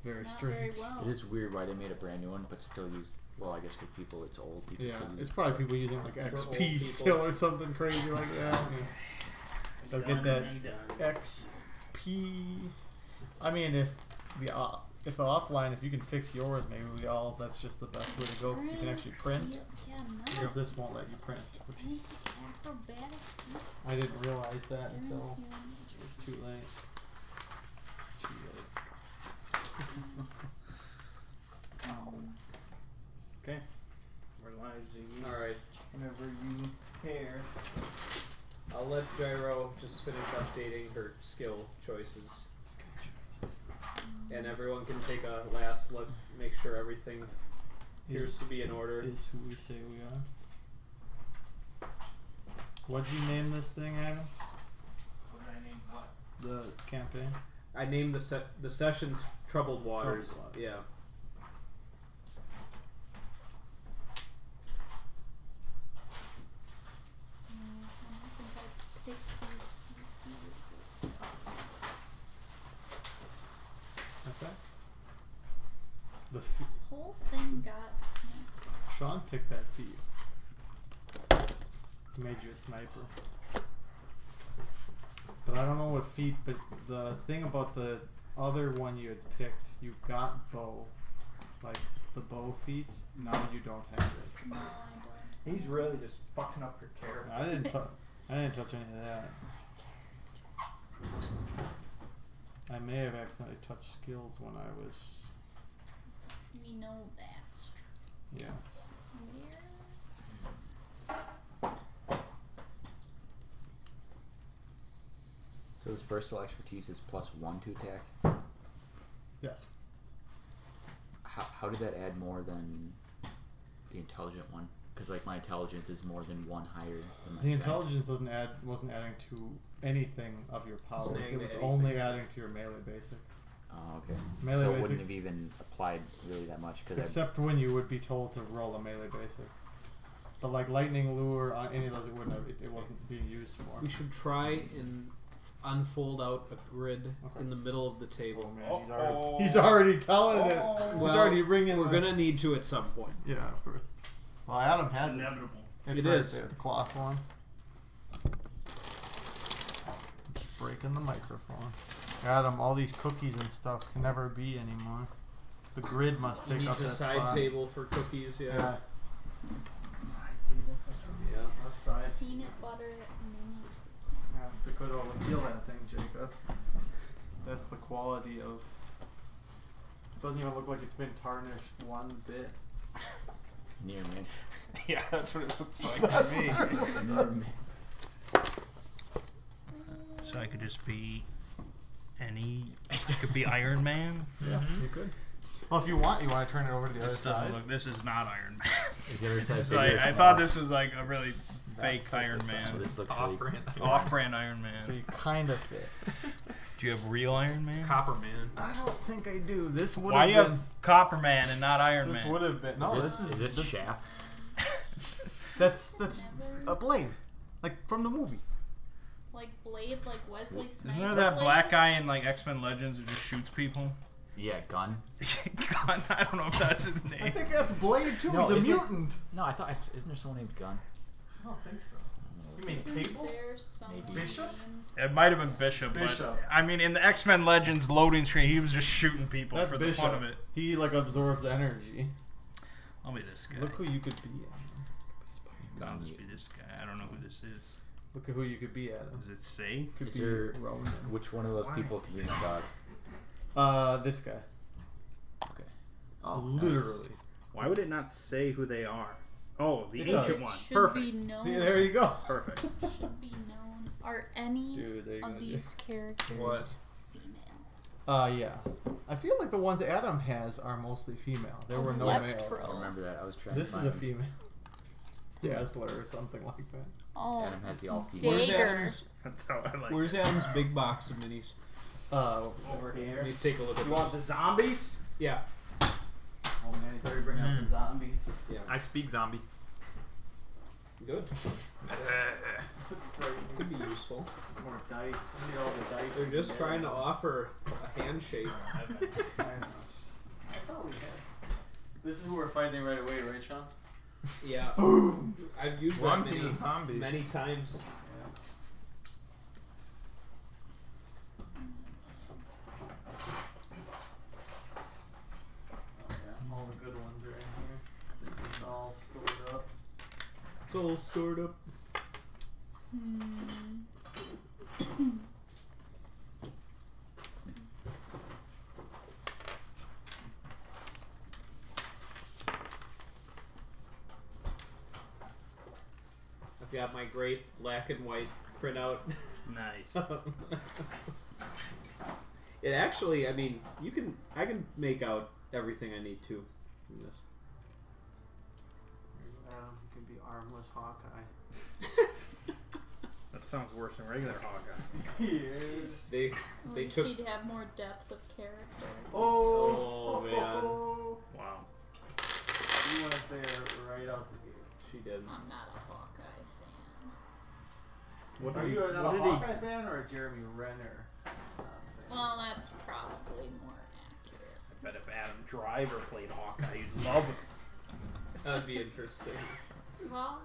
very Not strange. very well. It is weird why they made a brand new one, but still use. Well, I guess for people, it's old people. Yeah, still use it's probably people using like old XP people. still or something crazy like that. They'll get that XP. I mean, if the offline, if you can fix yours, maybe that's just the best way to go because you can actually print. Yeah, Because this won't let you print. Which is, acrobatics. I didn't realize that until it was too late. Too late. Okay. We're live, Ziggy. Alright. Whenever you care. I'll let Gyro just finish updating her skill choices. And everyone can take a last look, make sure everything appears to be in order. Is who we say we are. What'd you name this thing, Adam? What did I name what? The campaign? I named the sessions Troubled Waters. Troubled Waters. Yeah. What's that? The This whole thing got messed up. Sean picked that for you. He made you a sniper. But I don't know what feat, but the thing about the other one you had picked, you got bow. Like the bow feat, now you don't have it. No, I don't. He's really just fucking up your character. I didn't touch any of that. I may have accidentally touched skills when I was... We know that's true. Yes. So this versatile expertise is +1 to attack. Yes. How did that add more than the intelligent one? Because like my intelligence is more than 1 higher than my The strength. intelligence wasn't adding to anything of your powers. Wasn't It was adding to only anything. adding to your melee basic. Oh, okay. Melee so it basic, wouldn't have even applied really that much because except when you would be told to roll a melee basic. But like lightning lure on any of those, it wouldn't have. It wasn't being used for. We should try and unfold out a grid Okay. in the middle of the table. Man, he's already telling it. Well, He's already ringing. We're gonna need to at some point. Yeah, of course. Well, Adam has inevitable. It's It right is. there, the cloth one. Just breaking the microphone. Adam, all these cookies and stuff can never be anymore. The grid must He take up needs a that side spot. table for cookies. Yeah. Yeah. Side table. Yeah. A side. Peanut butter mini. Yeah, Dakota will feel that thing, Jake. That's the quality of. Doesn't even look like it's been tarnished one bit. near mint. Yeah, that's what it looks like to me. Near mint. So I could just be any. I could be Iron Man. Yeah, you could. Well, if you want to turn it over to the other This doesn't side. look. This is not Iron Man. Is the other side This is bigger like, or I smaller? thought this was like a really fake Iron Oh, Man. this looks really Off-brand. Off-brand Iron Man. So you kind of fit. Do you have real Iron Man? Copper Man. I don't think I do. This would Why do you have have been. Copper Man and not Iron This Man? would have been. No, is this this Shaft? That's a blade, like from the movie. Like Blade, like Wesley Snipes. Isn't there that Blade? black guy in like X-Men Legends who just shoots people? Yeah, gun. God, I don't know if that's his name. I think that's Blade too. No, He's a is it- mutant. No, I thought isn't there someone named Gun? I don't think so. You mean Isn't Cable? there someone Maybe. Bishop? named- It might have been Bishop, Bishop. but I mean, in the X-Men Legends loading screen, he was just shooting people That's for Bishop. the fun of it. He like absorbs energy. I'll be this guy. Look who you could be. I'll just be this guy. I don't know who this is. Look at who you could be, Adam. Does it say? Could Is be there- Ronan. Which one of those people can be my dog? This guy. Okay. Oh, Literally. Why would it not say who they are? Oh, the It ancient does. one. Should Perfect. be known. There you go. Perfect. Should be known. Are any Dude, there you of go. these characters What? female? Yeah. I feel like the ones Adam has are mostly female. There were no Left males. pro. I remember that. I was trying This to is a find female. It's Dazzler or something like that. Oh, Adam has the all female. Where's Dagger. Adam's? That's how I like Where's it. Adam's big box of minis? Over Let here. me take a look at You want those. the zombies? Yeah. Oh man, he's already bringing up the zombies. Yeah. I speak zombie. Good. That's great. Could be useful. More dice. I need all the dice. They're just trying to offer a handshake. I know. This is who we're fighting right away, right, Sean? Yeah. I've used One that piece of zombie. many times. Oh, yeah. All the good ones are in here. It's all stored up. It's all stored up. I've got my great black and white printout. Nice. It actually, I mean, I can make out everything I need to in this. You can be armless Hawkeye. That sounds worse than regular Hawkeye. Yeah. They At they least took. you'd have more depth of character. Oh, man. Wow. You went there right out the gate. She did. I'm not a Hawkeye fan. What Are did you he- not what a did he- Hawkeye fan or a Jeremy Renner fan? Well, that's probably more accurate. I bet if Adam Driver played Hawkeye, you'd love it. That'd be interesting. Well,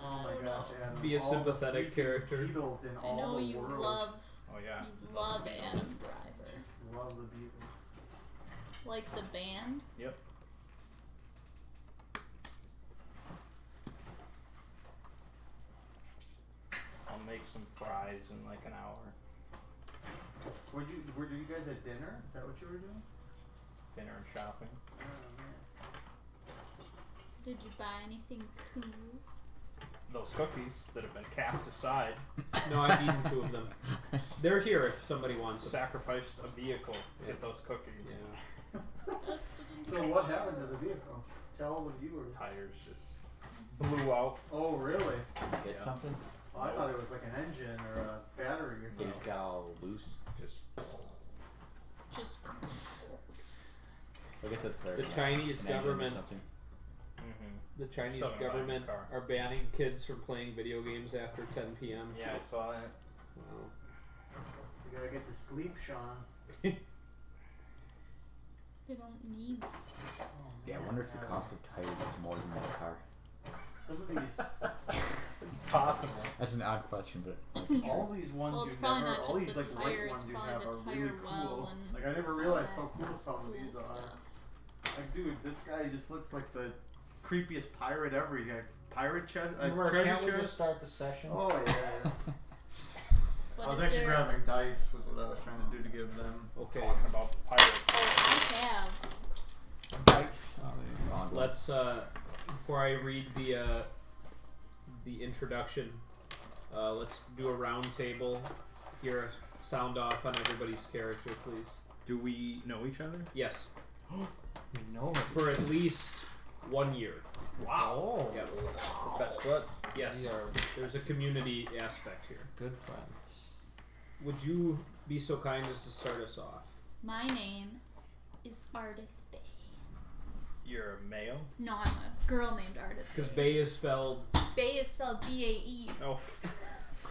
Oh my gosh, Adam. Be a all the sympathetic freaking character. Beatles in I all know the you world. love Oh yeah. you love Adam Driver. Just love the Beatles. Like the band? Yep. I'll make some fries in like an hour. Were you guys at dinner? Is that what you were doing? Dinner and shopping. Oh, man. Did you buy anything cool? Those cookies that have been cast aside No, I've eaten 2 of them. They're here if somebody wants them. sacrificed a vehicle to get those cookies. Yeah. Busted into So the what car. happened to the vehicle? Tell the viewers. Tires just blew out. Oh, really? Hit Yeah. something? Oh, I thought it was like an engine or a battery or They something. just got all loose. Just Just I guess that's The clear. Chinese An engine or government, something. the Chinese Something about government the car. are banning kids from playing video games after 10 p.m. yeah, I saw that. Wow. You gotta get to sleep, Sean. they don't need Oh, Yeah, I man, wonder if the Adam. cost of tires is more than one car. Some of these, Possible. That's an odd question, but all these ones Well, it's you probably never, not all just these the like tire, white it's ones you probably have the are tire really well cool. and Like I never realized all how cool some of cool these are. stuff. Like, dude, this guy just looks like the creepiest pirate ever. He got pirate chest, Can't we treasure just chest. start the session? Oh yeah. But I was is actually there- grabbing dice was what I was trying to do to give them. Okay. Talking about pirates. Oh, I have. Dice. Let's before I read the introduction, let's do a round table. Hear a sound off on everybody's character, please. Do we know each other? Yes, We know for at least 1 year. Wow. Oh, Yep. Best bud. Yes. We are There's a community aspect here. good friends. Would you be so kind as to start us off? My name is Ardith Bay. You're a male? No, I'm a girl named Ardith Because Bay. Bay is spelled. Bay is spelled B-A-E. Oh,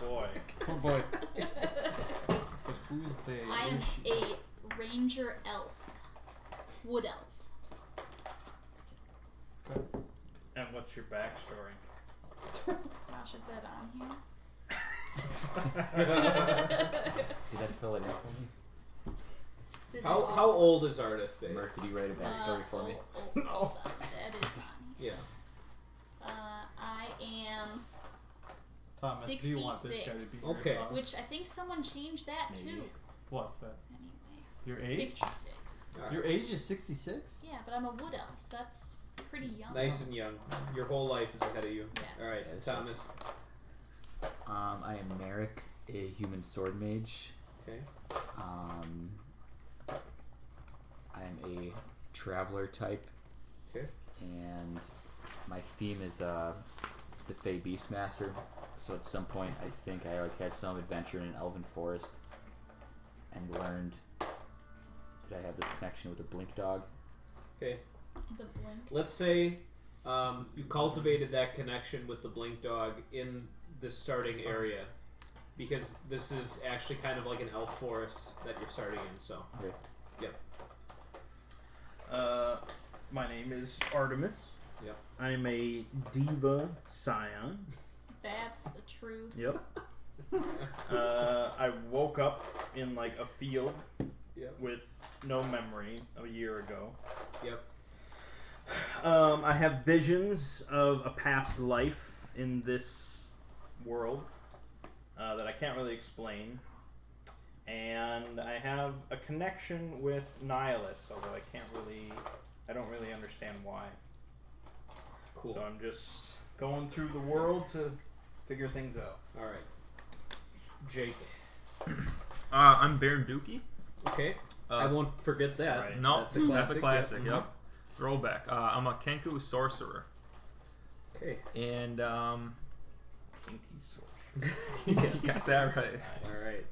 boy. Oh boy. But who's they? I am Who's she? a ranger elf. Wood elf. And what's your backstory? Gosh, is that on here? did that fill it in for me? Did How it- how old is Ardith Bay? Mark, did you write a backstory for me? No. That is on here. Yeah. I am, Thomas, do you want this guy to be 66. your Okay. boss? which I think someone changed that Maybe. too. What's that? Anyway. Your age? 66. All right. Your age is 66? Yeah, but I'm a wood elf, so that's pretty young. Nice and young. Your whole life is ahead of you. Yes. All right, Yes. Thomas. I am Merrick, a human sword mage. Okay. I am a traveler type. Okay. And my theme is the Fey Beastmaster. So at some point, I think I had some adventure in an elven forest and learned that I have this connection with a blink dog. Okay. The blink. Let's say you cultivated that connection with the blink dog in the starting area, because this is actually kind of like an elf forest that you're starting in. So. Okay. My name name is Artemis. Yep. I'm a diva scion. That's the truth. Yep. I woke up in like a field with no memory a year ago. Yep. I have visions of a past life in this world that I can't really explain. And I have a connection with Nihilus, although I don't really understand why. Cool. So I'm just going through the world to figure things out. All right. Jake. I'm Baron Dookie. Okay. I won't forget that. Right. No, That's a classic. Yep. Throwback. I'm a Kenku sorcerer. Okay. And Kinky sword. Yes. got that right. All right.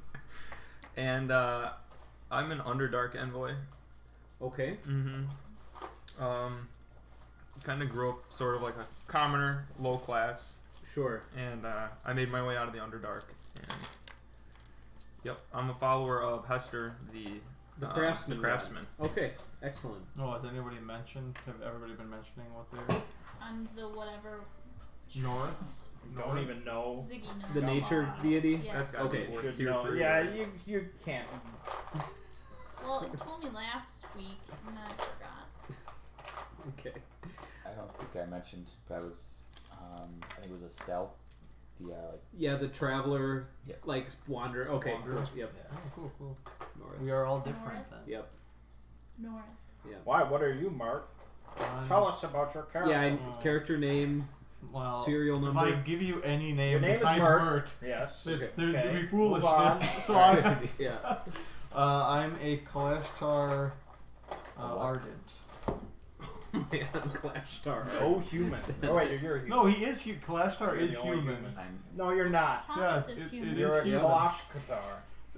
And I'm an Underdark envoy. Okay. Kind of grew up sort of like a commoner, low class, Sure. and I made my way out of the Underdark. And yep, I'm a follower of Hester, the craftsman. The craftsman. Okay. Excellent. Oh, has anybody mentioned? Have everybody been mentioning what they're I'm the whatever. North? Don't even know. Ziggy knows. The Come nature on. deity. Yes. That's gotta Okay. be Should tier know. 3. Yeah, you can't. Well, it told me last week, and then I forgot. Okay. I don't think I mentioned, but I was, I think it was a stealth. The Yeah, the traveler, Yep. like wanderer. Okay. Wanderer? Cool. Yep. Oh, cool, cool. North. We are all different North? then. Yep. North. Yeah. Why? What are you, Mark? Tell us about your character. Yeah. And character name, Well, serial if number. I give you any name, Your name is besides Mert. Mert, Yes. it's, Okay. there's Okay. be Move on. foolishness. So I'm, Yeah. I'm a Kalashtar what? Ardent. Man, Clash Star. Oh, human. Oh, wait, you're a human. No, he is. Kalashtar You're is the only human. I'm No, you're not. Thomas Yes, is it human. is You're a human. Kalashkatar.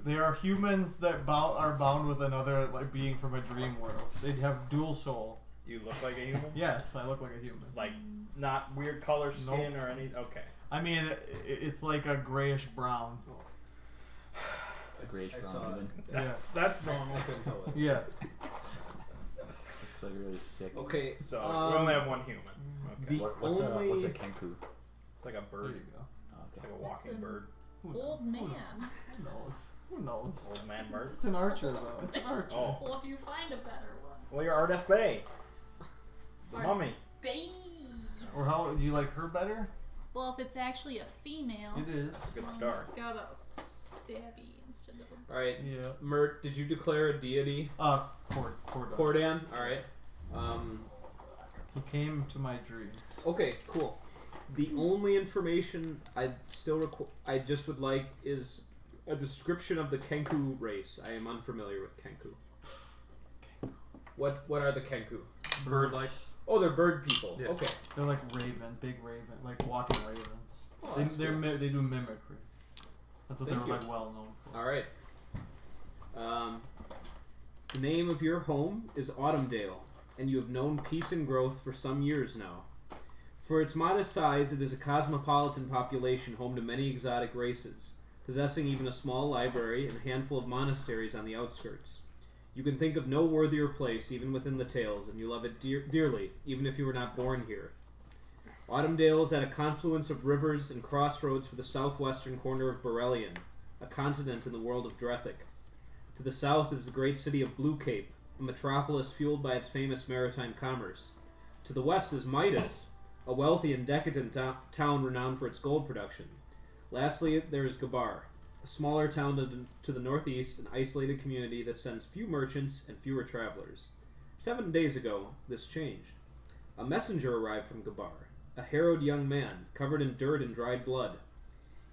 They are humans that are bound with another like being from a dream world. They have dual soul. You look like a human? Yes, I look like a human. Like, not weird color skin or anything? Okay. I mean, it's like a grayish brown. a grayish I brown saw human. That's normal. I couldn't tell it. Yes. This looks like really sick. Okay. So, we only have one human. Okay. The What's only a Kenku? It's like a There bird. you go. Oh, It's okay. like a walking That's a- bird. Old man. Who knows? Who knows? Old man bird. It's an archer, though. It's an archer. Oh. Well, if you find a better one. Well, you're Ardeth Bay. The Ard- mummy. Babe. Or how do you like her better? Well, if it's actually a female, It is. Good it's start. got a stabby instead of a. All right. Yeah. Mert, did you declare a deity? Cordon. Cordan. All right. He came to my dreams. Okay. Cool. The only information I just would like is a description of the Kenku race. I am unfamiliar with Kenku. What are the Kenku? Bird-like. Oh, they're bird people. Yeah. Okay. They're like big raven, like walking ravens. Oh, that's cool. They do mimicry. That's what Thank they're you. like well known for. All right. The name of your home is Autumndale, and you have known peace and growth for some years now. For its modest size, it is a cosmopolitan population home to many exotic races, possessing even a small library and a handful of monasteries on the outskirts. You can think of no worthier place, even within the tales, and you love it dearly, even if you were not born here. Autumndale is at a confluence of rivers and crossroads for the southwestern corner of Borellion, a continent in the world of Drethic. To the south is the great city of Blue Cape, a metropolis fueled by its famous maritime commerce. To the west is Midas, a wealthy and decadent town renowned for its gold production. Lastly, there is Gabar, a smaller town to the northeast, an isolated community that sends few merchants and fewer travelers. 7 days ago, this changed. A messenger arrived from Gabar, a harrowed young man, covered in dirt and dried blood.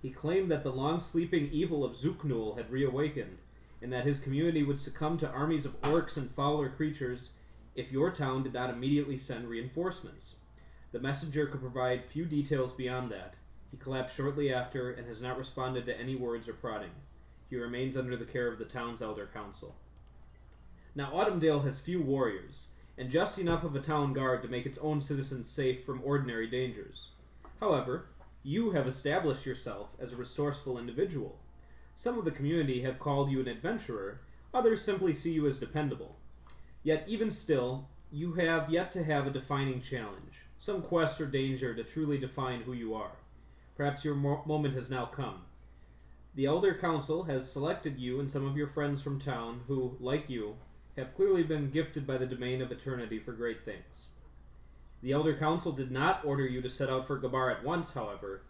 He claimed that the long-sleeping evil of Zuknul had reawakened, and that his community would succumb to armies of orcs and fouler creatures if your town did not immediately send reinforcements. The messenger could provide few details beyond that. He collapsed shortly after and has not responded to any words or prodding. He remains under the care of the town's elder council. Now, Autumndale has few warriors, and just enough of a town guard to make its own citizens safe from ordinary dangers. However, you have established yourself as a resourceful individual. Some of the community have called you an adventurer, others simply see you as dependable. Yet even still, You have yet to have a defining challenge, some quest or danger to truly define who you are. Perhaps your moment has now come. The Elder Council has selected you and some of your friends from town who, like you, have clearly been gifted by the domain of eternity for great things. The Elder Council did not order you to set out for Gabar at once, however,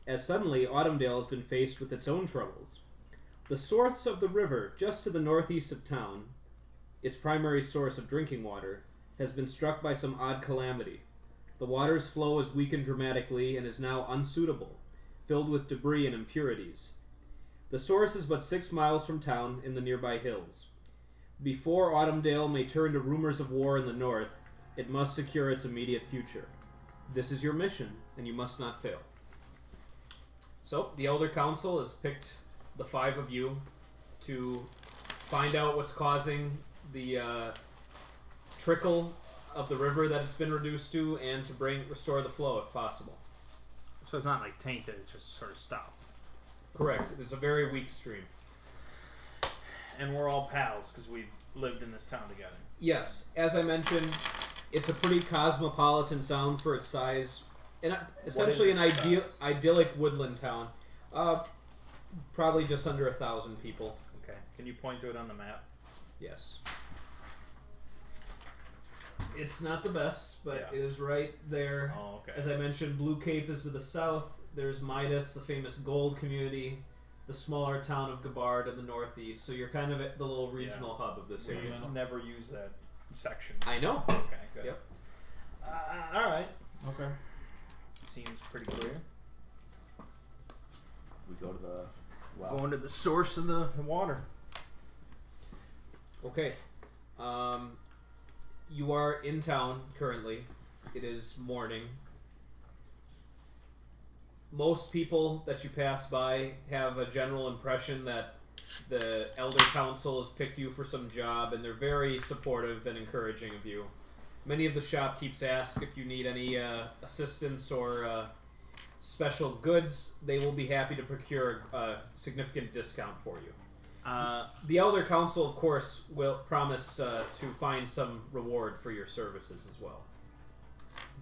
as suddenly Autumndale has been faced with its own troubles. The source of the river, just to the northeast of town, its primary source of drinking water, has been struck by some odd calamity. The water's flow has weakened dramatically and is now unsuitable, filled with debris and impurities. The source is but 6 miles from town in the nearby hills. Before Autumndale may turn to rumors of war in the north, it must secure its immediate future. This is your mission, and you must not fail. So, the Elder Council has picked the 5 of you to find out what's causing the trickle of the river that it's been reduced to, and to restore the flow if possible. So it's not like tainted; it just sort of stopped. Correct. It's a very weak stream. And we're all pals because we've lived in this town together. Yes, as I mentioned, it's a pretty cosmopolitan town for its size, and essentially an idyllic woodland town. Probably just under 1,000 people. Okay. Can you point to it on the map? Yes. It's not the best, but Yeah. it is right there. Oh, okay. As I mentioned, Blue Cape is to the south. There's Midas, the famous gold community, the smaller town of Gabar to the northeast. So you're kind of at the little regional hub of this We area. never use that section. I know. Okay, good. Yep. All right. Okay. Seems pretty clear. We go to the well. Going to the source of the water. Okay. You are in town currently. It is morning. Most people that you pass by have a general impression that the Elder Council has picked you for some job, and they're very supportive and encouraging of you. Many of the shopkeepers ask if you need any assistance or special goods. They will be happy to procure a significant discount for you. The Elder Council, of course, will promise to find some reward for your services as well.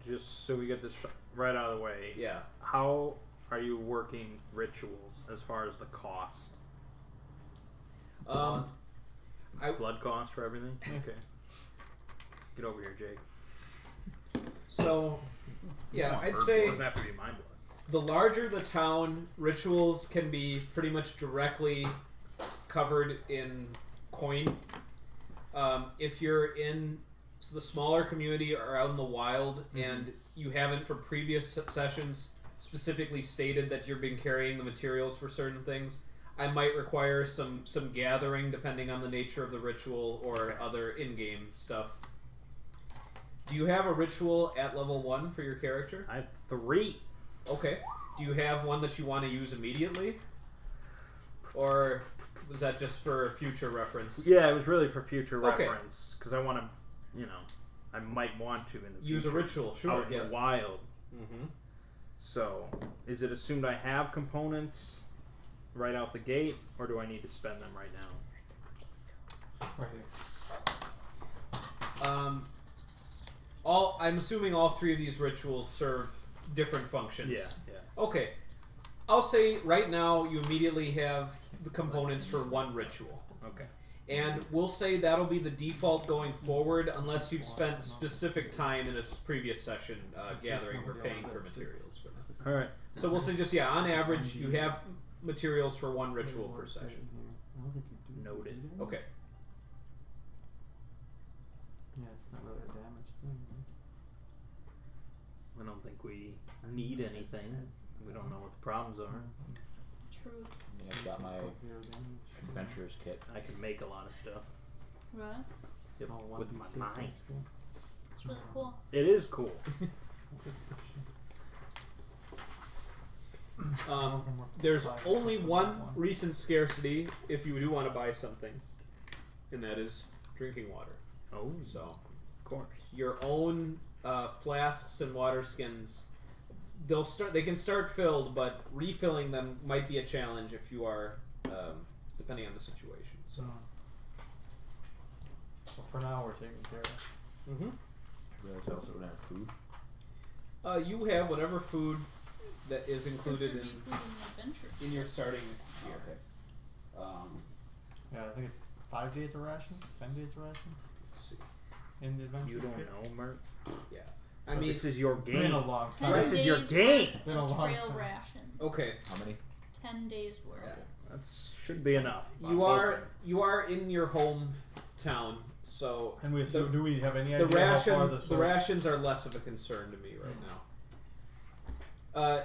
Just so we get this right out of the way. Yeah. How are you working rituals as far as the cost? Blood cost for everything? Okay. Get over here, Jake. So, yeah, Come on, I'd Herb. say It doesn't have to be my blood. the larger the town, rituals can be pretty much directly covered in coin. If you're in the smaller community or out in the wild, and you haven't for previous sessions specifically stated that you've been carrying the materials for certain things, I might require some gathering depending on the nature of the ritual or other in-game stuff. Do you have a ritual at level 1 for your character? I have 3. Okay. Do you have one that you want to use immediately? Or was that just for future reference? Yeah, it was really for future Okay. reference because I want to, I might want to in the Use a future, ritual, sure. out in Yeah. the wild. Mm-hmm. So, is it assumed I have components right out the gate, or do I need to spend them right now? Right here. I'm assuming all 3 of these rituals serve different functions. Yeah. Okay. I'll say right now you immediately have the components for 1 ritual. Okay. And we'll say that'll be the default going forward unless you've spent specific time in a previous session gathering or paying for materials. All right. So we'll say just, on average, you have materials for 1 ritual per session. Noted. Okay. Yeah, it's not really a damage thing. I don't think we need anything. We don't know what the problems are. Truth. Yeah, I've got my 0 damage. adventurer's kit. I can make a lot of stuff. What? Yep, Oh, with my 1d6, mind. that's cool. It's really cool. It is cool. There's only one recent scarcity if you do want to buy something, and that is drinking water. Oh, So of course. your own flasks and water skins, they can start filled, but refilling them might be a challenge if you are depending on the situation. So So for now, we're taken care of. mm-hmm. You guys also don't have food. You have whatever food that is There included should be food in the adventure. in your starting year. Okay. Yeah, I think it's 5 days of rations, 10 days of rations Let's see. in the adventure. You don't kit. know, Mert. Yeah. I mean, this is your It's been a game. long 10 time. This is your days game. worth Been a of long trail time. rations. okay. How many? 10 days worth. Yeah. That should be enough. I'm You are in your hometown, so And we, the, so do we have any the idea how far rations the the source? rations are less of a concern to me right now.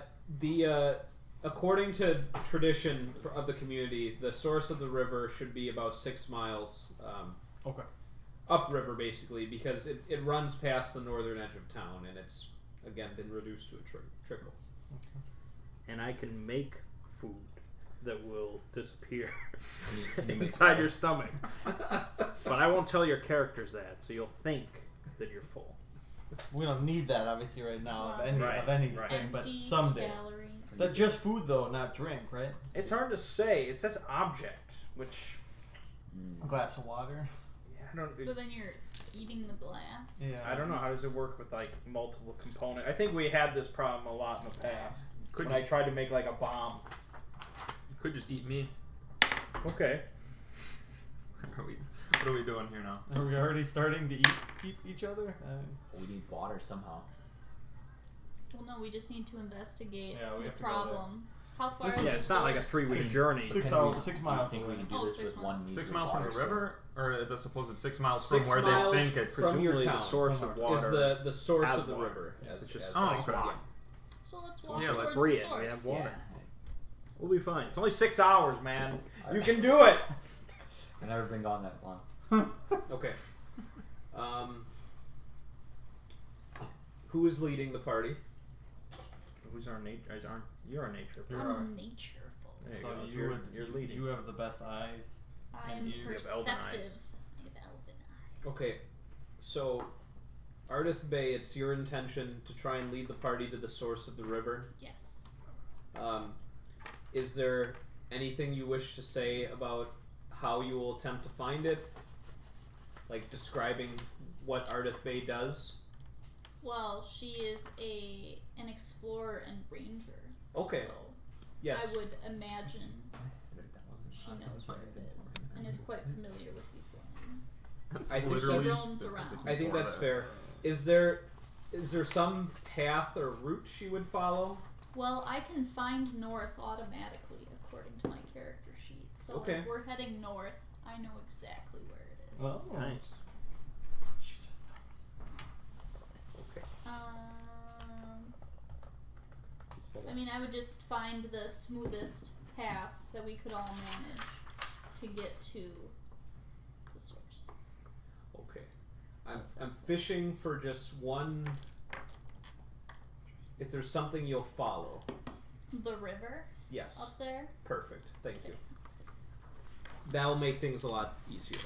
According to tradition of the community, the source of the river should be about 6 miles Okay. upriver, basically, because it runs past the northern edge of town, and it's again been reduced to a trickle. And I can make food that will disappear Can you make inside water? your stomach. But I won't tell your characters that, so you'll think that you're full. We don't need that obviously right now of Wow. any Right, of anything, right. but Empty someday. calories. That's just food though, not drink, right? It's hard to say. It says object, which A glass of water. I don't. But then you're eating the glass. Yeah. I don't know how does it work with like multiple components. I think we had this problem a lot in the past. Could When I just, tried to make like a bomb. you could just eat me. Okay. What are we doing here now? Are we already starting to eat each other? We need water somehow. Well, no, we just need to investigate Yeah, we the have to go there. problem. How far This is Yeah, the it's not like a source? 3-week Six- journey. six Can hours- we- 6 do miles you think we away. can do Oh, this 6 with miles. one meter 6 of miles from water the river, or the supposed 6 miles 6 from where miles they think it's. from your Presumably town the source of Is water. Is the source has of the water. river? Yeah, As, it's just as Oh, as- okay. yeah. So let's walk Yeah, let's towards free the it. source. We have water. Yeah. We'll be fine. It's only 6 hours, man. You can do it. I've never been gone that long. Okay. Who is leading the party? Who's our nature? You're our nature. You're I'm our- natureful. There you So go. you You're leading. You have the best eyes. I And am you have elven eyes. perceptive. I have elven eyes. Okay. So, Ardith Bay, it's your intention to try and lead the party to the source of the river. Yes. Is there anything you wish to say about how you will attempt to find it? Like describing what Ardith Bay does? Well, she is an explorer and ranger. Okay. So Yes. I would imagine she knows where it is and is quite familiar with these lands. I think She that's- roams around. I think that's fair. Is there some path or route she would follow? Well, I can find north automatically according to my character sheet. So Okay. if we're heading north, I know exactly where it is. Well, Nice. she just knows. Okay. I mean, I would just find the smoothest path that we could all manage to get to the source. Okay. I'm fishing for just one. If there's something you'll follow. The river Yes. up there. Perfect. Thank you. That'll make things a lot easier.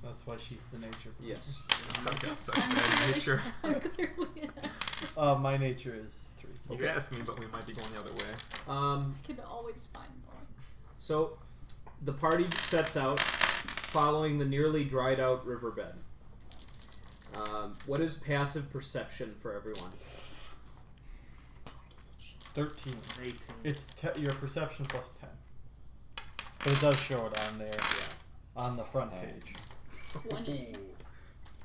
That's why she's the nature. person. Yes. I've got such bad nature. I'm clearly an expert. My nature is 3. You asked me, but we might be going the other way. I can always find north. So, the party sets out, following the nearly dried out riverbed. What is passive perception for everyone? 13. 18. It's your perception plus 10. But it does show it on there. On the front page. 20.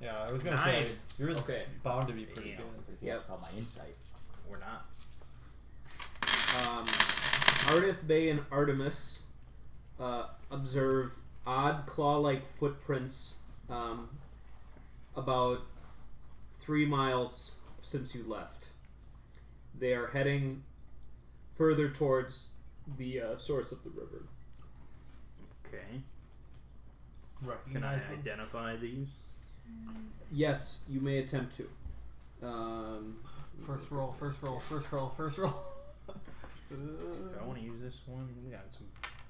Yeah, I was gonna Nice. say yours Okay. is bound to be pretty Damn. good. I think Yep. it's called my insight. We're not. Ardith Bay and Artemis observe odd claw-like footprints about 3 miles since you left. They are heading further towards the source of the river. Okay. Can I Recognize them. identify these? Yes, you may attempt to. First roll, first roll, first roll, first roll. Do I want to use this one? We got some.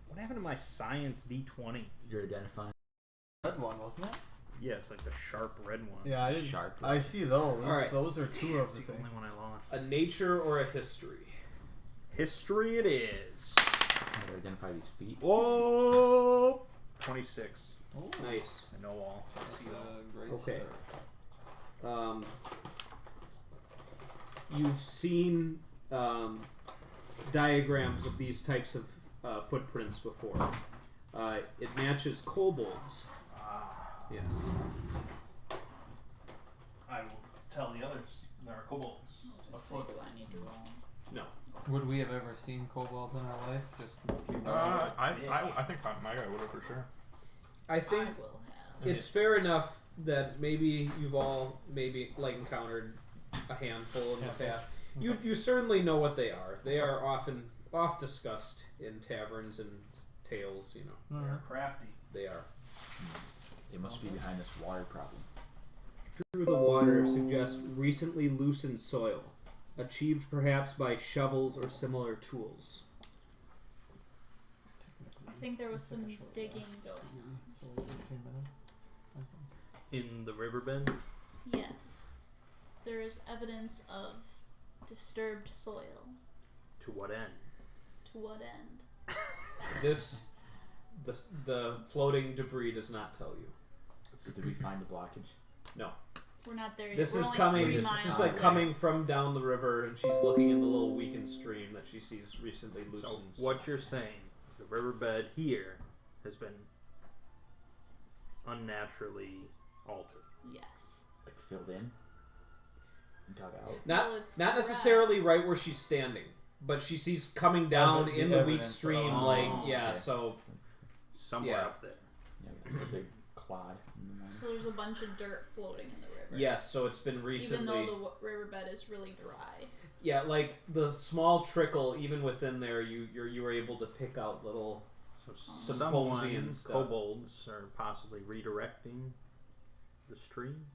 What happened to my science D20? You're identifying. Red one, wasn't it? Yeah, it's like the sharp red one. Yeah, I didn't. Sharp. I see those. Alright. Those are 2 of It's the the things. only one I lost. A nature or a history? History it is. Trying to identify these feet. Oh, 26. Oh, Nice. I know all. that's a great Okay. start. You've seen diagrams of these types of footprints before. It matches kobolds. Yes. I will tell the others there are kobolds. Just say, do I need to roll? Would we have ever seen kobolds in our life? Just I think my guy would have for sure. I think I will have. it's fair enough that maybe you've all encountered a handful in the past. You certainly know what they are. They are often oft discussed in taverns and tales. You know, They're crafty. they are. They must be behind this water problem. Through the water suggests recently loosened soil, achieved perhaps by shovels or similar tools. I think there was some digging going on. So 15 minutes. I think. In the riverbed? Yes. There is evidence of disturbed soil. To what end? To what end? The floating debris does not tell you. So did we find the blockage? No. We're not there yet. This We're is only coming. 3 It's miles just like there. coming from down the river, and she's looking in the little weakened stream that she sees recently So loosened. what you're saying is the riverbed here has been unnaturally altered. Yes. Like filled in? Dug out? Not Well, it's not dry. necessarily right where she's standing, but she sees coming down the in the weak evidence. stream, Oh, yeah. okay. So Somewhere Yeah. up there. Yeah, it's a big clod. In the morning. So there's a bunch of dirt floating in the river. yes, so it's been Even recently. though the riverbed is really dry. Yeah, like the small trickle, even within there, you were able to pick out little. So Some someone, clumsy and stuff. kobolds, are possibly redirecting the stream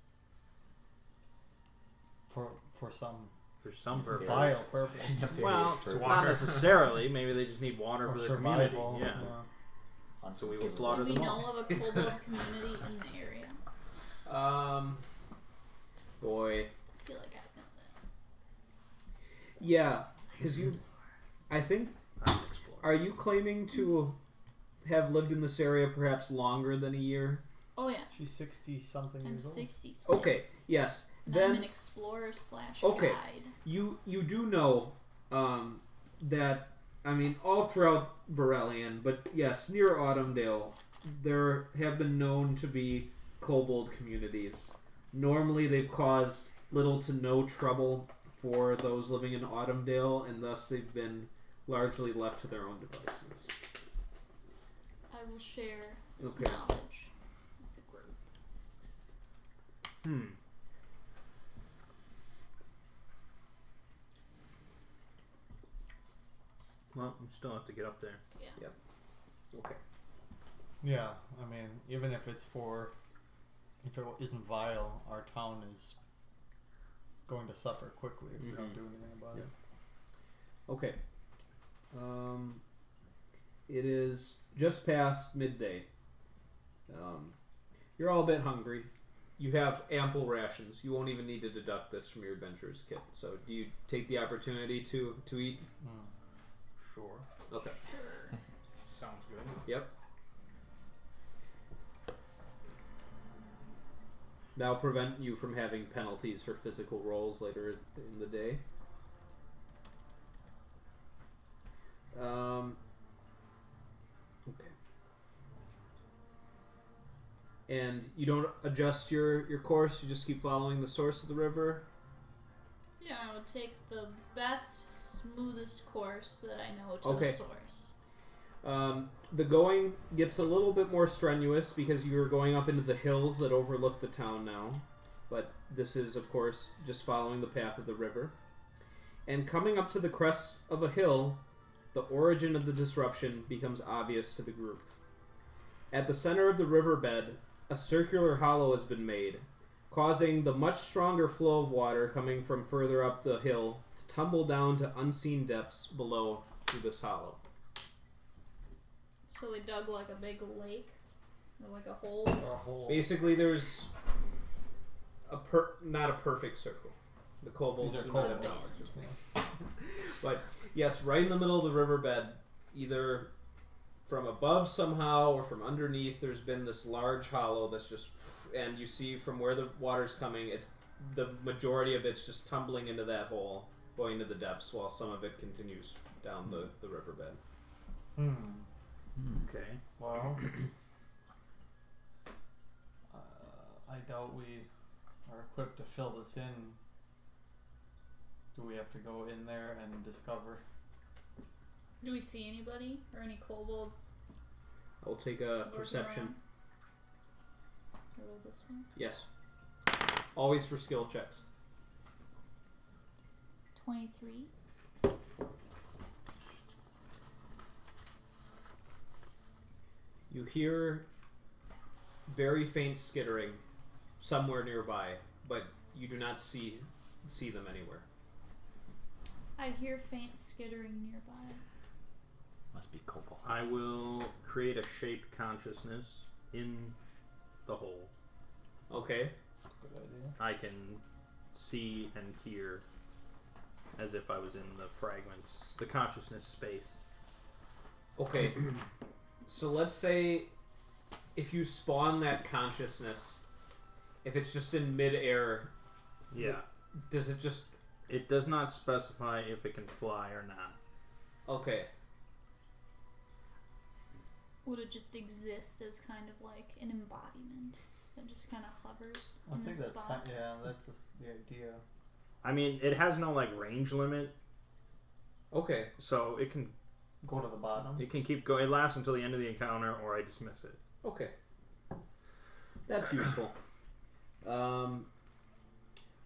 For some for some purpose. vile purpose. Well, not necessarily. Maybe they just need water Or for their survival. community. Yeah. So we will Do slaughter we them know all. of a kobold community in the area? Boy, I feel like I know that. yeah, because I think. I'm exploring. Are you claiming to have lived in this area perhaps longer than a year? Oh yeah, She's 60 something I'm years old. 66. Okay, yes. And Then I'm an explorer / Okay. guide. you do know that, I mean, all throughout Borellian, but yes, near Autumndale, there have been known to be kobold communities. Normally they've caused little to no trouble for those living in Autumndale, and thus they've been largely left to their own devices. I will share this Okay. knowledge with the group. Well, we still have to get up there. Okay. Yeah, I mean, even if it isn't vile, our town is going to suffer quickly if we don't do anything about it. Okay. It is just past midday. You're all a bit hungry. You have ample rations. You won't even need to deduct this from your adventurer's kit. So, do you take the opportunity to eat? Sure. Okay. Sounds good. Yep. That'll prevent you from having penalties for physical rolls later in the day. Okay. And you don't adjust your course, you just keep following the source of the river? Yeah, I would take the best, smoothest course that I know to Okay. the source. The going gets a little bit more strenuous because you are going up into the hills that overlook the town now. But this is, of course, just following the path of the river. And coming up to the crest of a hill, the origin of the disruption becomes obvious to the group. At the center of the riverbed, a circular hollow has been made, causing the much stronger flow of water coming from further up the hill to tumble down to unseen depths below through this hollow. So they dug like a big lake, or like a hole. Or a hole. Basically, there's not a perfect circle. The kobolds These are do not kobolds. have knowledge. Yeah. But yes, right in the middle of the riverbed, either from above somehow or from underneath, there's been this large hollow that's just, and you see from where the water's coming, it's the majority of it's just tumbling into that hole, going to the depths, while some of it continues down the riverbed. Okay. Well, I doubt we are equipped to fill this in. Do we have to go in there and discover? Do we see anybody or any kobolds? I'll take a lurking perception. around? Roll this one. Yes. Always for skill checks. 23. You hear very faint skittering somewhere nearby, but you do not see them anywhere. I hear faint skittering nearby. Must be kobolds. I will create a shaped consciousness in the hole. Okay. Good idea. I can see and hear as if I was in the fragments, the consciousness space. Okay. So let's say if you spawn that consciousness, if it's just in mid-air, Yeah. does it just... It does not specify if it can fly or not. Okay. Would it just exist as kind of like an embodiment that just kind of hovers I in think this that's spot? that's just the idea. I mean, it has no like range limit, Okay. so it can Go to the bottom. keep going. It lasts until the end of the encounter, or I dismiss it. Okay. That's useful.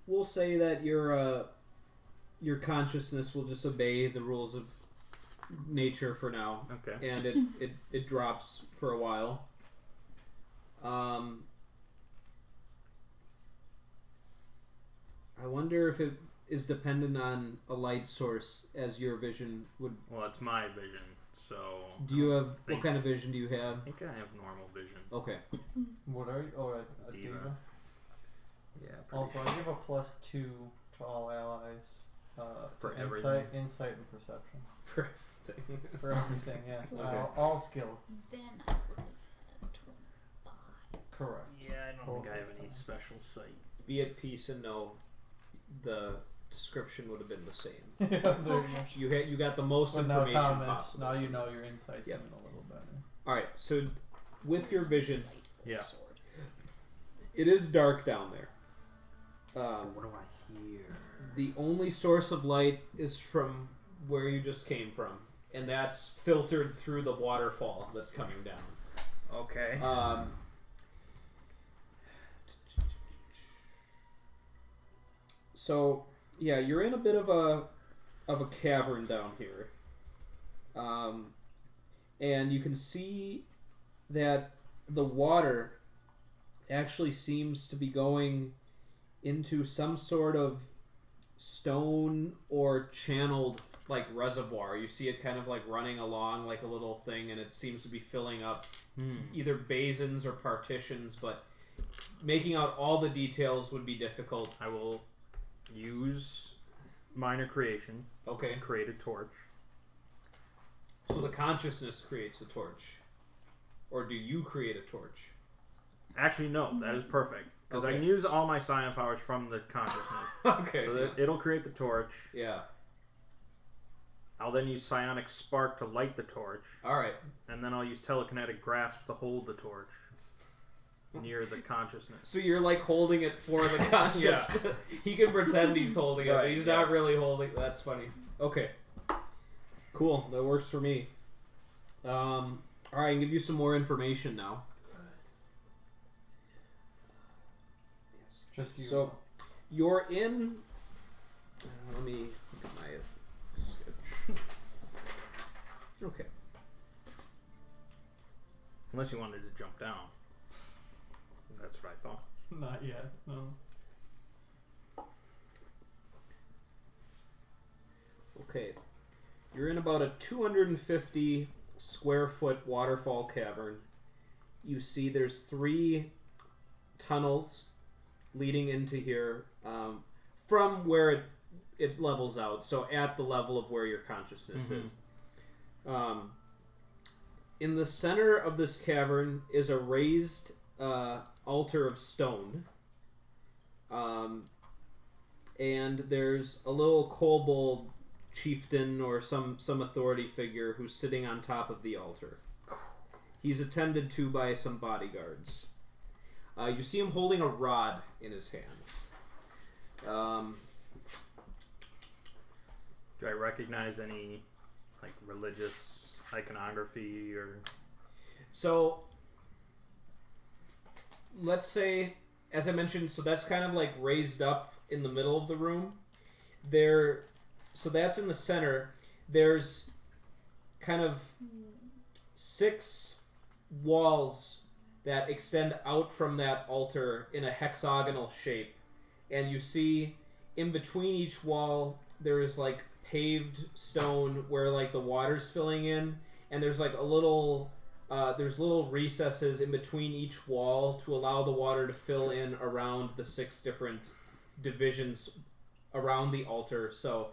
We'll say that your consciousness will just obey the rules of nature for now, Okay. and it drops for a while. I wonder if it is dependent on a light source, as your vision would. Well, it's my vision, so. Do you have think- what kind of vision do you have? I think I have normal vision. Okay. What are you? Oh, a Diva. diva. Yeah. Also, I give a +2 to all allies. For to everything? insight, and perception For everything. for everything. Yes, Okay. all skills. Then I would have had 25. Correct. Yeah, I don't Both think I have this any time. special sight. Be at peace and know the description would have been the same. Yeah, there you go. Okay. You got the most But now, information Thomas, possible. now you know your insight's Yep. in a little better. All right, so with your vision, Insightful Yeah. sword. it is dark down there. What do I hear? The only source of light is from where you just came from, and that's filtered through the waterfall that's coming down. Okay. So yeah, you're in a bit of a cavern down here, and you can see that the water actually seems to be going into some sort of stone or channeled like reservoir. You see it kind of like running along like a little thing, and it seems to be filling up either basins or partitions, but making out all the details would be difficult. I will use minor creation Okay, and create a torch. so the consciousness creates a torch, or do you create a torch? Actually, no, that is perfect. Because I Okay. can use all my psion powers from the consciousness. Okay, So that it'll create the torch. yeah. I'll then use psionic spark to light the torch. All right. And then I'll use telekinetic grasp to hold the torch near the consciousness. So you're like holding it for the conscious. He can pretend he's holding it, but Right, he's yeah. not really holding. That's funny. Okay. Cool. That works for me. All right, I can give you some more information now. Just you. So you're in. Let me look at my sketch. Okay. Unless you wanted to jump down. That's what I thought. Not yet. No. Okay. You're in about a 250 square foot waterfall cavern. You see there's 3 tunnels leading into here from where it levels out. So at the level of where your consciousness is. In the center of this cavern is a raised altar of stone. And there's a little kobold chieftain or some authority figure who's sitting on top of the altar. He's attended to by some bodyguards. You see him holding a rod in his hands. Do I recognize any like religious iconography or? So, let's say, as I mentioned, so that's kind of like raised up in the middle of the room. So that's in the center. There's kind of 6 walls that extend out from that altar in a hexagonal shape. And you see in between each wall, there's like paved stone where like the water's filling in. And there's like there's little recesses in between each wall to allow the water to fill in around the 6 different divisions around the altar. So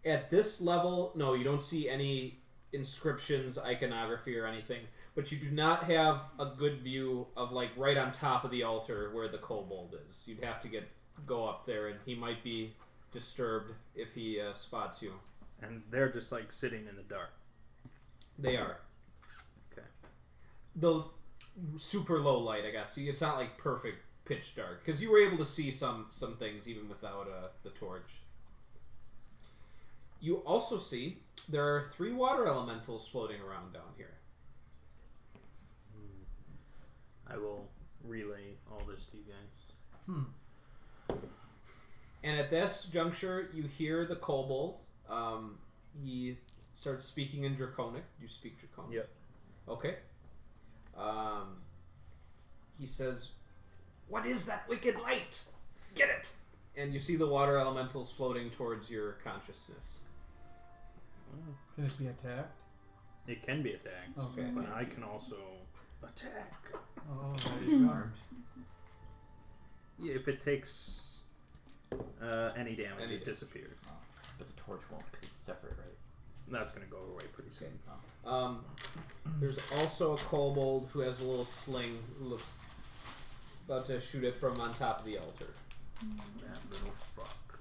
at this level, no, you don't see any inscriptions, iconography, or anything. But you do not have a good view of like right on top of the altar where the kobold is. You'd have to go up there, and he might be disturbed if he spots you. And they're just like sitting in the dark. They are. Okay. The super low light, I guess. It's not like perfect pitch dark because you were able to see some things even without the torch. You also see there are 3 water elementals floating around down here. I will relay all this to you guys. And at this juncture, you hear the kobold. He starts speaking in Draconic. You speak Draconic? Yep. Okay. He says, "What is that wicked light? Get it!" And you see the water elementals floating towards your consciousness. Can it be attacked? It can be attacked. Okay. But I can also attack. Oh, there you go. Yeah, if it takes any damage, Any it damage. disappears. But the torch won't because it's separate, right? That's going to go away pretty soon. There's also a kobold who has a little sling who looks about to shoot it from on top of the altar. That little fuck.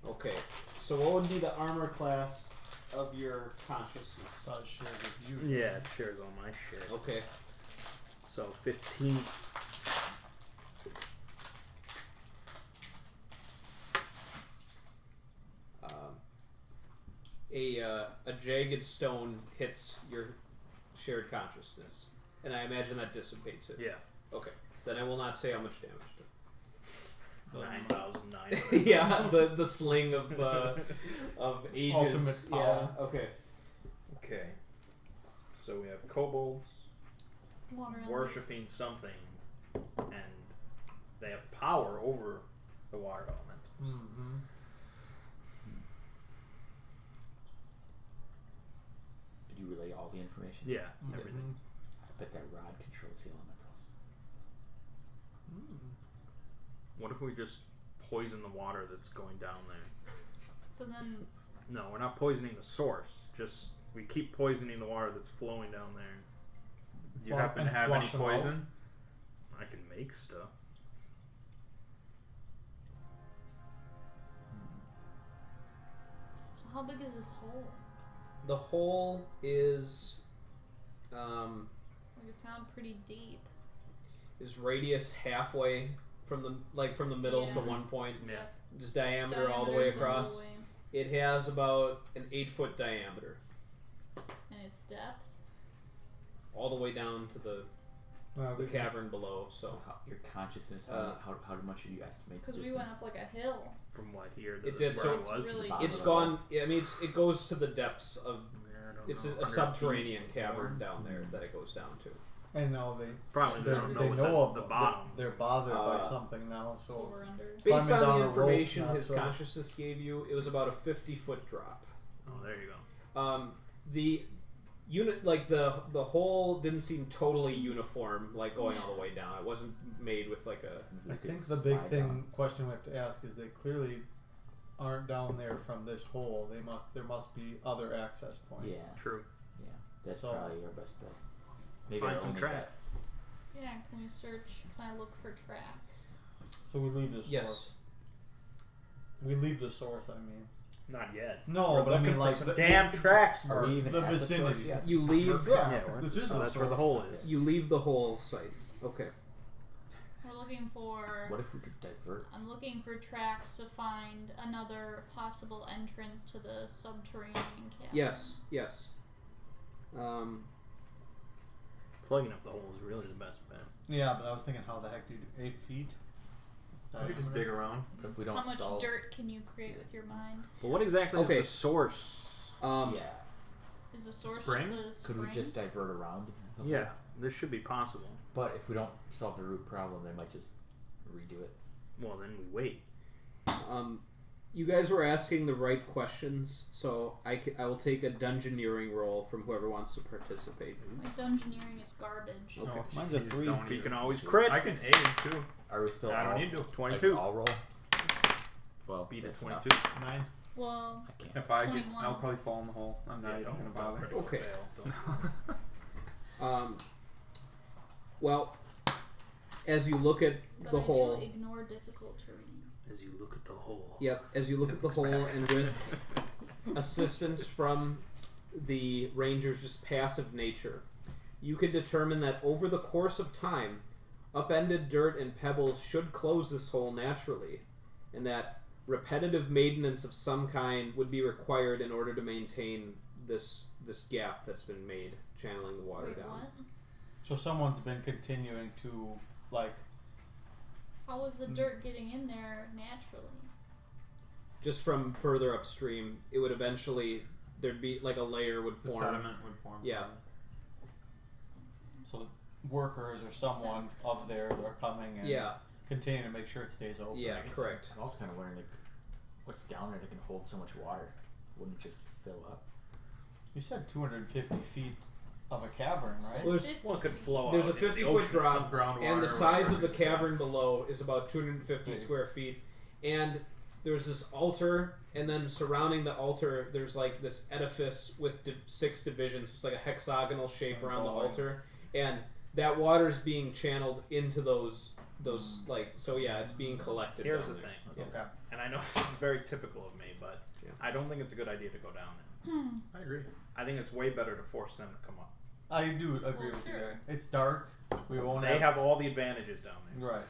Okay, so what would be the armor class of your consciousness? Thought shared with you. Yeah, it shares all my shit. Okay. So 15. A jagged stone hits your shared consciousness, and I imagine that dissipates it. Yeah. Okay, then I will not say how much damage. 9,900. Yeah, the sling of ages. Ultimate Yeah. power. Okay. Okay. So we have kobolds Water elements. worshipping something, and they have power over the water element. Mm-hmm. Did you relay all the information? Yeah, everything. I bet that rod controls the elementals. What if we just poison the water that's going down there? But then, No, we're not poisoning the source. Just we keep poisoning the water that's flowing down there. Do you happen to And have any flush 'em out. poison? I can make stuff. so how big is this hole? The hole is Like it sound pretty deep. radius halfway from the middle to Yeah. one point, Yeah. just diameter all the way Diameter's across. way. It has about an 8-foot diameter, And its depth. all the way down to the cavern below. So how, your consciousness, how much did you estimate? Because the we went distance? up like a hill. From what here to It the did, where so it it's was. really- Bottom it's of the hole. gone. I mean, it goes to the depths of. Yeah, I don't It's know, a 100 subterranean feet. cavern down there that it goes down to. I know Probably they don't know they what's know at of the bottom. They're bothered by Uh, something now. So Over under. Based Climbing on down the a rope, information not his so- consciousness gave you, it was about a 50-foot drop. Oh, there you go. The unit, like the hole, didn't seem totally uniform, like going all the way down. It wasn't made with like a. I You could think the big slide thing down. question we have to ask is they clearly aren't down there from this hole. There must be other access points. Yeah, True. yeah. That's So- probably your best bet. Maybe Find our some only tracks. Yeah, can we search? Can I look for tracks? So we leave the source. Yes. We leave the source. I mean. Not yet. No, We're but I looking mean for like some the damn tracks. Bet. Are we even the at the source vicinity. yet? You leave. Yeah, we're- this is so the that's where the source. hole is. You leave the whole site. Okay. We're looking for. What if we could divert? I'm looking for tracks to find another possible entrance to the subterranean cavern. Yes. Yes. Plugging up the hole is really the best bet. Yeah, but I was thinking, how the heck do you do 8 feet? We could just dig around. If we don't How much solve, dirt can you create with your mind? But what exactly Okay. is the source? yeah. Is the source Spring? just a spring? Could we just divert around? the Yeah, hole? this should be possible. But if we don't solve the root problem, they might just redo it. Well, then we wait. You guys were asking the right questions, so I will take a dungeoneering roll from whoever wants to participate. My dungeoneering is garbage. Okay. No, Mine's a you just 3. don't You even- can always crit. I can aid too. Are we still? I don't all, need to. 22. Like, all roll. Well, Beat it, that's enough. 22. 9. Well, I can't. If I get, 21. I'll probably fall in the hole. I'm not Yeah, even don't gonna bother. critical Okay. fail. Don't. Well, as you look at but the I hole, do ignore difficult terrain. As you look at the hole. yep, as you look at the hole, and with assistance from the ranger's just passive nature, you can determine that over the course of time, upended dirt and pebbles should close this hole naturally, and that repetitive maintenance of some kind would be required in order to maintain this gap that's been made, channeling the water Wait, down. what? So someone's been continuing to, like, How is the dirt getting in there naturally? Just from further upstream, it would eventually there'd be like a layer would The form. sediment would form. Yeah. so workers or someone Sense. of theirs are coming and Yeah. continuing to make sure it stays open. Yeah. I guess Correct. I'm also kind of wondering, like, what's down there that can hold so much water? Wouldn't it just fill up? You said 250 feet of a cavern, right? Well, there's- 50 Well, it could feet. flow There's a out into the 50-foot ocean. drop, Some groundwater and the or size of whatever the it is, yeah. cavern below is about 250 Big. square feet. And there's this altar, and then surrounding the altar, there's like this edifice with 6 divisions. It's like a hexagonal shape around the Oh, boy. altar, and that water's being channeled into those like. So yeah, it's being collected. Here's down the there. thing, Okay. and I know this is very typical of me, but Yeah. I don't think it's a good idea to go down there. I agree. I think it's way better to force them to come up. I do agree Well, with you sure. there. It's dark. We won't They have all the advantages down there. Right.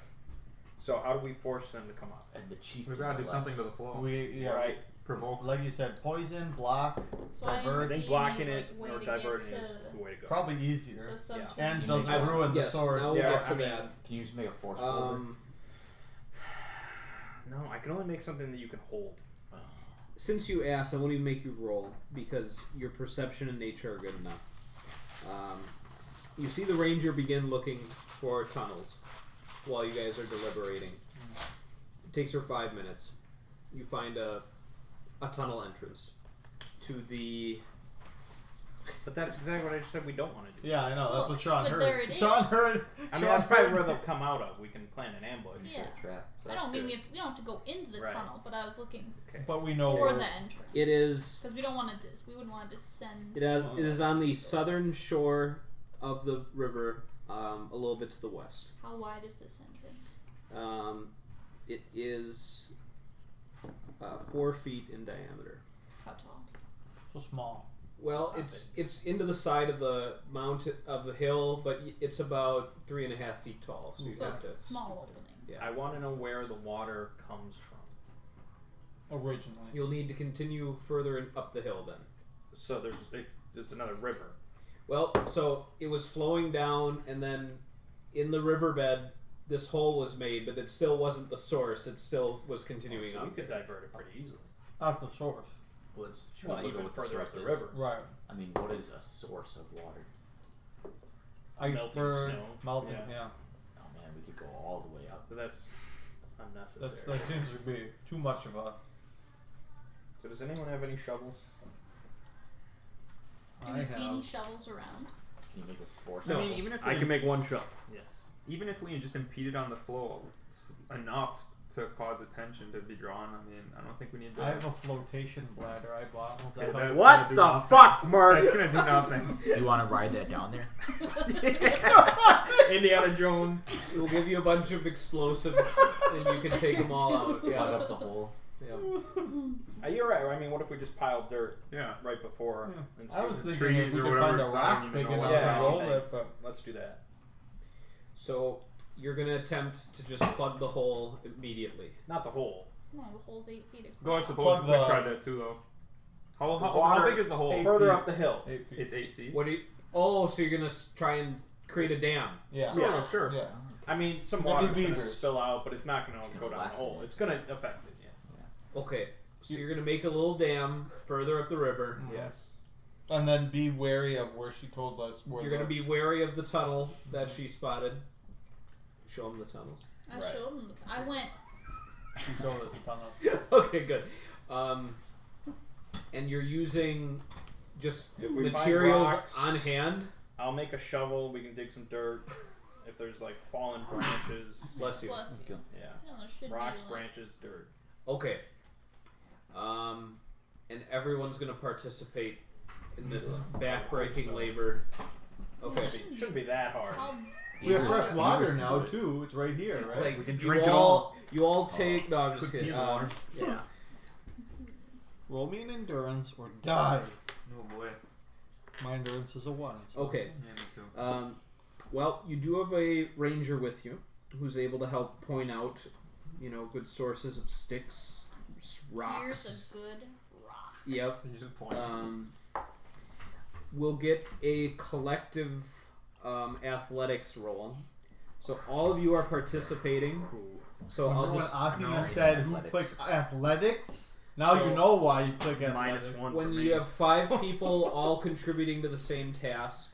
So how do we force them to come up? And the chief. We've got to do something to the flow. Right. Provoke. Like you said, poison, block, So I divert. didn't I think see blocking any, it like, way or to diverting get is to the way to go. probably easier. the subterranean And You doesn't make a- ruin the Yes, source. now we'll Yeah, get to I mean, that. Can you just make a force holder? No, I can only make something that you can hold. Since you asked, I won't even make you roll because your perception and nature are good enough. You see the ranger begin looking for tunnels while you guys are deliberating. It takes her 5 minutes. You find a tunnel entrance to the. But that's exactly what I just said we don't want to do. Yeah, I know. That's what Sean but heard. there it Sean is. heard. I mean, Sean that's probably heard. where they'll come out of. We can plan an ambush. You Yeah. set a trap. So I that's don't mean good. we don't have to go into the Right. tunnel, but I was looking But we know for where. the entrance. It is. Because we don't want to we wouldn't want to descend. It is on the southern shore of the river, a little bit to the west. How wide is this entrance? It is 4 feet in diameter. How tall? So small. Well, it's into the side of the mountain of the hill, but it's about 3.5 feet tall. So you So have it's to. a small opening. Yeah. I want to know where the water comes from. Originally. You'll need to continue further up the hill then. So there's another river. Well, so it was flowing down, and then in the riverbed, this hole was made, but it still wasn't the source. It still was continuing So up. we could divert it pretty easily. At the source. Well, it's Well, look at even what further up source the is. river. Right. I mean, what is a source of water? Iceberg. snow. Melting. Yeah. Yeah. Oh man, we could go all the way up. So that's unnecessary. That seems to be too much of a. So does anyone have any shovels? Do we see any shovels around? Can you make a force? No. I mean, even if I we can make one shovel. Yes. even if we just impeded on the flow enough to cause attention to be drawn. I mean, I don't think we need to. I have a flotation bladder I bought. Okay, That that's What gonna the do- fuck, Mark? That's gonna do nothing. You want to ride that down there? Indiana Jones. We'll give you a bunch of explosives, and you can take them all out. Plug Yeah. up the hole. You're right. I mean, what if we just piled dirt Yeah. right before? Yeah. And I was see thinking trees if we or could whatever, find a so I rock don't big even know enough what's to yeah, roll okay. it, but Let's do that. So you're gonna attempt to just plug the hole immediately. Not the hole. No, the hole's 8 feet across. Though I suppose Plug we the- tried that too, though. How water- big is the hole? 8 Further feet. up the hill. 8 feet. It's 8 feet. What do you? Oh, so you're gonna try and create a dam. Yeah. Sort of, sure. Yeah. I mean, some Maybe water's gonna beavers. spill out, but it's not gonna It's go gonna down the lessen hole. it. It's gonna affect it. Yeah. Okay, so you're gonna make a little dam further up the river. Yes. And then be wary of where she told us where You're gonna be wary of the tunnel that she spotted. Show him the tunnels. I Right. showed him. I went. She told us the tunnel. Okay, good. And you're using just If we find materials rocks- on hand. I'll make a shovel. We can dig some dirt. If there's like fallen branches, Bless you. Plus, Let's go. yeah, yeah, there should rocks, be like, branches, dirt. Okay. And everyone's gonna participate in this backbreaking labor. Okay. Shouldn't be that hard. I'll We have Beavers- fresh water beavers now do it. too. It's right here, It's right? like We can you drink it all. You all take. No, I'm just Could kidding. be water. Yeah. Roll me an endurance or die. Oh boy. My endurance is a 1. So. Okay. Yeah, me too. Well, you do have a ranger with you who's able to help point out, good sources of sticks, rocks. Here's a good rock. Yep. Here's a point. We'll get a collective athletics roll. So all of you are participating. So Remember I'll just when Athena no. said who Athletics. clicked athletics? Now So- you know why you click Minus athletics. 1 when for you me. have 5 people all contributing to the same task,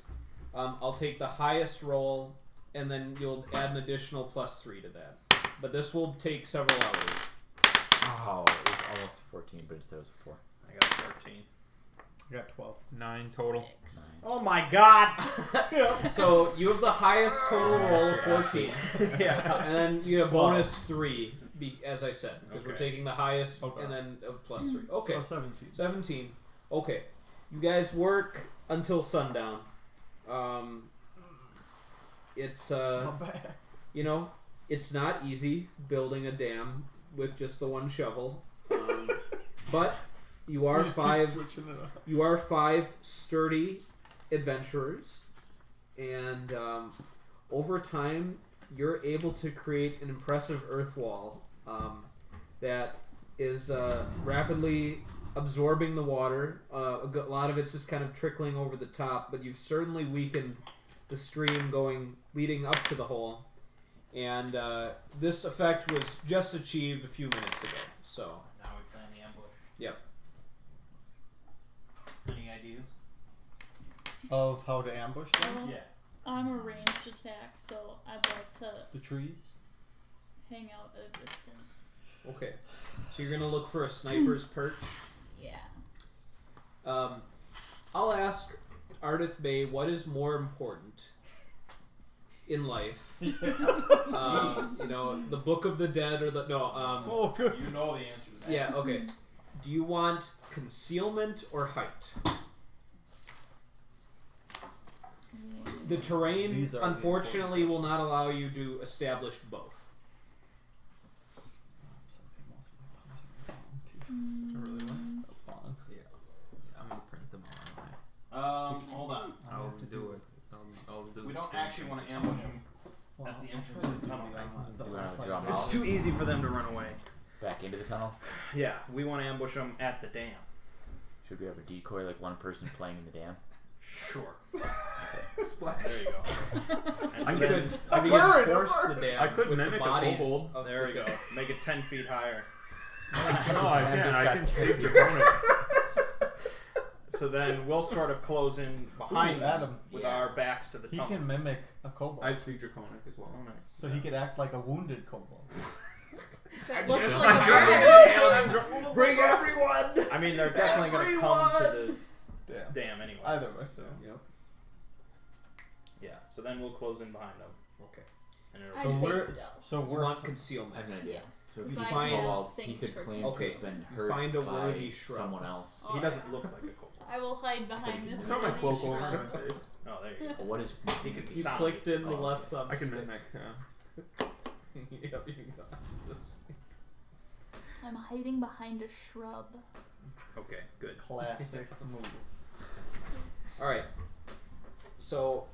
I'll take the highest roll, and then you'll add an additional +3 to that. But this will take several hours. Oh, it was almost 14, but instead it was 4. I got 13. I got 12. 9 total. 6. Oh my god! So you have the highest total roll of 14, Yeah. and then you have 12. bonus 3, as I said, because we're Okay. taking the highest Okay. and then a +3. Okay, Plus 17. 17. Okay, you guys work until sundown. It's Not bad. it's not easy building a dam with just the one shovel, but you are We just keep 5. switching it up. You are 5 sturdy adventurers, and over time, you're able to create an impressive earth wall that is rapidly absorbing the water. A lot of it's just kind of trickling over the top, but you've certainly weakened the stream leading up to the hole, and this effect was just achieved a few minutes ago. So. Now we plan the ambush. Yep. Any ideas? Of how to ambush them? Well, Yeah. I'm a ranged attack, so I'd like to The trees? hang out at a distance. Okay. So you're gonna look for a sniper's perch. Yeah. I'll ask Ardith Bay what is more important in life. The Book of the Dead or the Oh, good. You know the answer to that. yeah, okay. Do you want concealment or height? The terrain, These are the unfortunately, important will not allow you to establish both. Really well. I'm gonna print them all. Hold on. I'll do it. I'll do We the don't screen actually thing. want to ambush them at the entrance of the tunnel. Do we want to draw them It's out too easy for them to run away. back into the tunnel? Yeah, we want to ambush them at the dam. Should we have a decoy, like one person playing in the dam? Sure. Splash. There you go. And I so could then- reinforce the dam. I could with mimic the a bodies kobold. of There the we go. dead. Make it 10 feet higher. No, I Damn, can't. just I got can speak taken. Draconic. So then we'll sort of close in behind Ooh, them Adam. with Yeah. our backs to the He tunnel. can mimic a kobold. I speak Draconic as well. Oh, nice. So he could act like a wounded kobold. So it looks just like a trying to murder. say, Bring everyone! I mean, they're definitely going to come to the Damn. dam anyway. Either way. So, Yep. yeah. So then we'll close in behind them. Okay. And it'll I'd say we're- stealth. So You we're want concealment. I have an idea. Yes. So if 'cause you I find have kobold, he things could for claim to Okay. have been You hurt find a by worthy shrub. someone else. He doesn't look like a kobold. I will hide behind this. Throw Throw my worthy cloak over shrub. my face. Oh, there you go. Well, what is He could You sound clicked in the Oh, left thumb. I can stick. mimic. Yep, you got this. I'm hiding behind a shrub. Okay, good. classic move. All right. So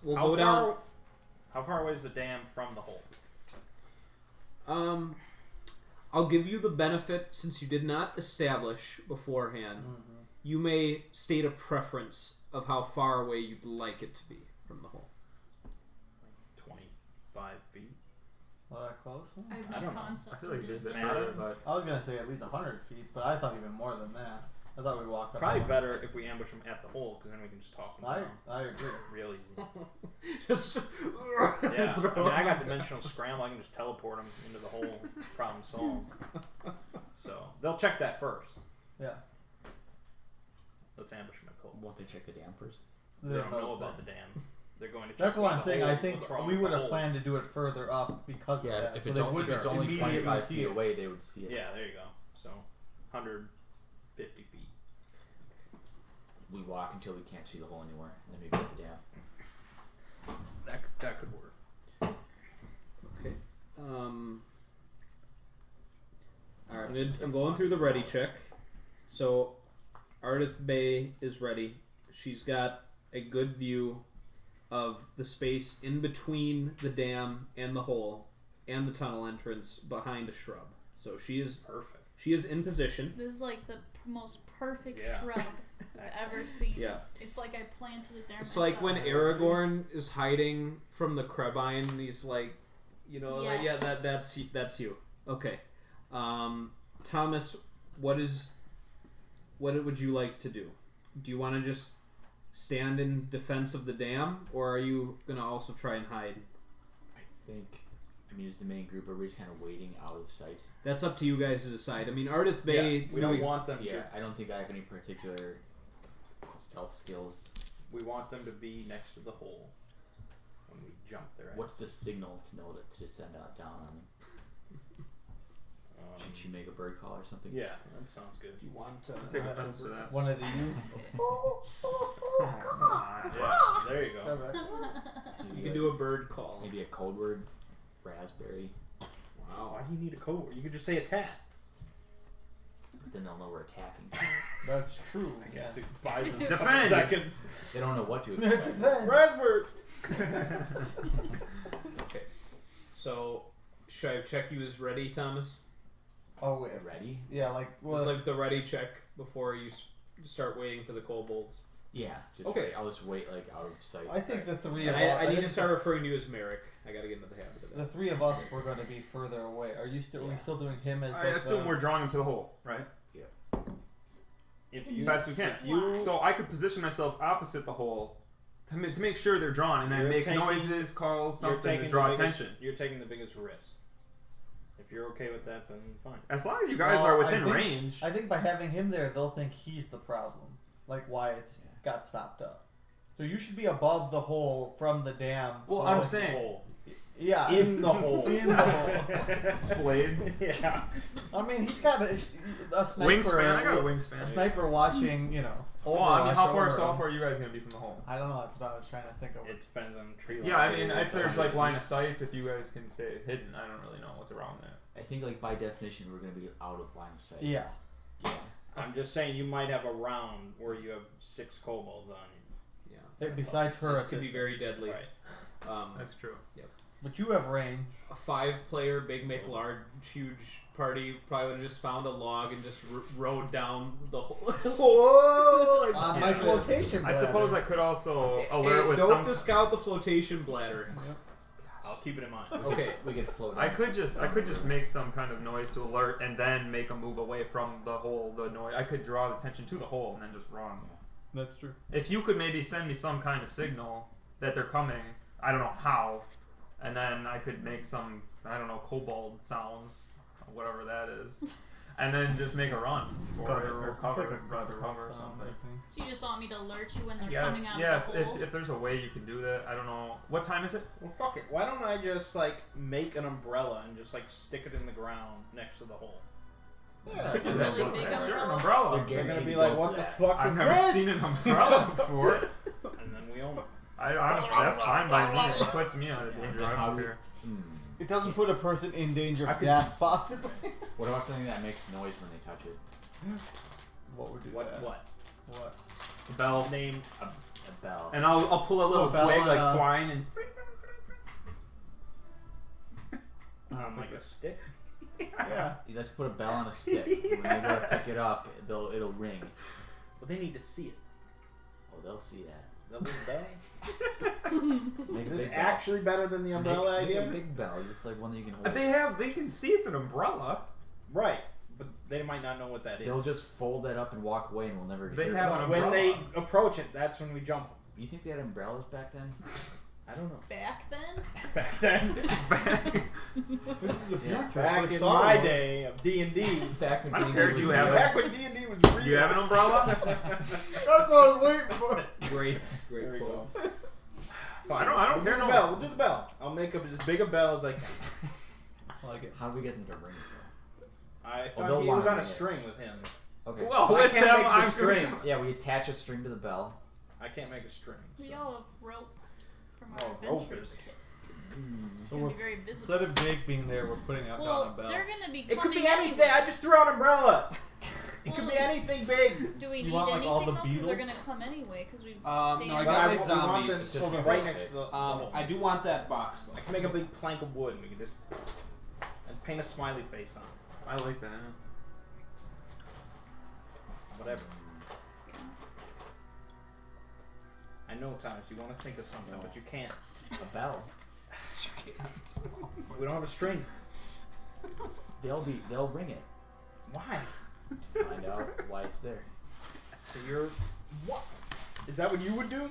we'll How go down. How far away is the dam from the hole? I'll give you the benefit since you did not establish beforehand. Mm-hmm. You may state a preference of how far away you'd like it to be from the hole. 25 feet. Well, that close? I have I no don't know. concept. I feel like of this is distance. massive. but I was gonna say at least 100 feet, but I thought even more than that. I thought we walked up. Probably on- better if we ambush them at the hole, because then we can just toss them down. I agree. Real easy. Just Yeah. throw I mean, I them. got dimensional scramble. I can just teleport them into the hole. Problem solved. So they'll check that first. Yeah. Let's ambush them at the hole. Won't they check the dam first? They don't know both about there. the dam. They're going to. That's check what I'm the saying. hole I think from we the would have hole. planned to do it further up because of Yeah, that. if so it's, they if would it's only immediately 25 see feet it. away, they would see it. Yeah, there you go. So, 150 feet. We walk until we can't see the hole anymore, and then we go to the dam. That could work. Okay. All right. I'm going through the ready check. So, Ardith Bay is ready. She's got a good view of the space in between the dam and the hole, and the tunnel entrance behind a shrub. So she is Perfect. She is in position. This is like the most perfect Yeah. shrub I've ever seen. Yeah. It's like I planted it there It's myself. like when Aragorn is hiding from the Krebine and he's like, you know, like, yeah, Yes. that's you. Okay. Thomas, what would you like to do? Do you want to just stand in defense of the dam, or are you going to also try and hide? I mean, as the main group, are we just kind of waiting out of sight? That's up to you guys to decide. I mean, Ardith Bay... Yeah, we don't want them. Yeah, I don't think I have any particular stealth skills. We want them to be next to the hole when we jump there. What's the signal to know that to send out down on them? Should she make a bird call or something? Yeah, that sounds good. Do you want to... I'll take offense to that. One of these. Yeah, there you go. You can do a bird call. Maybe a code word, raspberry. Wow, why do you need a code word? You could just say attack. Then they'll know we're attacking. That's true. I guess it buys them a couple Defend! seconds. They don't know what to expect. Defend. Raspberry. Okay. So, should I check you as ready, Thomas? Oh wait. Ready? Yeah, like well, It's like the ready check before you start waiting for the kobolds. Yeah. Just Okay. I'll just wait like out of sight. I think the three And of us. I need to think start referring to you as Merrick. I gotta get into the habit of The that. three of us were going to be further away. Are you still? Are we Yeah. still doing him as? I like assume the, we're drawing him to the hole, right? If Can you, you- Best we can. Fly. So I could position myself opposite the hole to make sure they're drawn, and then You're make taking- noises, calls, you're something to taking draw the biggest, attention. You're taking the biggest risk. If you're okay with that, then fine. As long as you guys Well, are I within think- range. I think by having him there, they'll think he's the problem, like why it's got stopped up. So you should be above the hole from the dam. Well, so I'm like- saying- Hole. yeah, In the hole. In the hole. Splayed. Yeah. I mean, he's got a sniper. Wingspan. I got a wingspan. A sniper watching, you know. Oh, I mean, Overwatch how far over south him. are you guys gonna be from the hole? I don't know. That's what I was trying to think of. It depends on tree Yeah, I line. mean, if there's like line of sight, if you guys can stay hidden, I don't really know what's around there. I think like by definition we're gonna be out of line of sight. Yeah. Yeah. I'm just saying you might have a round where you have 6 kobolds on you. Yeah. Besides her, It could be very deadly. Right. That's true. But you have range. A 5-player, big make large, huge party probably would have just found a log and just rode down the whole. Whoa! On Yeah. my flotation. I suppose I could also alert with don't some. to scout the flotation bladder. I'll keep it in mind. Okay. We could float. I down. could just make some kind of noise to alert, and then make a move away from the hole. The noise. I could draw the attention to the hole and then just run. That's true. If you could maybe send me some kind of signal that they're coming, I don't know how, and then I could make some, I don't know, kobold sounds, whatever that is. and then just make a run for it, Gutter or roll. cover, It's like a gutter gutter cover or sound, something. I think. So you just want me to alert you when they're Yes, coming out yes. of the hole? If there's a way you can do that, I don't know. What time is it? Well, fuck it. Why don't I just like make an umbrella and just like stick it in the ground next to the hole? Yeah, Could do a that. really big Yeah, sure, an umbrella. umbrella. They're gonna be like, what the fuck I've is never this? seen an umbrella before. And then we own it. I honestly, that's fine by me. It puts me out of danger. I How don't do care. It doesn't put a person in danger I of could- death, possibly. What about something that makes noise when they touch it? What would do What? that? What? What? Bell. Named. A bell. And I'll pull a little bell twig and, like twine and. Like a stick. Yeah. Let's put a bell on a stick. When they go to pick it up, it'll ring. But they need to see it. Oh, they'll see that. The little bell. Make Is a this big bell. actually better than the umbrella Make idea? a big bell, just like one that you can hold. They can see it's an umbrella. Right. But they might not know what that is. They'll just fold that up and walk away, and we'll never They hear have about an it. When they umbrella. approach it, that's when we jump. You think they had umbrellas back then? I don't know. Back then? Back then. This is the Yeah. future. Back Like in Star my Wars. day of D&D. Back when I don't D&D care, was do you real. have it? Back when D&D was real. Do you have an umbrella? That's what I was waiting for. Great, There great we quote. go. Fine. I don't We'll care do no the bell. We'll do the bell. I'll make up as big a bell as I can. I like it. How do we get them to ring it? I they'll thought he wanna was on a ring it. string with him. Okay. Well, I with can't them, make the I'm string. gonna- Yeah, we attach a string to the bell. I can't make a string. We so. all have rope from Oh, our rope adventures is- kits. It's So gonna we're, be very visible. instead of Jake being there, we're putting out down a Well, bell. they're gonna be It could coming be anything. anyway. I just threw out an umbrella. It could Well, be anything big. Do we You need want, like, anything all the though? 'Cause they're Beatles? gonna come anyway. Because we've. No, I damned- got my But we want zombies. them Just to be in right case. next to the I hole. do want that box. I can make a big plank of wood and we can just and paint a smiley face on it. I like that. Whatever. I know, Thomas, you want to think of something, but you can't. A bell. We don't have a string. They'll ring it. Why? Find out why it's there. So you're what? Is that what you would do?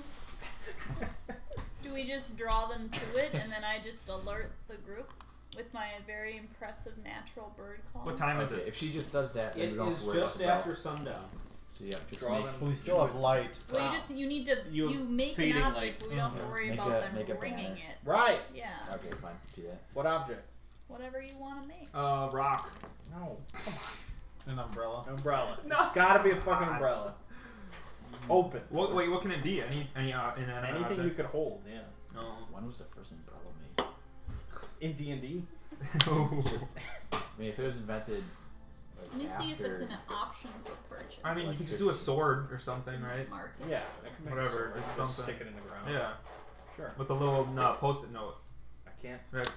Do we just draw them to it and then I just alert the group with my very impressive natural bird call? What time is Okay, it? if she just does that, then It we don't have is to worry just about the bell. after sundown. So yeah, just Draw make, them. But we still have light. Well, you need to You you have make an fading object, light. but we don't have to worry Make about a- them make a ringing banner. it. Right. Yeah, okay, fine, do that. What object? whatever you want to make. Rock. No. An umbrella. An umbrella. No. It's got to be a fucking umbrella. Open. Wait, what can it be? Any inanimate Anything object? you could hold. Yeah. No. When was the first umbrella made? In D&D. I mean, if it was invented. Like, Let me see if it's after- an option for purchase. I mean, you could just do a sword or something, right? Market. Yeah. I can make Whatever, a sword. just Just something. stick it in the ground. Yeah, Sure. with a little post-it note I can't. that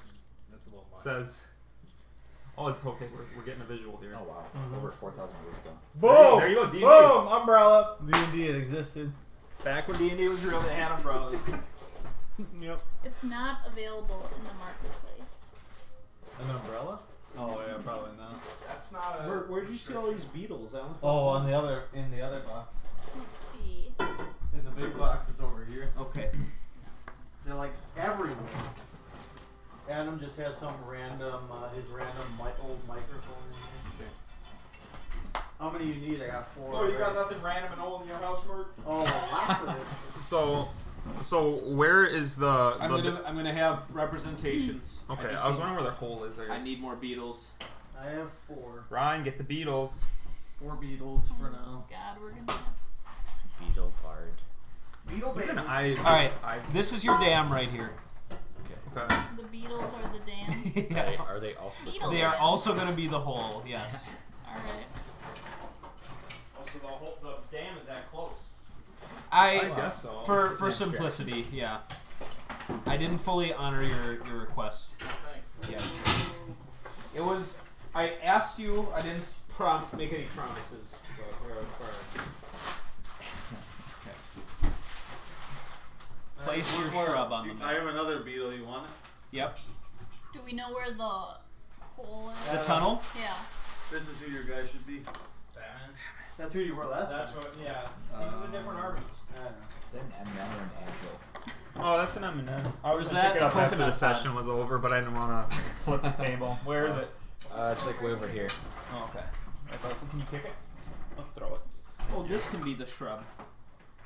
That's a little much. says. Oh, it's okay. We're getting a visual here. Oh wow, Mhm. over 4,000 years ago. Boom! There you go, D&D. Boom! Umbrella. D&D it existed. Back when D&D was real, they had umbrellas. Yep. It's not available in the marketplace. An umbrella? Oh yeah, probably not. That's not a. Where'd you see all these beetles, Alan? Oh, in the other box. Let's see. In the big box, it's over here. Okay. They're like everywhere. Adam just has some random, his random old microphone in here. How many you need? I got 4. Oh, you got nothing random and old in your house, Mert? Oh, lots of it. So where is the? I'm gonna have representations. Okay, just I was need- wondering where the hole is. I need more beetles. I have 4. Ryan, get the Beatles. 4 Beatles for now. God, we're gonna have so Beetle bard. Beetle Look baby. at I. All right, I've- this is your dam right here. Okay. The Beatles are the dam. Yeah. Are they also the Beetle They are dam. also gonna be the hole. Yes. Alright. Also, the dam is that close. I guess so. For Yeah, simplicity, yeah. I didn't fully honor your request. Thanks. Yeah. It was. I asked you. I didn't make any promises. Place your shrub on the I map. have another beetle. You want it? Yep. Do we know where the hole is? The tunnel. Yeah. This is who your guy should be. That's who you were last That's time. what. Yeah. This is a different artist. I don't know. Is that an M&M or an Agile? Oh, that's an M&M. I was Was gonna that pick it up a after the coconut session was over, but I didn't want to flip the table. Where is it? It's like way over here. Oh, okay. Can you kick it? I'll throw it. Oh, this can be the shrub.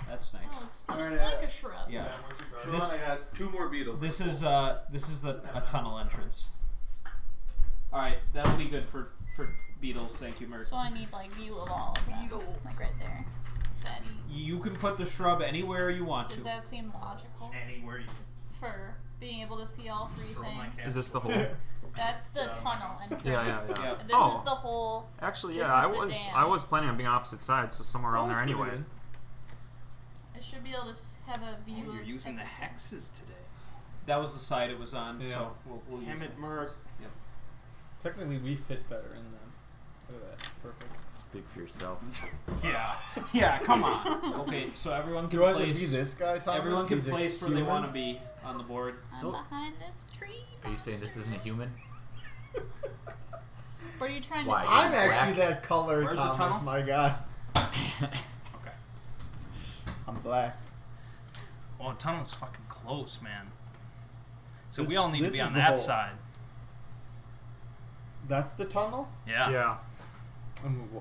That's nice. Oh, looks just Alright, like a shrub. Yeah. Sean, This- I got 2 more beetles. This is a tunnel entrance. All right, that'll be good for beetles. Thank you, Mert. So I need like view of all of them. Like right there. Is that, You can put the shrub anywhere you want does to. that seem logical Anywhere you for being able to see all 3 throw my things? cat. Is this the whole? That's the tunnel entrance. Yeah. Yeah. This Oh. is the whole. Actually, This yeah, is the dam. I was planning on being opposite sides, so somewhere around Oh, there that's pretty anyway. good. I should be able to have a view Oh, you're of using the everything. hexes today. That was the side it was on, Yeah. so we'll Damn use it, it. Merc. Yep. Technically, we fit better in them. Look at that. Perfect. Speak for yourself. Yeah. Yeah, come on. Okay, so everyone Do can you want to place. just be this guy, Thomas? Everyone can He's a place where they human? want to be on the board. I'm So- behind this tree. Are you saying this isn't a human? What are you trying Why? to say? I'm Black. actually that color, Where's the Thomas, tunnel? my guy. Okay. I'm black. Well, the tunnel's fucking close, man. So This- we all need to this be is on the that hole. side. That's the tunnel? Yeah. Yeah.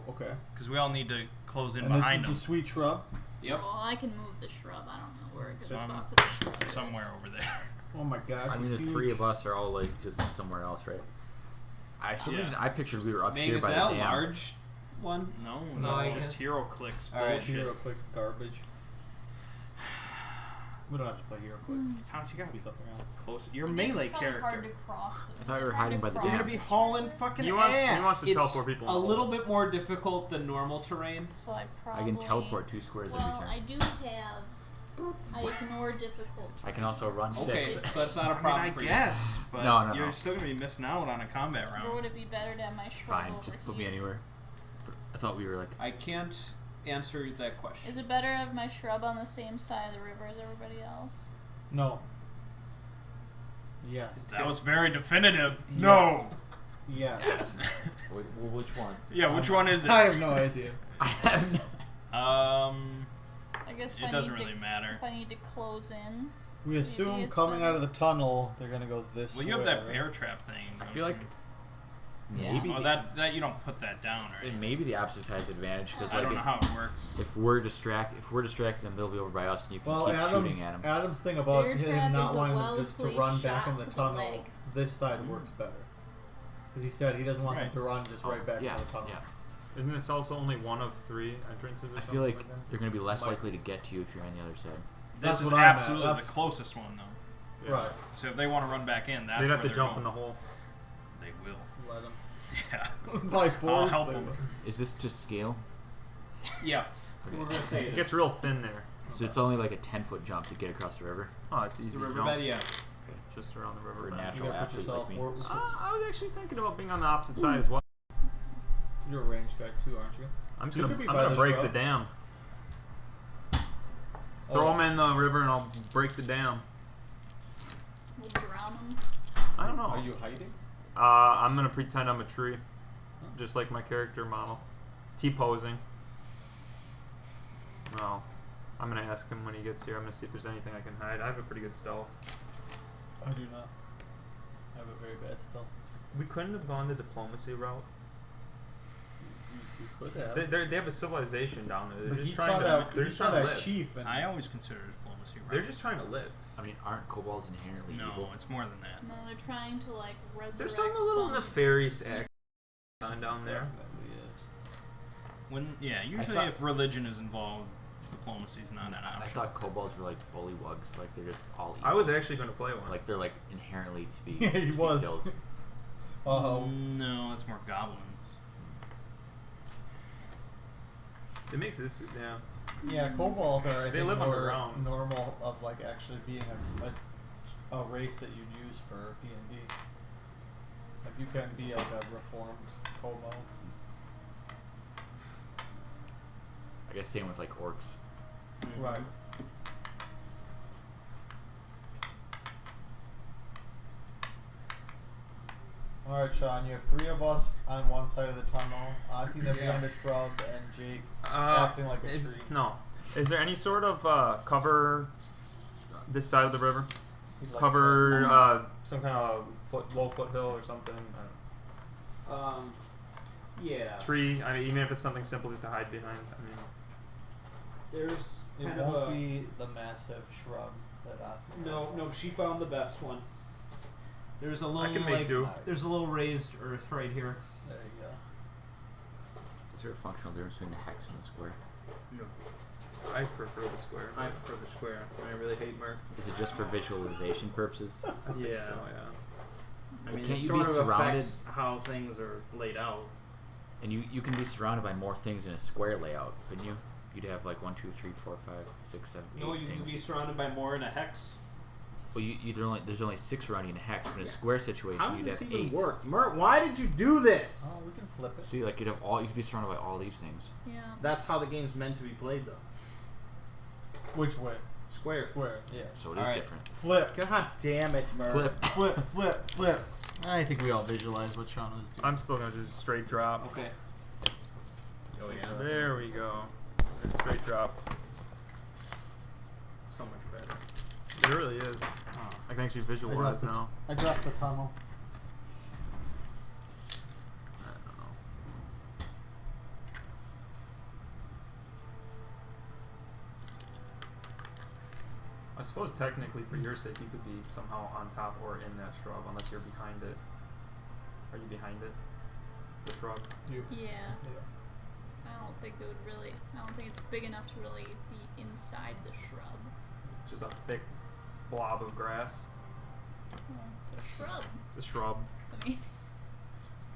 Okay. Because we all need to close in And this behind is them. the sweet shrub? Yep. Well, I can move the shrub. I don't know where a good So I'm spot for the shrub is. Somewhere over there. Oh my gosh. I mean, the it's 3 huge. of us are all like just somewhere else, right? For some Yeah. reason, I pictured we were up Meg, here is by that the a dam. large one? No, No, I it's just guess- hero clicks. All right. Bullshit. Hero clicks garbage. We don't have to play hero clicks. Thomas, you gotta It'll be be something else. close. Your This melee is probably hard character. to cross. I thought you were hiding by the You're dam. gonna be hauling fucking He wants ass. to It's teleport people. in a the little hole. bit more difficult than normal terrain. So I I probably. can teleport 2 squares every Well, turn. I do have. I ignore difficult. I can also run Okay, 6. so that's not a I mean, problem I for you. guess, but No, you're no. still gonna be missing out on a combat Or round. would it be better to have my shrub Fine, over just put me here? anywhere. I thought we were like. I can't answer that question. Is it better to have my shrub on the same side of the river as everybody else? No. Yes. That was very definitive. No. Yes. Which one? Yeah, which one is it? I have no idea. I have no. I guess if It I doesn't need really to, matter. if I need to close in. We assume it's coming better. out of the tunnel, they're gonna go this Well, way. you have that right? bear trap thing. I feel like Yeah. maybe Oh, that you don't put that down, right? maybe the opposite has advantage because I like don't know how it works. if we're distracted, then they'll be over by us and you can Well, keep Adam's shooting at them. Adam's thing about Bear him trap not is a wanting to just to well-placed run back in shot the to the tunnel. leg. This side works better because he said he doesn't want them Right. to run just right back yeah, in the tunnel. yeah. Isn't this also only one of 3 entrances? Or I something feel like that? they're going to be less Might- likely to get to you if you're on the other side. That's This is what I'm at. absolutely That's- the closest one, though. Yeah. Right. So if they want to run back in, that's They'd have where to they're jump in going. the hole. They will. Let him. Yeah. By force. help they him. will. Is this to scale? Yeah, Okay. we're gonna say It it. gets real thin there. So it's only like a 10-foot jump to get across the river Oh, it's easy. The jump. riverbed, yeah. Just around the for a river. You natural gotta put athlete yourself. like me. I was actually thinking about being on the opposite side as well. You're a range guy too, aren't you? I'm You just could be gonna by the break shrub. the dam. Oh. Throw them in the river and I'll break the dam. We'll drown them. I don't know. Are you hiding? I'm gonna pretend I'm a tree, just like my character model. T-posing. No, I'm gonna ask him when he gets here. I'm gonna see if there's anything I can hide. I have a pretty good stealth. I do not. I have a very bad stealth. We couldn't have gone the diplomacy route. You could have. They have a civilization down there. They're But just he trying saw to. that. They're He just saw trying to that live. chief, and I always consider diplomacy right. They're just trying to live. I mean, aren't kobolds inherently No, evil? it's more than that. No, they're trying to like resurrect There's some little some. nefarious act going down there. definitely is. When usually thought- if religion is involved, diplomacy is not an I option. thought kobolds were like bullywugs, like they're just all evil. I was actually gonna play one. like they're like inherently to be. Yeah, he to be was. killed. No, it's more goblins. It makes this, yeah. Yeah, kobolds are. I They think, live more underground. normal of like actually being a race that you'd use for D&D. Like you can be like a reformed kobold. I guess same with like orcs. Right. Alright, Sean, you have 3 of us on one side of the tunnel. I think they're behind a shrub, and Jake acting like a tree. No. Is there any sort of cover this side of the river? He's like Cover some kind of low foothill or something? Yeah. tree. I mean, even if it's something simple just to hide behind. I mean, There's It kind won't of a be the massive shrub that I. no. She found the best one. There's a I little can make do. there's a little raised earth right here. There you go. Is there a functional difference between the hex and the square? I prefer the square. I prefer the square. I really hate Merc. Is it just for visualization purposes? Yeah. So, yeah. I mean, Can't it you sort be of surrounded- affects how things are laid out. And you can be surrounded by more things in a square layout, couldn't you? You'd have like 1, 2, 3, 4, 5, 6, 7, 8 No, you can things. be surrounded by more in a hex. Well, there's only 6 surrounding a hex, but in a square situation How you'd does have this 8. even work? Mert, why did you do this? Oh, we can flip it. See, like you could be surrounded by all these things. Yeah. That's how the game's meant to be played, though. Which way? Square. Square. Yeah. So it is Alright. different. Flip. God damn it, Mert. Flip. Flip. Flip. Flip. I think we all visualize what Sean was doing. I'm still gonna just straight drop. Okay. Oh yeah. There we go. And straight drop. So much better. It really is. I can actually visualize dropped it. now. I dropped the tunnel. I don't know. I suppose technically, for your sake, you could be somehow on top or in that shrub, unless you're behind it. Are you behind it? The shrub? Yeah. I don't think it would really. I don't think it's big enough to really be inside the shrub. Just a thick blob of grass. Well, it's a shrub. It's a shrub. I mean,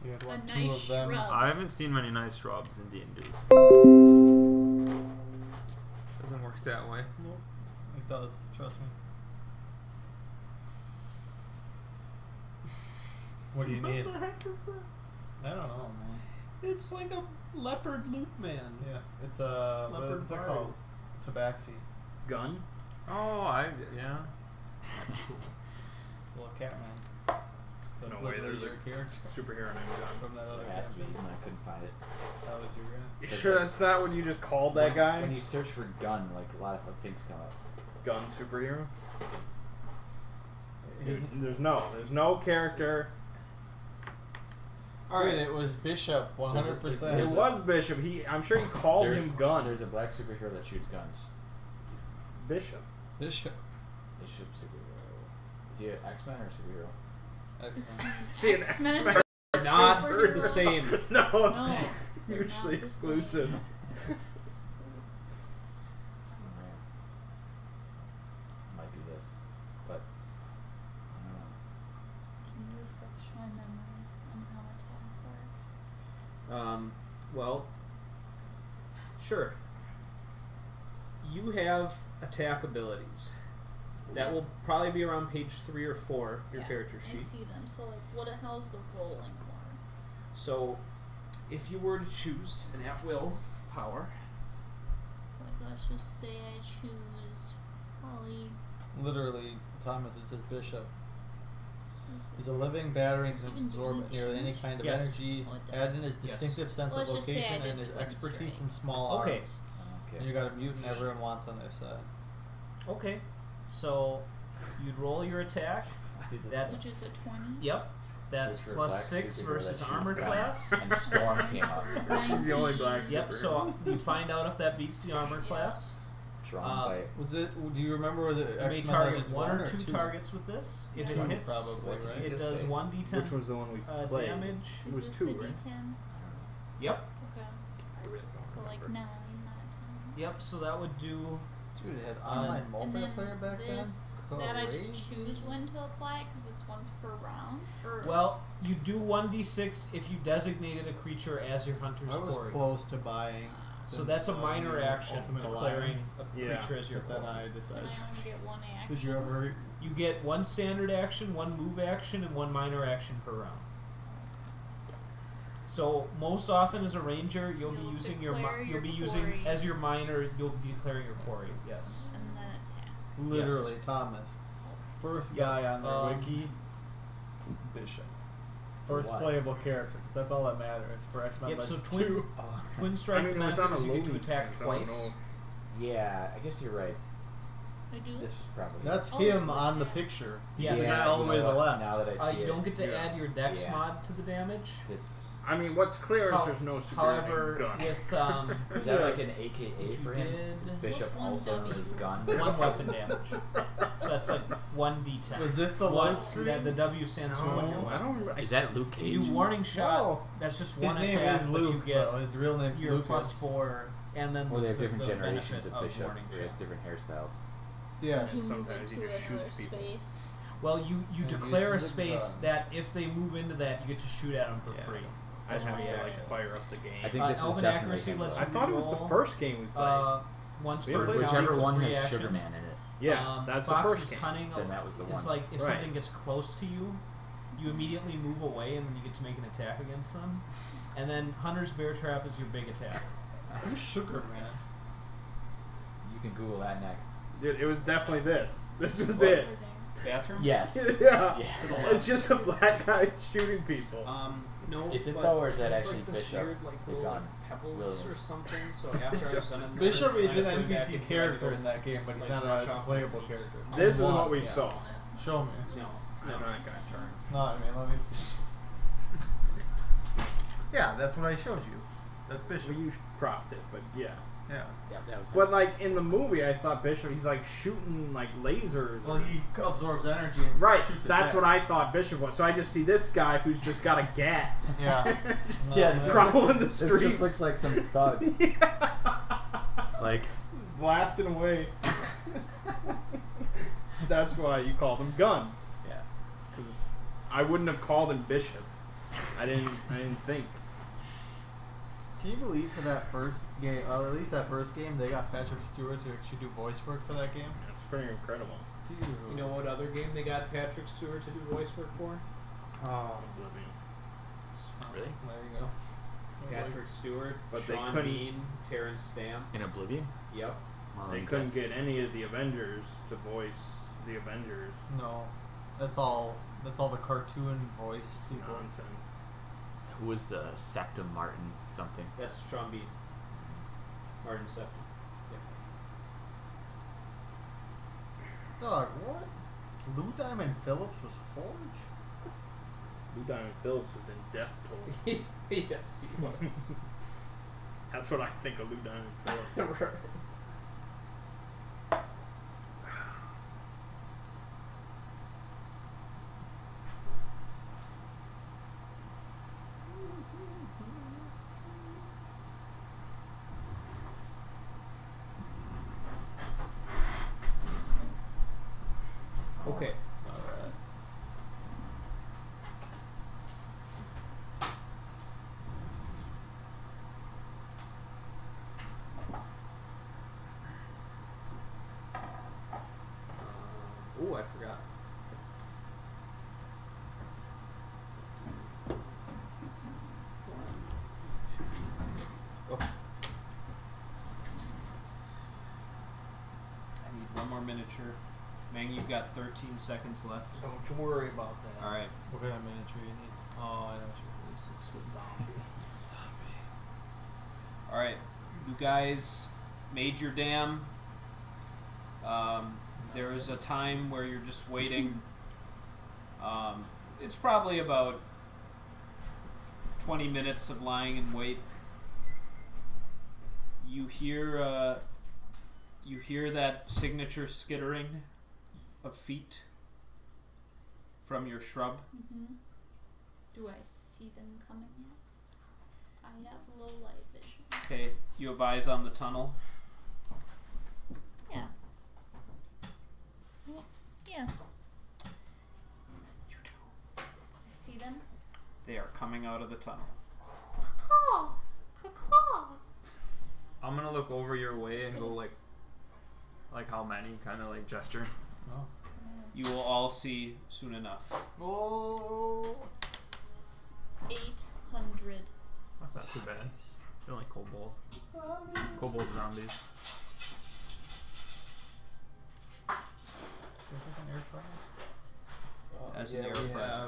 You had a what, two nice of them? shrub. I haven't seen many nice shrubs in D&D. Doesn't work that way. Nope. It does. Trust me. What do you need? What the heck is this? I don't know, man. It's like a leopard loop man. Yeah, it's a Leopard what's it bard. called? Tabaxi. Gun? Oh, yeah. It's a little cat man. That's No way, literally there's your character Superhero named Gun. from that other There has to be, campaign. and I couldn't find it. That was your guy. You sure that's not what you just called that guy? When you search for gun, like a lot of things come up. Gun superhero? There's no character. Dude, it was Bishop, 100%. It was Bishop. I'm sure he called him Gun. There's a black superhero that shoots guns. Bishop. Bishop. Bishop superhero. Is he an X-Men or superhero? Excellent. See, an X-Men X-Men are Not superhero? the same. No, No, they're not mutually the exclusive. same. Might be this, but I don't know. Can you refresh my memory on how attack works? Well, sure. You have attack abilities. That will probably be around page 3 or 4 of your Yeah, character I sheet. see them. So, like, what the hell's the rolling one? So, if you were to choose an at-will power, Like, let's just say I choose probably. Literally, Thomas, it says Bishop. He's a this. living battery and Does can it even do absorb any nearly any damage? kind of Yes. energy, Oh, it does. add in his Yes. distinctive sense Let's of just say I location did and his twin expertise strike. in small Okay. arms. Okay. And you got a mutant everyone wants on their side. okay. So, you'd roll your attack. That's Which is a 20. Yep. That's Search for a plus black 6 superhero versus that armor shoots class. guns. And Storm came up. She's the only black Yep. superhero. So you find out if that beats the armor Yeah. class. Drawn by Was it? Do you remember where the You may X-Men target Legends 1 or 2 2? targets with this. If Two, it hits, probably, right? it Just does say. 1d10 Which one's the one we played? damage. It Is was this 2, the right? D10? Yep. Okay. I really don't So, like, 9, not 10. Yep. So that would do. Dude, it had And online then- and then multiplayer back this, then. that I just Crazy. choose when to apply it because it's once per round. Or Well, you do 1d6 if you designated a creature as your hunter's I was quarry. close to buying. So that's a minor action, Ultimate declaring Alliance, a Yeah. creature as your but then quarry. I and decided. I only get one action. Did you ever? You get 1 standard action, 1 move action, and 1 minor action per round. So most often as a ranger, you'll be You'll using declare you'll your be using quarry. as your minor. You'll be declaring your quarry. Yes. And then attack. Literally, Thomas. First guy on their wiki, Bishop. First what? playable character. 'Cause that's all that matters for X-Men Yep. So Legends twin 2. twin strike I mean, it was on method a is you get to Looming attack thing, so I don't twice. know. Yeah, I guess you're right. I do. This was probably. That's Oh, him it's on the tabs. picture. Yeah. He's Yeah, all the you way to know the what? left. Now that I see You it, don't get to Yeah. add your dex Yeah. mod to the damage. this. I mean, what's clear is How- there's no super However, gun. with Is that like an AKA if for you him? did- Is Bishop What's one also known W? as gun? one weapon damage, so that's like 1d10. Was this the one? light That the W stands for one. Your No, I weapon. don't remember. Is that Luke Cage? You do warning shot. No. That's just His one name attack, is but Luke, you get though. His real name's your Lucas. +4, and then Well, they have the, different the generations benefit of Bishop. warning He has shot. different hairstyles. Yeah. You move Sometimes he into just another shoots people. space. Well, you And declare a uses a space gun. that if they move into that, you get to shoot at them for Yeah. free. I As a have to reaction. like fire up the game. I think this is Elven definitely accuracy him, lets though. I thought it was the roll, first game we played. Once We per played encounter Whichever with one free has action. Sugar Man in it. Yeah, that's the Fox's first game. Cunning Then that was the is one. like if Right. something gets close to you, you immediately move away and then you get to make an attack against them. And then Hunter's Bear Trap is your big attack. Who's Sugar Man? You can Google that next. Dude, it was definitely this. This was What it. are they? Bathroom? Yes. Yeah. Yeah. To the It's left. just a black guy shooting people. No. Is it but though, or is that there's, actually like this Bishop, weird, like, the little gun? pebbles Williams. or something? So after I was done in Bishop there, is I an was going back NPC and character tried to in that game, but he's like, not brush a off playable my feet. character. This is One, what we yeah. saw. Show me. No, No, no. not gonna turn. No, I mean, let me see. Yeah, that's what I showed you. That's Bishop. Well, you cropped it, but yeah. Yeah. Yeah, that was. But like in the movie, I thought Bishop, he's like shooting like lasers. Well, he absorbs energy and Right, shoots it that's back. what I thought Bishop was. So I just see this guy who's just got a gat. Yeah. No, Yeah, that's- Crawling the This streets. just looks like some thug. Like, Blasting away. That's why you called him Gun. yeah. Because I wouldn't have called him Bishop. I didn't think. Can you believe for that first game, at least that first game, they got Patrick Stewart to actually do voice work for that game? That's pretty incredible. Dude. You know what other game they got Patrick Stewart to do voice work for? Oh, Really? There you go. Patrick Stewart, But they Sean couldn't- Bean, Terrence Stamp. In Oblivion? Yep. Well, They let me couldn't guess. get any of the Avengers to voice the Avengers. No. That's all the cartoon voice people. Nonsense. Who was the Septum Martin something? That's Sean Bean. Martin Septum. Dog, what? Lou Diamond Phillips was forged? Lou Diamond Phillips was in Death Toll. Yes, he was. That's what I think of Lou Diamond Phillips. Right. Okay. Alright. Oh, I forgot. Oh. I need one more miniature. Mangy, you've got 13 seconds left. Don't you worry about that. Alright. What kind of miniature you need? Oh, I know what you need. 6 with zombie. Zombie. Alright. You guys made your dam. There is a time where you're just waiting. It's probably about 20 minutes of lying in wait. You hear that signature skittering of feet from your shrub. Mm-hmm. Do I see them coming yet? I have low light vision. Okay, you have eyes on the tunnel. Yeah. Yeah. You do. I see them. They are coming out of the tunnel. Caw! Caw! I'm gonna look over your way and go like how many, kind of like gesture. Oh. You will all see soon enough. Oh. 800. That's not too bad. They're like kobold. Kobold zombies. As an air fryer.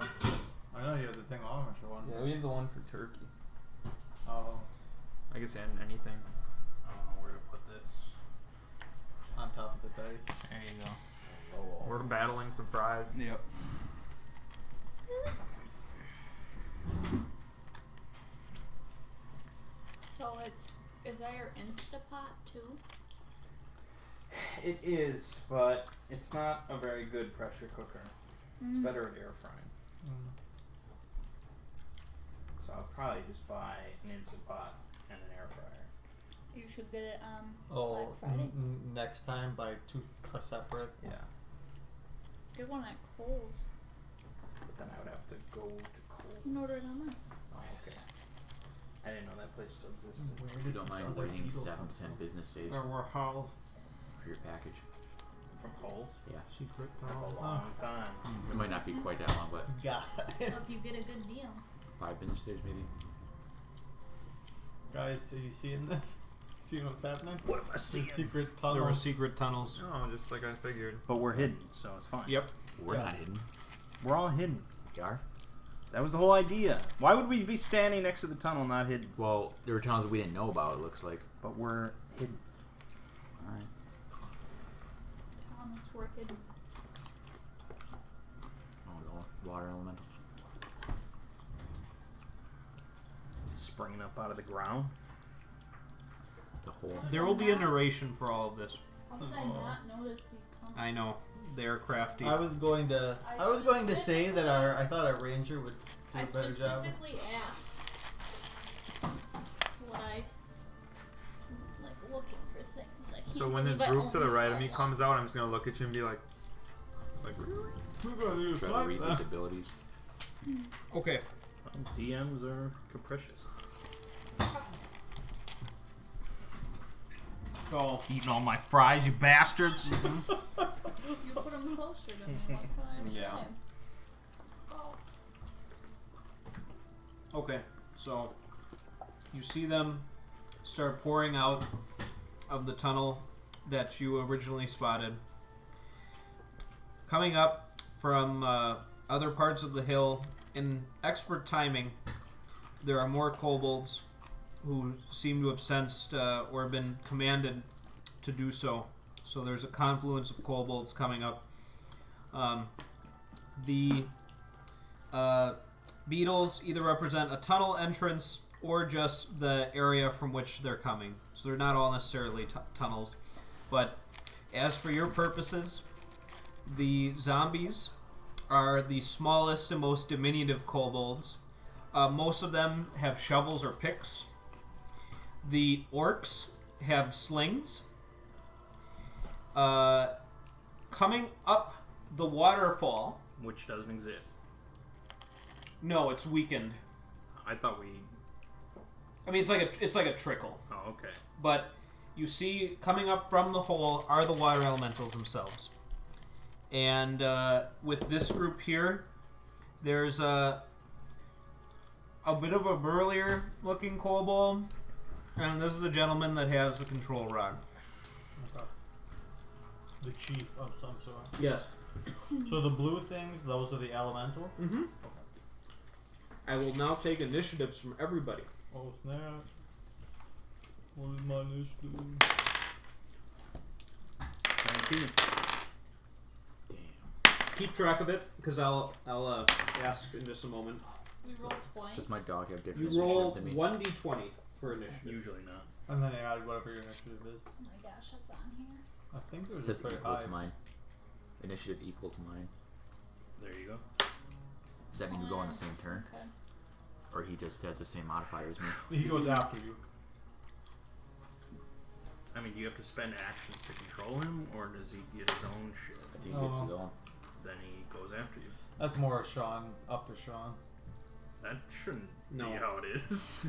I know you have the thing launcher one. Yeah, we have the one for turkey. Oh. I guess and anything. I don't know where to put this. on top of the dice. There you go. We're battling some fries. Yep. So is that your Instapot too? It is, but it's not a very good pressure cooker. It's better at air frying. So I'll probably just buy an Instant Pot and an air fryer. You should get it on Oh, Black Friday. next time buy a separate. Yeah. Get one at Kohl's. But then I would have to go to Kohl's. You ordered it online. Oh, okay. I didn't know that place still existed. Where If you did don't this mind other waiting beetle 7 come to 10 from? business days There were halls. for your package. From Kohl's? Yeah. Secret That's a tunnel. long time. It might not be quite that long, but Got it. Well, if you get a good deal. 5 business days maybe. Guys, are you seeing this? Seeing what's happening? What am I The seeing? secret tunnels. There were secret tunnels. No, just like I figured. But we're hidden, so it's fine. Yep. We're Yeah. not hidden. We're all hidden. We are. That was the whole idea. Why would we be standing next to the tunnel not hidden? Well, there were tunnels that we didn't know about, it looks like. But we're hidden. Alright. Thomas working. Oh no, water elementals. Springing up out of the ground. The hole. There will be a narration for all of this. How did I not notice these tunnels? I know. They're crafty. I was going to say that I thought our ranger would do I a better job. specifically asked what I like looking for things. I can't So when this believe I group to the only right saw of me one. comes out, I'm just gonna look at you and be like really? Try to read these abilities. Okay. DMs are capricious. So Eating all my fries, you bastards. You put them closer to me one time. Yeah. Oh, okay. So you see them start pouring out of the tunnel that you originally spotted. Coming up from other parts of the hill in expert timing, there are more kobolds who seem to have sensed or been commanded to do so. So there's a confluence of kobolds coming up. The beetles either represent a tunnel entrance or just the area from which they're coming. So they're not all necessarily tunnels. But as for your purposes, the zombies are the smallest and most diminutive kobolds. Most of them have shovels or picks. The orcs have slings. Coming up the waterfall. Which doesn't exist. No, it's weakened. I thought we... I mean, it's like a trickle. Oh, okay. But you see, coming up from the hole are the water elementals themselves. And with this group here, there's a bit of a burlier looking kobold. And this is a gentleman that has the control rod. Okay. The chief of some sort. Yes. So the blue things, those are the elementals? Mm-hmm. I will now take initiatives from everybody. Oh snap. What is my initiative? 19. Keep track of it, because I'll ask in just a moment. we rolled twice. Does my dog have different You roll initiative than me? 1d20 for initiative. Usually not. And then add whatever your initiative is. Oh my gosh, that's on here. I think it was It says just very equal high. to mine. Initiative equal to mine. There you go. Does that mean we go on the same turn? Okay. Or he just has the same modifier as me? He goes after you. I mean, do you have to spend actions to control him, or does he get his own shit? I think he gets his own. Then he goes after you. That's more Sean, up to Sean. That shouldn't No. be how it is.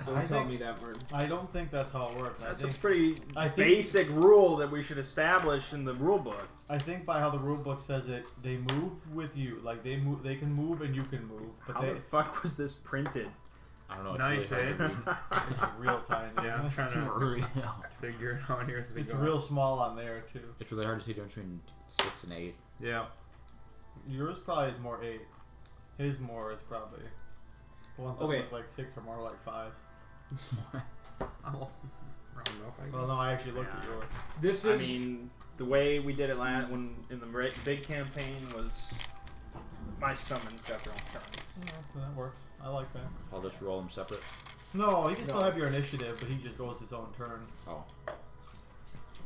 Don't I tell think- me that word. I don't think that's how it works. That's I a think pretty I think- basic rule that we should establish in the rule book. by how the rule book says it, they move with you. Like they move, they can move and you can move. But How they, the fuck was this printed? I don't know. It's Nice, really hard it's real tiny. Yeah, I'm trying to read. to figure it out here as we It's go. real small on there too. It's really hard to see the difference between 6 and 8. Yeah. Yours probably is more 8. His more is probably the ones that Okay. look like 6 or more like 5. Oh, don't know if I Well, no, I actually looked at yours. This I is mean, the way we did it when in the big campaign was my summons got their own turn. Yeah, that works. I like that. I'll just roll them separate. No, you can still have your initiative, but he just goes his own turn. Oh.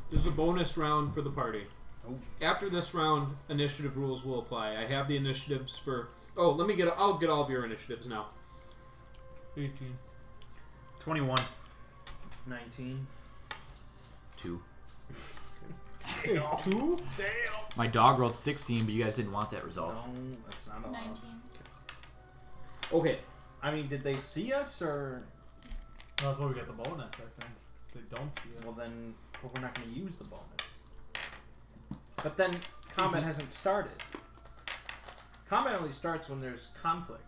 This is a bonus round for the party. Oh. After this round, initiative rules will apply. I have the initiatives for. Oh, I'll get all of your initiatives now. 18. 21. 19. 2. Hey, 2? Damn. My dog rolled 16, but you guys didn't want that result. No, that's not allowed. 19. Okay. I mean, did they see us or? Well, that's why we get the bonus, I think. If they don't see it. Well, then we're not going to use the bonus. But then combat hasn't started. Combat only starts when there's conflict.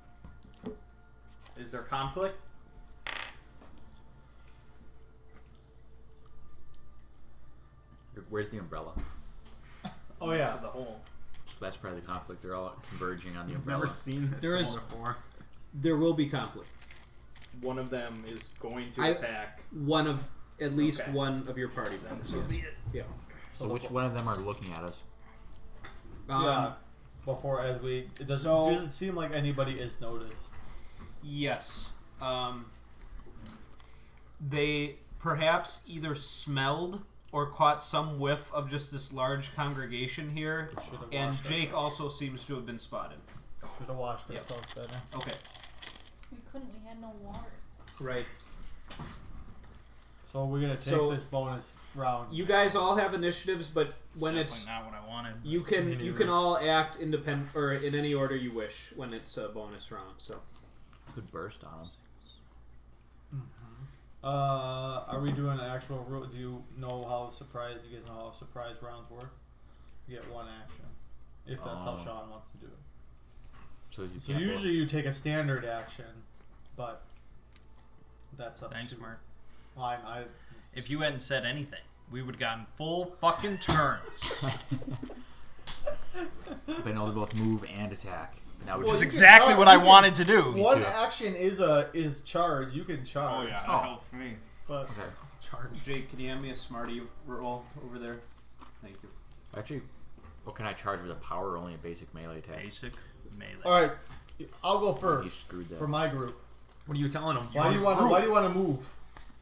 Is there conflict? Where's the umbrella? Oh, yeah. So the whole. So that's probably the conflict. They're all converging on the I've umbrella. never seen this There thing is- before. There will be conflict. One of them is going to I- attack. At least Okay. one of your party Then members. so be it. Yeah. So which one of them are looking at us? Yeah. Before, as we. It doesn't, So- does it seem like anybody is noticed? Yes. They perhaps either smelled or caught some whiff of just this large congregation here, Should've and washed Jake also seems to have been spotted. Should have washed Yep. ourselves better. Okay. We couldn't. We had no water. Right. So we're gonna take So- this bonus round. You guys all have initiatives, but when Definitely it's not what I wanted. you can all act independent or in any order you wish when it's a bonus round. So Could burst on them. Are we doing an actual rule? Do you know how surprise? You guys know how surprise rounds work? You get one action, if that's how Sean wants to do it. So you So can't roll- usually you take a standard action, but that's up Thanks, to. Mark. I If you hadn't said anything, we would have gotten full fucking turns. Been able to both move and attack. Now Well, we're Which is you just can exactly charge- what I you can- wanted to do. one too. action is charge. You can Oh charge. yeah, that Oh. helped me. But okay. Jake, can you hand me a smarty roll over there? Thank you. Actually, what can I charge with a power or only a basic melee attack? Basic melee. all right, I'll go You first screwed that. for my group. What are you telling them? Why do you want to move?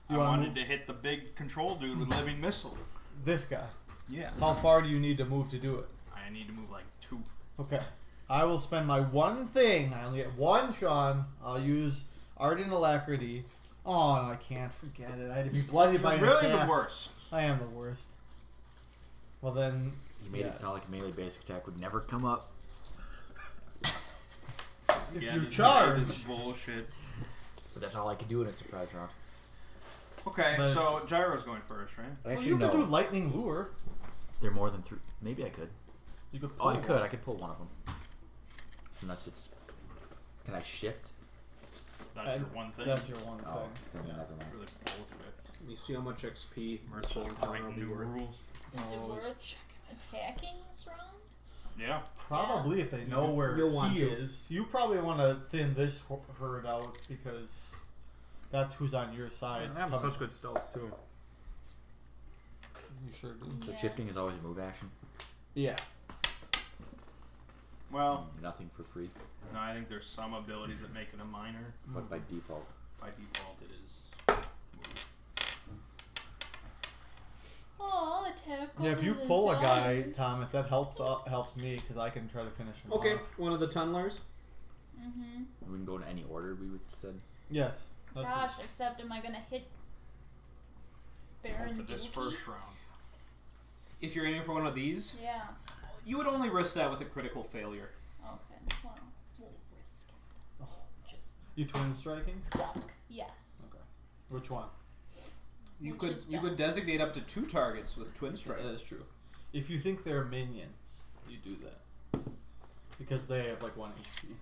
I You want wanted to hit the big control dude with living missile. this guy? Yeah. How far do you need to move to do it? I need to move like 2. Okay. I will spend my one thing. I only get one, Sean. I'll use Art and Alacrity. Oh, no, I can't forget it. I had to be bloodied by You're an really attack. the worst. I am the worst. Well, then. You made Yeah. it sound like a melee basic attack would never come up. If Yeah, you this charge. is bullshit. But that's all I could do in a surprise round. Okay, But- so Gyro's going first, right? Well, Actually, you no. could do Lightning Lure. They're more than 3. Maybe I could. You could. Oh, I pull could. one. I could pull one of them. Unless it's. Can I shift? That's your one thing. That's your one Oh, thing. then Yeah. never mind. Really bullshit. Let me see how much XP Merciful Soul Power will breaking be new worth. rules. Is it worth attacking this round? Yeah. Probably if they know where You'll want he to. is. You probably want to thin this herd out because that's who's on your side. I have Coming- such good stealth too. You sure do. So Yeah. shifting is always a move action. Yeah. Well, Nothing for free. no, I think there's some abilities that make it a minor. But by default. By default, it is. Oh, I'll attack. Yeah, if you over pull a the guy, zombies. Thomas, that helps me because I can try to finish him Okay, off. one of the tunnelers. Mm-hmm. We can go in any order, we would said. Yes. That's Gosh, except am I gonna hit Baron For this Dookie? first round. If you're aiming for one of these, Yeah. you would only risk that with a critical failure. Okay. Well, we'll risk it. Oh. Just You twin striking? duck. Yes. Which one? You Which could is you could best. designate up to 2 targets with twin strike. That is true. If you think they're minions, you do that because they have like 1 HP.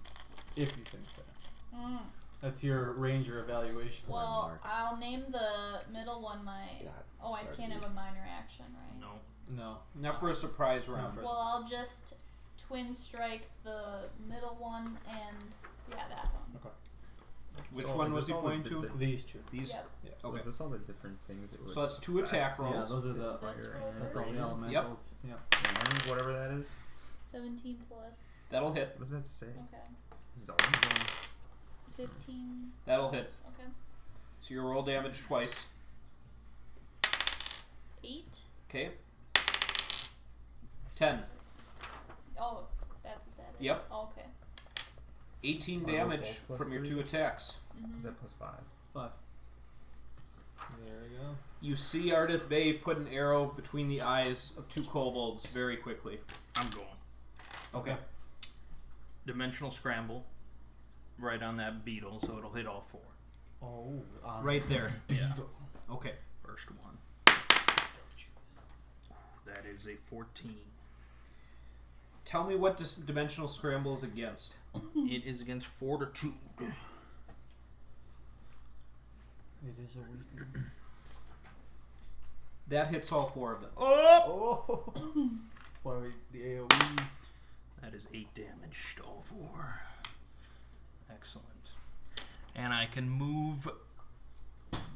If you think that. Mm. That's your ranger evaluation. Well, Mark. I'll name the middle one my. God, Oh, I sorry, can't dude. have a minor action, right? No. No. Not for a surprise round. for- Well, I'll just twin strike the middle one and yeah, that one. Which So one is was this he all pointing the- to? the- These two. These. Yep. Yeah. So Okay. is this all the different things that were? So that's 2 attack Yeah, rolls. those are the. This Fire roll and That's all the first. elementals. Yep. and whatever that is. 17 plus. That'll hit. What does that say? Okay. Zone. 15. That'll hit. Okay. So you roll damage twice. 8. Okay. 10. Oh, that's what that is. Yep. Oh, okay. 18 Are those damage both plus from your 3? 2 attacks. Mm-hmm. Is that plus 5? 5. There we go. You see Ardith Bay put an arrow between the eyes of 2 kobolds very quickly. I'm going. Okay. Dimensional scramble. Right on that beetle, so it'll hit all 4. Oh. Right there. Yeah. Okay. First one. That is a 14. Tell me what this dimensional scramble is against. It is against fortitude. It is a weak. That hits all 4 of them. Oh. Why the AOEs? That is 8 damage to all 4. Excellent. And I can move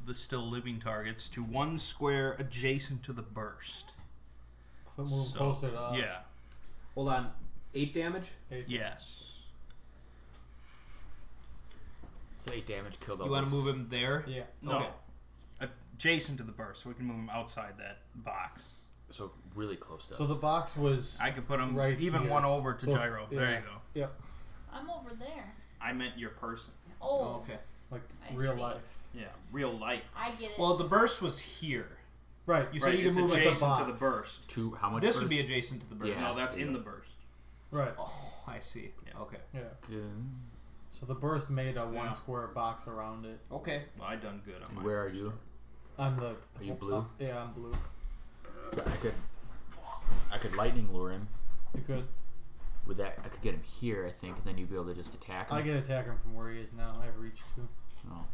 the still living targets to 1 square adjacent to the burst. Move So, closer to us. Yeah. Hold on. 8 damage? Yes. So 8 damage killed all You want to those- move him there? Yeah. No. Okay. Adjacent to the burst, so we can move him outside that box. So really close to So us. the box was. I could put him Right even here. one over to So it's- Gyro. yeah. There you go. Yep. I'm over there. I meant your person. Oh, Okay. Like I real see. life. Yeah, real life. I get it. Well, the burst was here. Right. You said Right, you it's could move it adjacent to to the box. burst. Two, how much? This would burst? be adjacent to the burst. Yeah. No, that's in the burst. Right. Oh, I see. Yeah. Okay. Yeah. Good. So the burst made a Yeah. 1 square box around it. Okay. Well, I done good on And my where are first you? turn. I'm the. Are you blue? Yeah, I'm blue. I could lightning lure him. You could. With that, I could get him here, I think, and then you'd be able to just attack him. I can attack him from where he is now. I have reach too. Oh.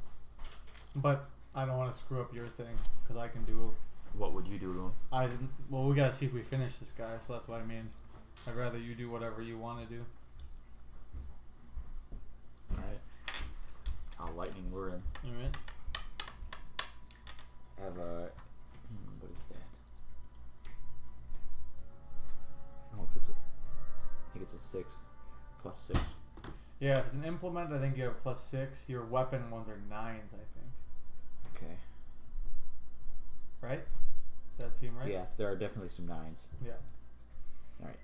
But I don't want to screw up your thing because I can do. What would you do to him? I didn't. Well, we gotta see if we finish this guy. So that's what I mean. I'd rather you do whatever you want to do. Alright. I'll lightning lure him. All right. I have a. What is that? I don't know if it's a. I think it's a 6. Plus 6. Yeah, if it's an implement, I think you have +6. Your weapon ones are 9s, I think. Okay. Right? Does that seem right? Yes, there are definitely some 9s. Yeah. Alright.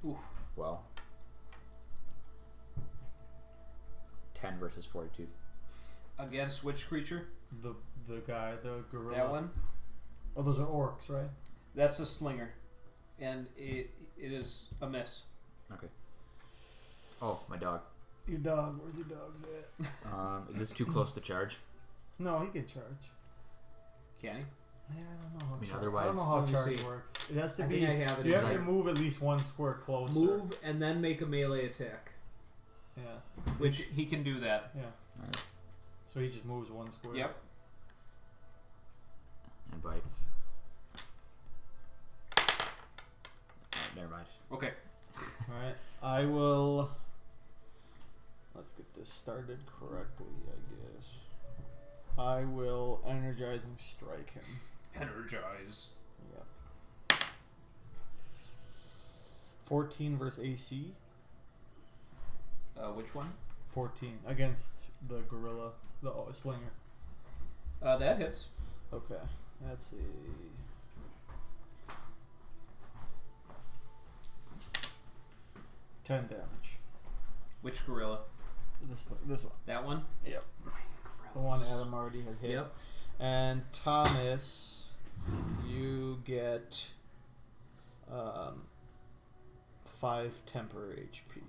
Oof. Well. 10 versus 42. Against which creature? The guy, the gorilla. That one? Oh, those are orcs, right? That's a slinger. And it is a miss. Okay. Oh, my dog. Your dog. Where's your dog's at? Is this too close to charge? No, he can charge. Can he? Yeah, I don't know how. I mean, charge, otherwise- I don't know how Let me charge see. works. It has to I be. think I have it You in have to my- move at least 1 square closer. Move and then make a melee attack. Yeah. Which he can do that. Yeah. Alright. So he just moves 1 square. Yep. And bites. Alright, never mind. Okay. Alright. I will. Let's get this started correctly, I guess. I will energizing strike him. Energize. Yep. 14 versus AC. Which one? 14 against the gorilla, the slinger. That hits. Okay, let's see. $10 damage. Which gorilla? This one. That one? Yep. The one Adam already had hit. Yep. And Thomas, you get 5 temporary HP.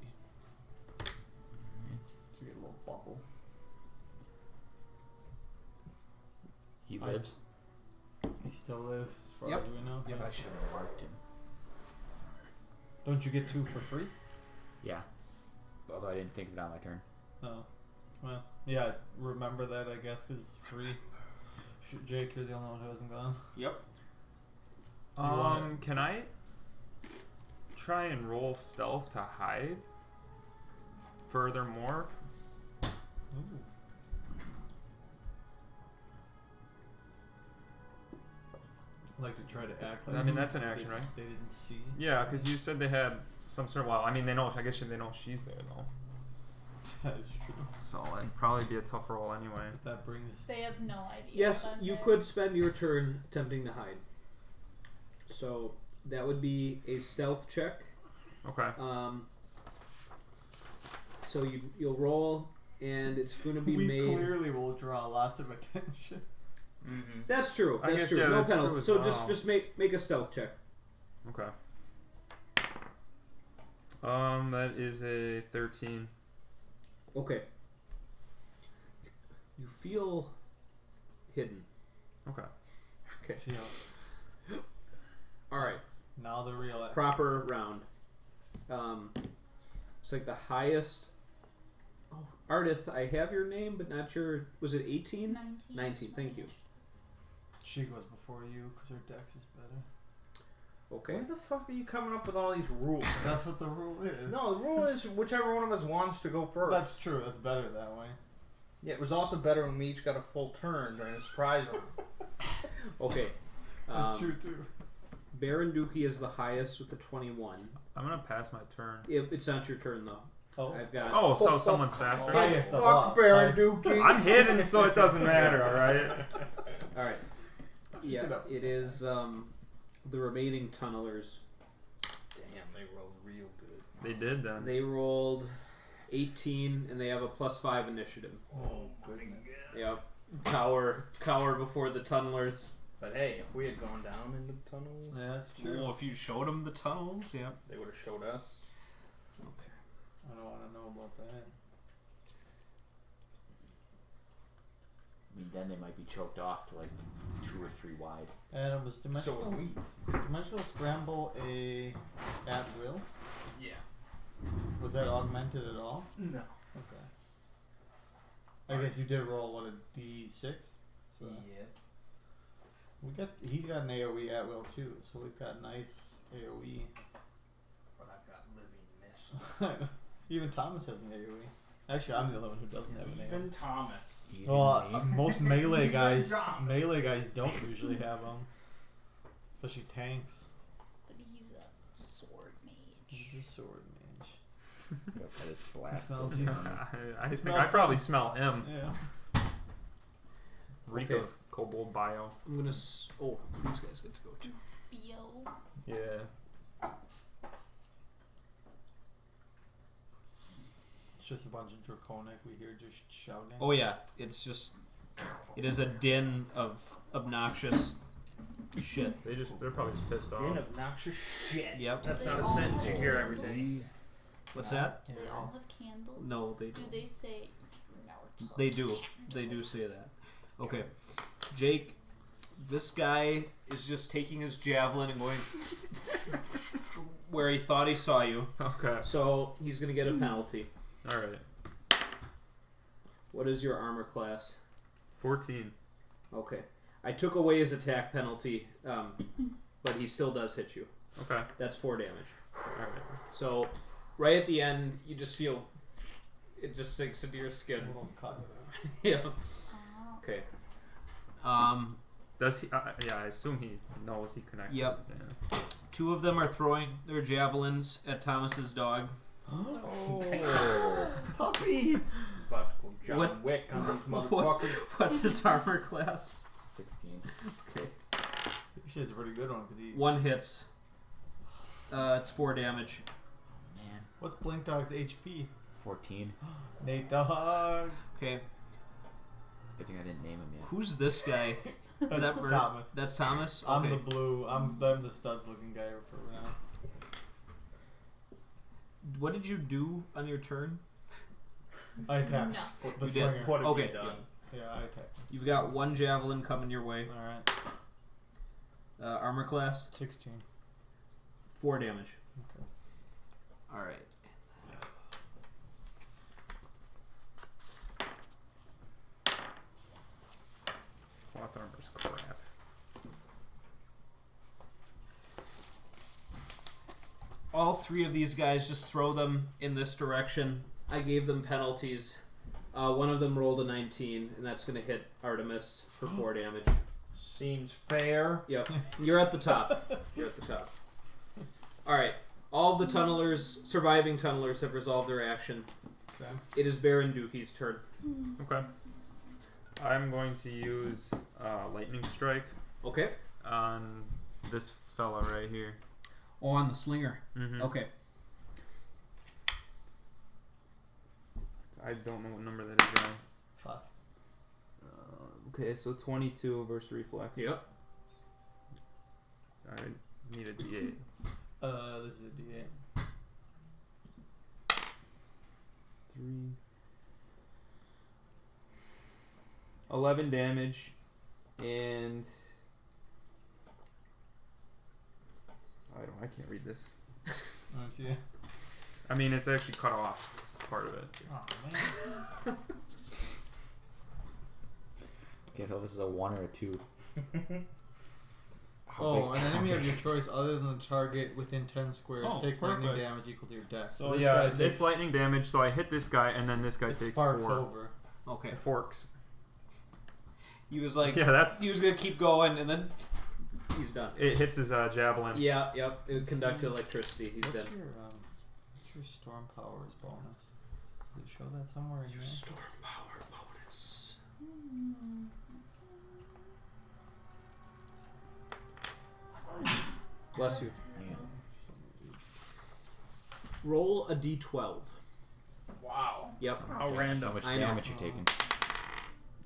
So you get a little bubble. He lives. He still lives, as far Yep. as we know. Yep. I should have marked him. Don't you get 2 for free? Yeah. Although I didn't think of it on my turn. No. Well, yeah. Remember that, I guess, because it's free. Jake, you're the only one who hasn't gone. Yep. You want Can I try and roll stealth to hide? Furthermore, Ooh. Like to try to act like. I mean, that's an action, they, right? They didn't see. Yeah, because you said they had some sort of. Well, I mean, they know. I guess they know she's there though. That is true. So it'd probably be a tough roll anyway. That brings. They have no idea. Yes, that you they're- could spend your turn attempting to hide. So that would be a stealth check. Okay. So you'll roll, and it's going to be We made. clearly will draw lots of attention. Mm-hmm. That's true. I That's guess, true. yeah, No that's true penalty. as So well. just make a stealth check. Okay. That is a 13. Okay. You feel hidden. Okay. Okay. Feel. All right. Now the real action. Proper round. It's like the highest. Oh, Ardith, I have your name, but not sure. Was it 18? 19. 19, thank you. She goes before you because her dex is better. Okay. Where the fuck are you coming up with all these rules? That's what the rule is. No, the rule is whichever one of us wants to go first. That's true. That's better that way. Yeah, it was also better when we each got a full turn during a surprise round. Okay. That's true too. Baron Dookie is the highest with the 21. I'm gonna pass my turn. It's not your turn though. Oh. I've got. Oh, so someone's faster. Oh, highest of Fuck all. Baron Dookie. I'm hidden, so it doesn't matter. All right. All right. Yeah, Get up. it is the remaining tunnelers. Damn, they rolled real good. They did then. They rolled 18, and they have a +5 initiative. Oh, goodness. Yep. Cower before the tunnelers. But hey, if we had gone down into the tunnels, Yeah, that's true. Well, if you showed them the tunnels, yeah. they would have showed us. Okay. I don't want to know about that. I mean, then they might be choked off to like 2 or 3 wide. Adam, is dimensional, So we. is dimensional scramble a at will? Yeah. Was that augmented at all? No. Okay. I guess you did roll what, a D6? So Yeah. he got an AoE at will too, so we've got nice AoE. But I've got living missiles. Even Thomas has an AoE. Actually, I'm the only one who doesn't have an AoE. Even Thomas. You Well, didn't name- most melee guys, John. don't usually have them, especially tanks. But he's a sword mage. He's a sword mage. Yep, I just blast smells those you. down. I think Smells I probably smell him. Yeah. Reek Okay. of kobold bio. I'm gonna. Oh, these guys get to go too. Bio. Yeah. It's just a bunch of draconic. We hear just shouting. Oh yeah, it's just. It is a din of obnoxious shit. They're probably just pissed Den off. of noxious shit. Yep. That's They not a all sentence you have hear every day. candles? What's that? Do they all have candles? No, they Do don't. they say They do. They do say that. Okay, Jake. This guy is just taking his javelin and going where he thought he saw you. Okay. So he's gonna get a penalty. All right. What is your armor class? 14. Okay, I took away his attack penalty, but he still does hit you. Okay. That's 4 damage. All right. So, right at the end, you just feel it just sinks into your skin. A little cut. Yeah. Oh. Okay. Does he? Yeah, I assume he knows he connected. Yep. Yeah. 2 of them are throwing their javelins at Thomas's dog. Oh. Puppy! About to go John What- Wick on these What, motherfuckers. what's his armor class? 16. Okay. She has a pretty good one because he. 1 hits. It's 4 damage. Man. What's Blink Dog's HP? 14. Nate Dog. Okay. Good thing I didn't name him yet. Who's this guy? Is That's that Bert? Thomas. That's Thomas? I'm Okay. the blue. I'm the studs looking guy for now. What did you do on your turn? I attack. No. The You did. slinger. What have Okay, you done? Yeah, I attack. You've got 1 javelin coming your way. Alright. Armor class? 16. 4 damage. Okay. Alright. Cloth armor's crap. All 3 of these guys, just throw them in this direction. I gave them penalties. One of them rolled a 19, and that's going to hit Artemis for 4 damage. Seems fair. Yep. You're at the top. You're at the top. Alright. All of the tunnelers, surviving tunnelers, have resolved their action. Okay. It is Baron Dookie's turn. Okay. I'm going to use Lightning Strike Okay. on this fella right here. Oh, on the slinger. Mm-hmm. Okay. I don't know what number that is on. 5. Okay, so 22 versus reflex. Yep. I need a D8. This is a D8. 3. 11 damage, and I can't read this. Let me see. I mean, it's actually cut off part of it. Oh man. Can't tell if this is a 1 or a 2. An enemy of your choice other than the target within 10 squares takes lightning perfect. damage equal to your dex. So, this yeah, guy It's takes, lightning damage, so I hit this guy, and then this guy it takes sparks 4. over. Okay. It forks. He was like, Yeah, that's. he was going to keep going, and then he's done. It hits his javelin. Yeah, yep. It conducted electricity. He's What's dead. your storm powers bonus? Does it show that somewhere in here? Storm power bonus. Bless you. Yeah. Roll a d12. Wow. Yep. How random. So much I know. damage you're taking.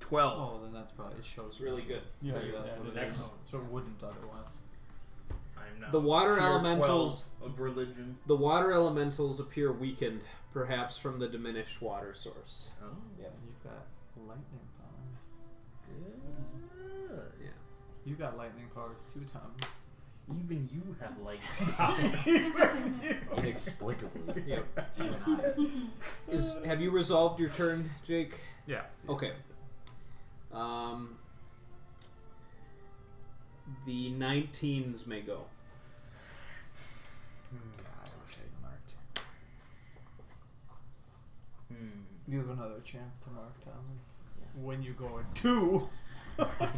12. Oh, then that's probably, it shows. It's really good. Yeah, for you. that's what it is. Excellent. So it wouldn't otherwise. I'm now The water Tier elementals. 12 of religion. The water elementals appear weakened, perhaps from the diminished water source. Oh. Yeah. You've got lightning powers. Good. Yeah. You got lightning powers too, Tom. Even you have like. Inexplicably. Yep. Have you resolved your turn, Jake? Yeah. Okay. The 19s may go. God, I wish I had marked. Hmm. You have another chance to mark, Thomas. When you go in 2.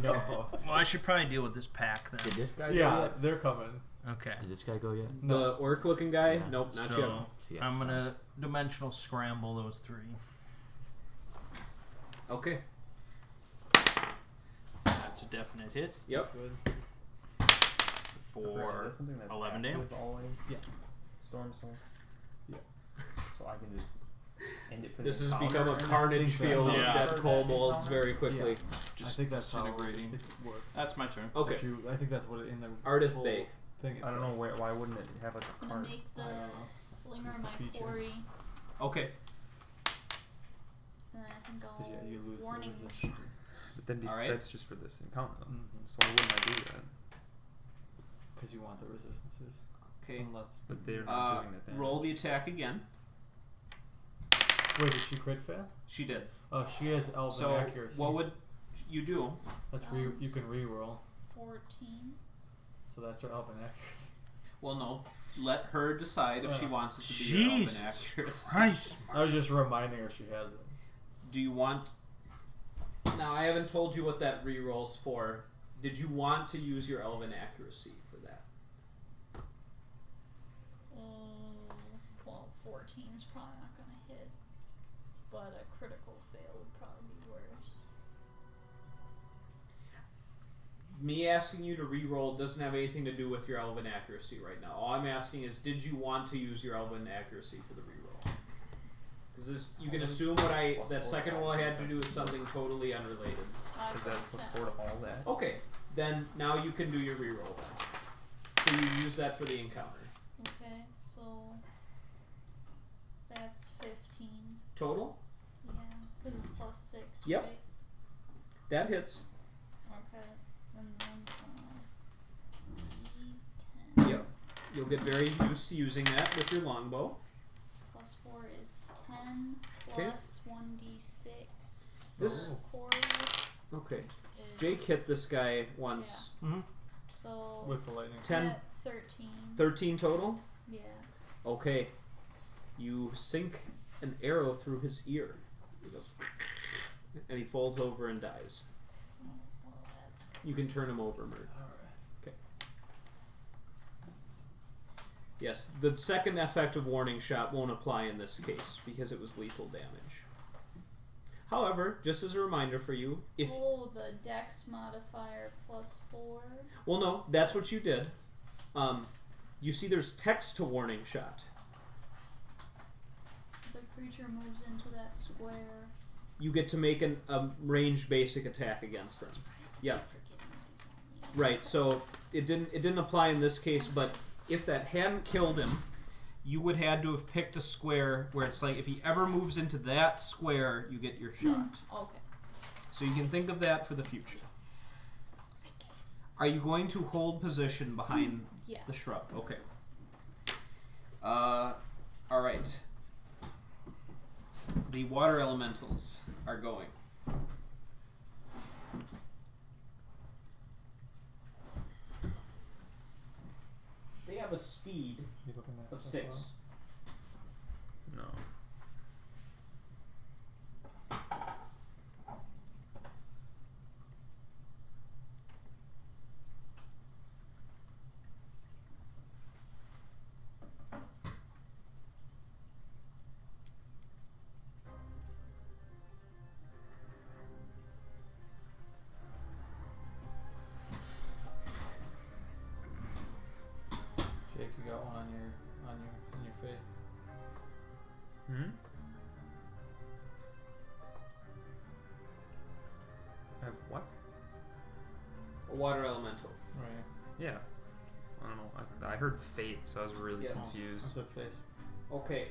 No. Well, I should probably deal with this pack then. Did this guy go Yeah, yet? they're coming. Okay. Did this guy go yet? The orc-looking guy? Yeah. Nope, not So yet. See, that's I'm fine. gonna dimensional scramble those 3. Okay. That's a definite hit Yep. Good. for 11 damage. Always. Yeah. Storm Soul. Yeah. So I can just end it for This the has encounter become a and then- carnage think so. field of Yeah. dead kobolds very quickly. Just I think that's disintegrating. how it works. That's my turn. Okay. I think that's what it, in the Ardith full Bay. thing. It I don't know says. why wouldn't it have like a I'm gonna card? make the I don't know. slinger It's a my feature. quarry, Okay. and then I think 'Cause, yeah, you lose the warning. resistances. But then Alright. that's just for this encounter. Though. Mhm. So why wouldn't I do that? Because you want the resistances. Okay. Unless. But they're not doing that. Damage. Roll the attack again. Wait, did she crit fail? She did. Oh, she has elven So accuracy. what would you do? That's you can re-roll. 14. So that's her elven accuracy. Well, no. Let her decide if she wants it to be your Jesus elven accuracy. Christ. I was just reminding her she has it. Do you want? Now I haven't told you what that re-roll's for. Did you want to use your elven accuracy for that? Well, 14's probably not gonna hit, but a critical fail would probably be worse. Me asking you to re-roll doesn't have anything to do with your elven accuracy right now. All I'm asking is, did you want to use your elven accuracy for the re-roll? Because you can assume that second roll I had to do is something totally unrelated. Is that plus 4 to all that? Okay, then now you can do your re-roll then. So you use that for the encounter. Okay, so that's 15. Total? Yeah, because it's plus 6. Yep. Right? That hits. Okay, and then D10. Yep. You'll get very used to using that with your longbow. Plus 4 is 10. 'Kay. Plus 1d6. This. Quarry Okay. is. Jake hit this guy once. So. With the lightning. 10. yeah, 13. 13 total? Yeah. Okay. You sink an arrow through his ear. He goes, and he falls over and dies. Well, that's You can turn him over, Mert. Okay. Yes, the second effective warning shot won't apply in this case because it was lethal damage. However, just as a reminder for you, if the dex modifier +4. well, no, that's what you did. You see, there's text to warning shot. The creature moves into that square. You get to make a ranged basic attack against them. Yeah. Right. So it didn't apply in this case, but if that hadn't killed him, you would had to have picked a square where it's like if he ever moves into that square, you get your shot. Okay. So you can think of that for the future. Are you going to hold position behind Yes. the shrub? Okay. All right. The water elementals are going. They have a speed You looking at of this 6. one? No. Jake, you got one on your face. Hmm? I have what? A water elemental. Right. Yeah. I don't know. I heard fate, so I was really Yeah. I confused. said face. Okay.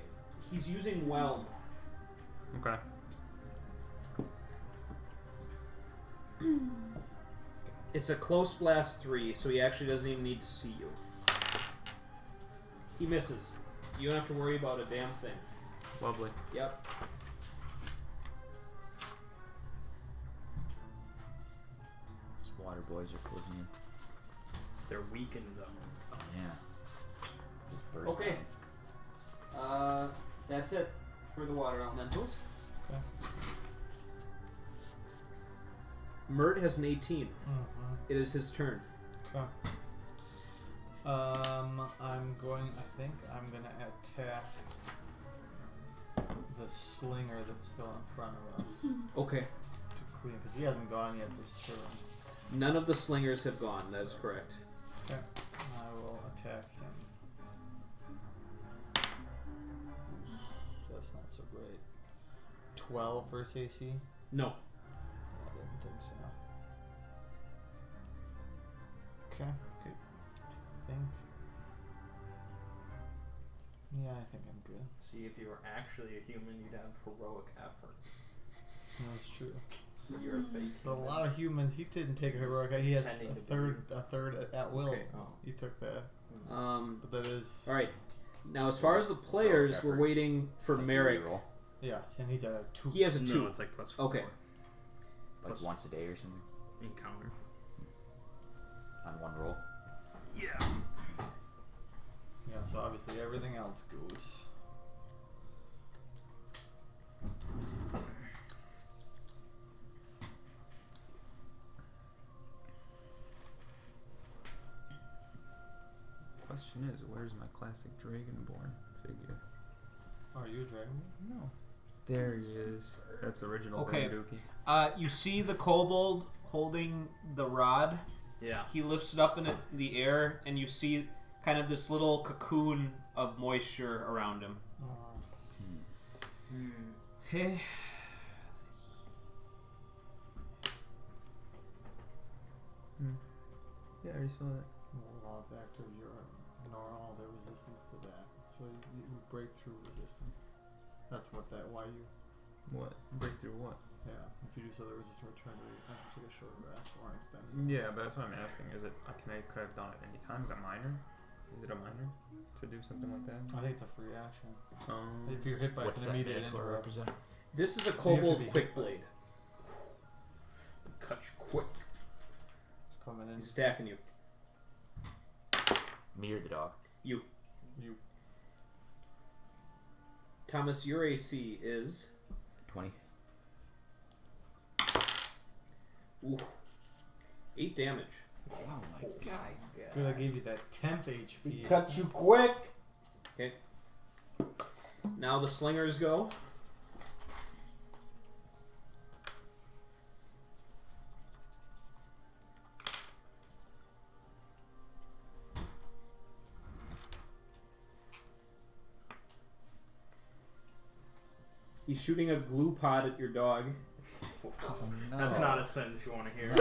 He's using whelm. Okay. It's a close blast 3, so he actually doesn't even need to see you. He misses. You don't have to worry about a damn thing. Lovely. Yep. These water boys are closing in. They're weakened though. Oh yeah. Just burst Okay. down. That's it for the water elementals. Okay. Mert has an 18. Mm-hmm. It is his turn. Okay. I think I'm gonna attack the slinger that's still in front of us Okay. to clean, because he hasn't gone yet this turn. None of the slingers have gone. That is correct. Okay. I will attack him. That's not so great. 12 versus AC? No. I didn't think so. Okay. Okay. I think. Yeah, I think I'm good. See, if you were actually a human, you'd have heroic effort. That's true. But you're a fake. But a lot of humans, he didn't take a heroic. He has Pretending to a third at will. Okay. Oh. He took that. But But that is. all right. Now, as far as the players, Effort. we're waiting for That's a Merrick. reroll. Yes, and he's a 2. He has a 2. No, it's like +4. Okay. Like Plus- once a day or something Encounter. on one roll. Yeah. Yeah, so obviously everything else goes. Question is, where's my classic Dragonborn figure? Are you a dragon? No. There he is. That's original Okay. Banduki. You see the kobold holding the rod. Yeah. He lifts it up in the air, and you see kind of this little cocoon of moisture around him. Hey. Yeah, I already saw that. While it's active, you ignore all the resistance to that. So you break through resistance. That's why you. What? Breakthrough what? Yeah, if you do so, the resistance return to you have to take a short rest or an extended. Yeah, but that's what I'm asking. Is it, could I have done it any time? Is it minor? Is it a minor to do something like that? I think it's a free action. Um, If you're hit by What's an that immediate minotaur interrupt. represent? This is a So you have to kobold be hit quick by- blade. Cut you quick. It's coming in. He's attacking you. Me or the dog? You. You. Thomas, your AC is 20. Ooh. 8 damage. Oh my god. It's good I gave you that temp HP. Cut you quick. Okay. Now the slingers go. He's shooting a glue pod at your dog. Oh, no. That's not a sentence you want to hear.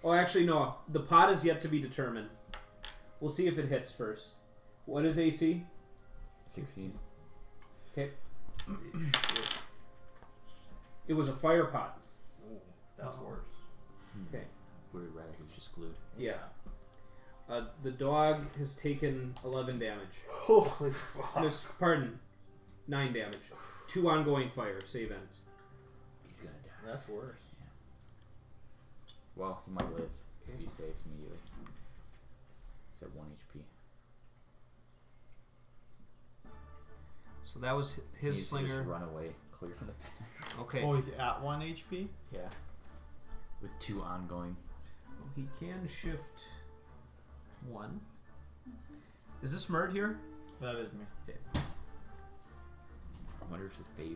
Oh, actually, no. The pod is yet to be determined. We'll see if it hits first. What is AC? 16. Okay. It was a fire pot. Ooh, that's worse. Okay. Would rather he was just glued. Yeah. The dog has taken 11 damage. Holy fuck. No, pardon. 9 damage. 2 ongoing fire. Save ends. He's gonna die. That's worse. Well, he might live if he saves immediately. He's at 1 HP. So that was He his needs to slinger. just run away, clear from the. Okay. Oh, he's at 1 HP? Yeah. With 2 ongoing. Well, he can shift 1. Is this Murd here? That is me. I wonder if the Fey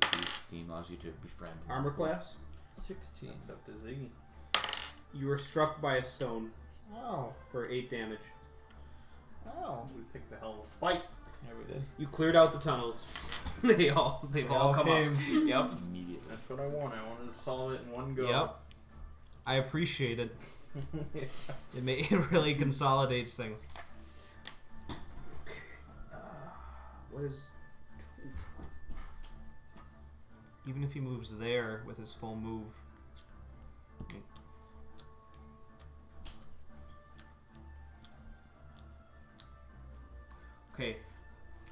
theme allows you to befriend. Armor class? 16. It's up to Ziggy. You were struck by a stone Oh. for 8 damage. Oh. We picked the hell of a fight. Yeah, we did. You cleared out the tunnels. They've all come came. up. Yep. Immediately. That's what I wanted. I wanted to solve it in one go. Yep. I appreciate it. It really consolidates things. What is... Even if he moves there with his full move... Okay.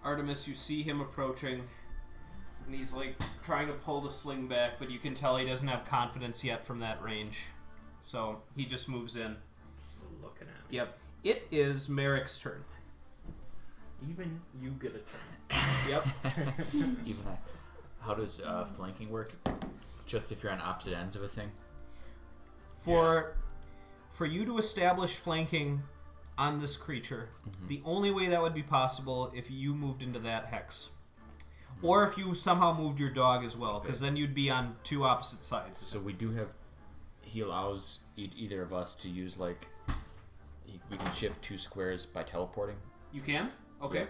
Artemis, you see him approaching, and he's like trying to pull the sling back, but you can tell he doesn't have confidence yet from that range. So he just moves in. Just looking at me. Yep. It is Merrick's turn. Even you get a turn. Yep. Even how does flanking work? Just if you're on opposite ends of a thing? For you to establish flanking on this creature, the only way that would be possible if you moved into that hex. Or if you somehow moved your dog as well, because then you'd be on 2 opposite sides. So we do have... He allows either of us to use, like... We can shift 2 squares by teleporting. You can? Okay. Yeah.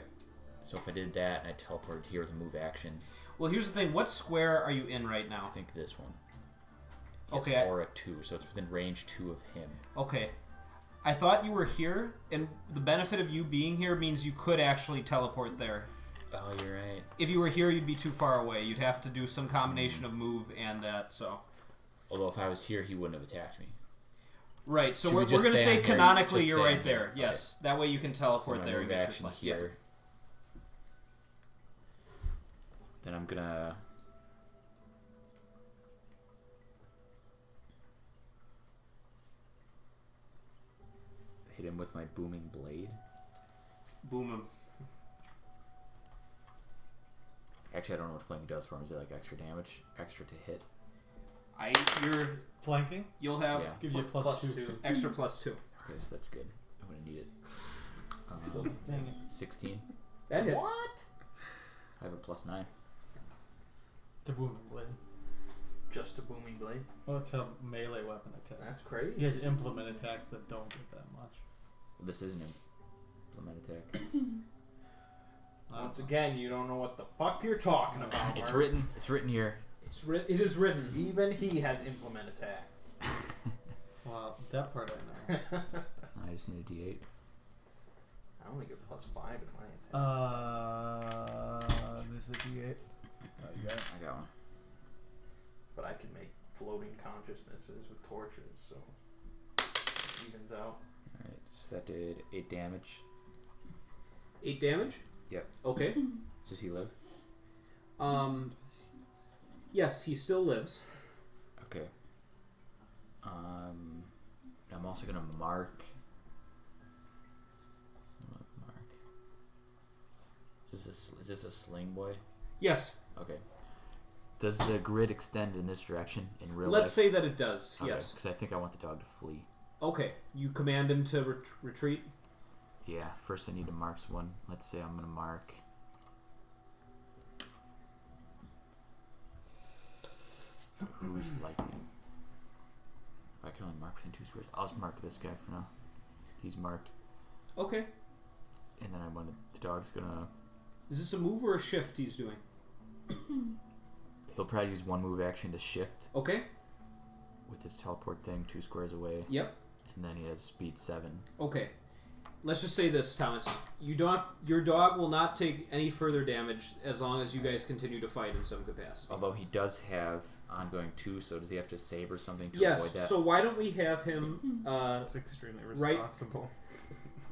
So if I did that and I teleported here with a move action... Well, here's the thing. What square are you in right now? I think this one. He has Okay. aura 2, so it's within range 2 of him. Okay. I thought you were here, and the benefit of you being here means you could actually teleport there. Oh, you're right. If you were here, you'd be too far away. You'd have to do some combination of move and that, so... Although if I was here, he wouldn't have attacked me. Right, so Should we we're just going to say say I'm here, canonically just you're say right I'm there. here? Yes, that way you can teleport So my there move and get your action flank. here. Yep. Then I'm gonna... hit him with my booming blade. Boom him. Actually, I don't know what flanking does for him. Is it like extra damage? Extra to hit? Flanking? You'll have Yeah. Gives you a plus 2. extra +2. Okay, so that's good. I'm gonna need it. Dang it. 16. That hits. What? I have a +9. The booming blade. Just a booming blade. Well, it's a melee weapon attack. That's crazy. He has implement attacks that don't get that much. Well, this isn't implement attack. Once again, you don't know what the fuck you're talking about. It's Mark. written. It's written here. It is written. Even he has implement attacks. Well, that part I know. I just need a D8. I only get +5 in my attack. This is a D8. Oh, you got it. I got one. But I can make floating consciousnesses with torches, so it evens out. Alright, so that did 8 damage. 8 damage? Yep. Okay. Does he live? Yes, he still lives. Okay. I'm also gonna mark. Mark. Is this a sling boy? Yes. Okay. Does the grid extend in this direction in real Let's life? say that it does. Okay, Yes. because I think I want the dog to flee. Okay. You command him to retreat. Yeah, first I need to mark one. Let's say I'm going to mark... Who's lightning? I can only mark within 2 squares. I'll just mark this guy for now. He's marked. Okay. And then I want the dog's going to... Is this a move or a shift he's doing? He'll probably use one move action to shift Okay. with his teleport thing 2 squares away. Yep. And then he has speed 7. Okay. Let's just say this, Thomas. Your dog will not take any further damage as long as you guys continue to fight in some capacity. Although he does have ongoing 2, so does he have to save or something to Yes. avoid that? So why don't we have him? That's extremely Right. responsible.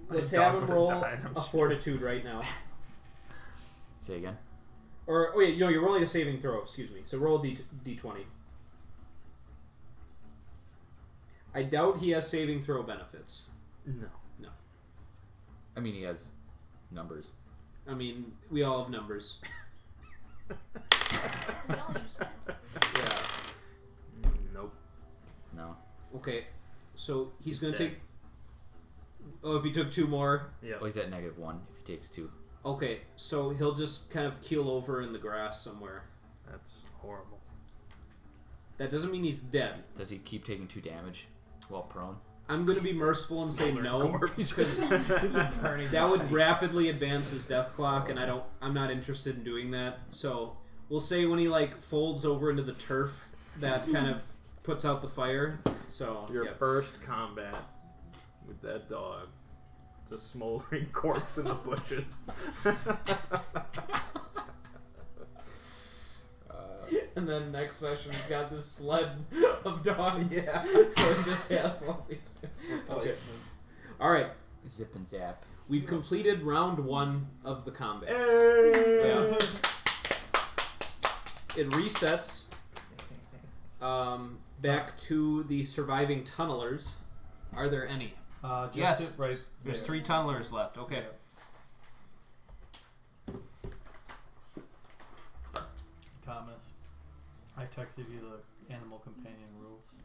Let's The have dog him would've roll died, I'm a sure. fortitude right now. Say again? Or wait, no, you're rolling a saving throw. Excuse me. So roll a d20. I doubt he has saving throw benefits. No. I mean, he has numbers. I mean, we all have numbers. We all use math. Yeah. Nope. No. Okay. So he's He's going to dead. take. Oh, if he took 2 more. Yeah. Oh, he's at -1 if he takes 2. Okay, so he'll just kind of keel over in the grass somewhere. That's horrible. That doesn't mean he's dead. Does he keep taking 2 damage while prone? I'm going to be merciful and say no, because Turning that would rapidly advance his death clock, and I'm not interested in doing that. So we'll say when he like folds over into the turf, that kind of puts out the fire. So Your yep. first combat with that dog. It's a smoldering corpse in the bushes. And then next session he's got this sled of dogs. Yeah. So he just has all these replacements. All right, Zip and zap. we've completed round 1 of the combat. Hey! Yeah. It resets back to the surviving tunnelers. Are there any? Just Yes. it right There's there. 3 tunnelers left. Okay. Thomas, I texted you the animal companion rules.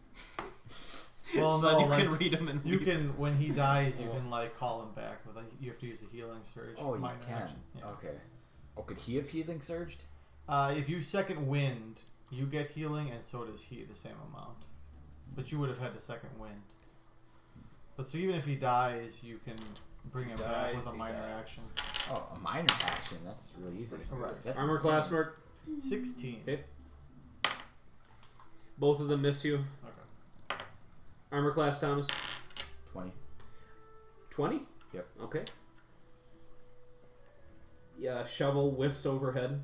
Well, so then no, you like, can read them and you can, when he dies, you can like call him back with you have to use a healing surge. Oh, you minor can. action. Yeah. Okay. Oh, could he have healing surged? If you second wind, you get healing, and so does he, the same amount. But you would have had the second wind. But so even if he dies, you can bring him back with a minor action. Oh, a minor action. That's really easy. Right. That's armor insane. class mark. 16. Okay. Both of them miss you. Okay. Armor class, Thomas. 20. 20? Yep. Okay. Yeah, shovel whiffs overhead.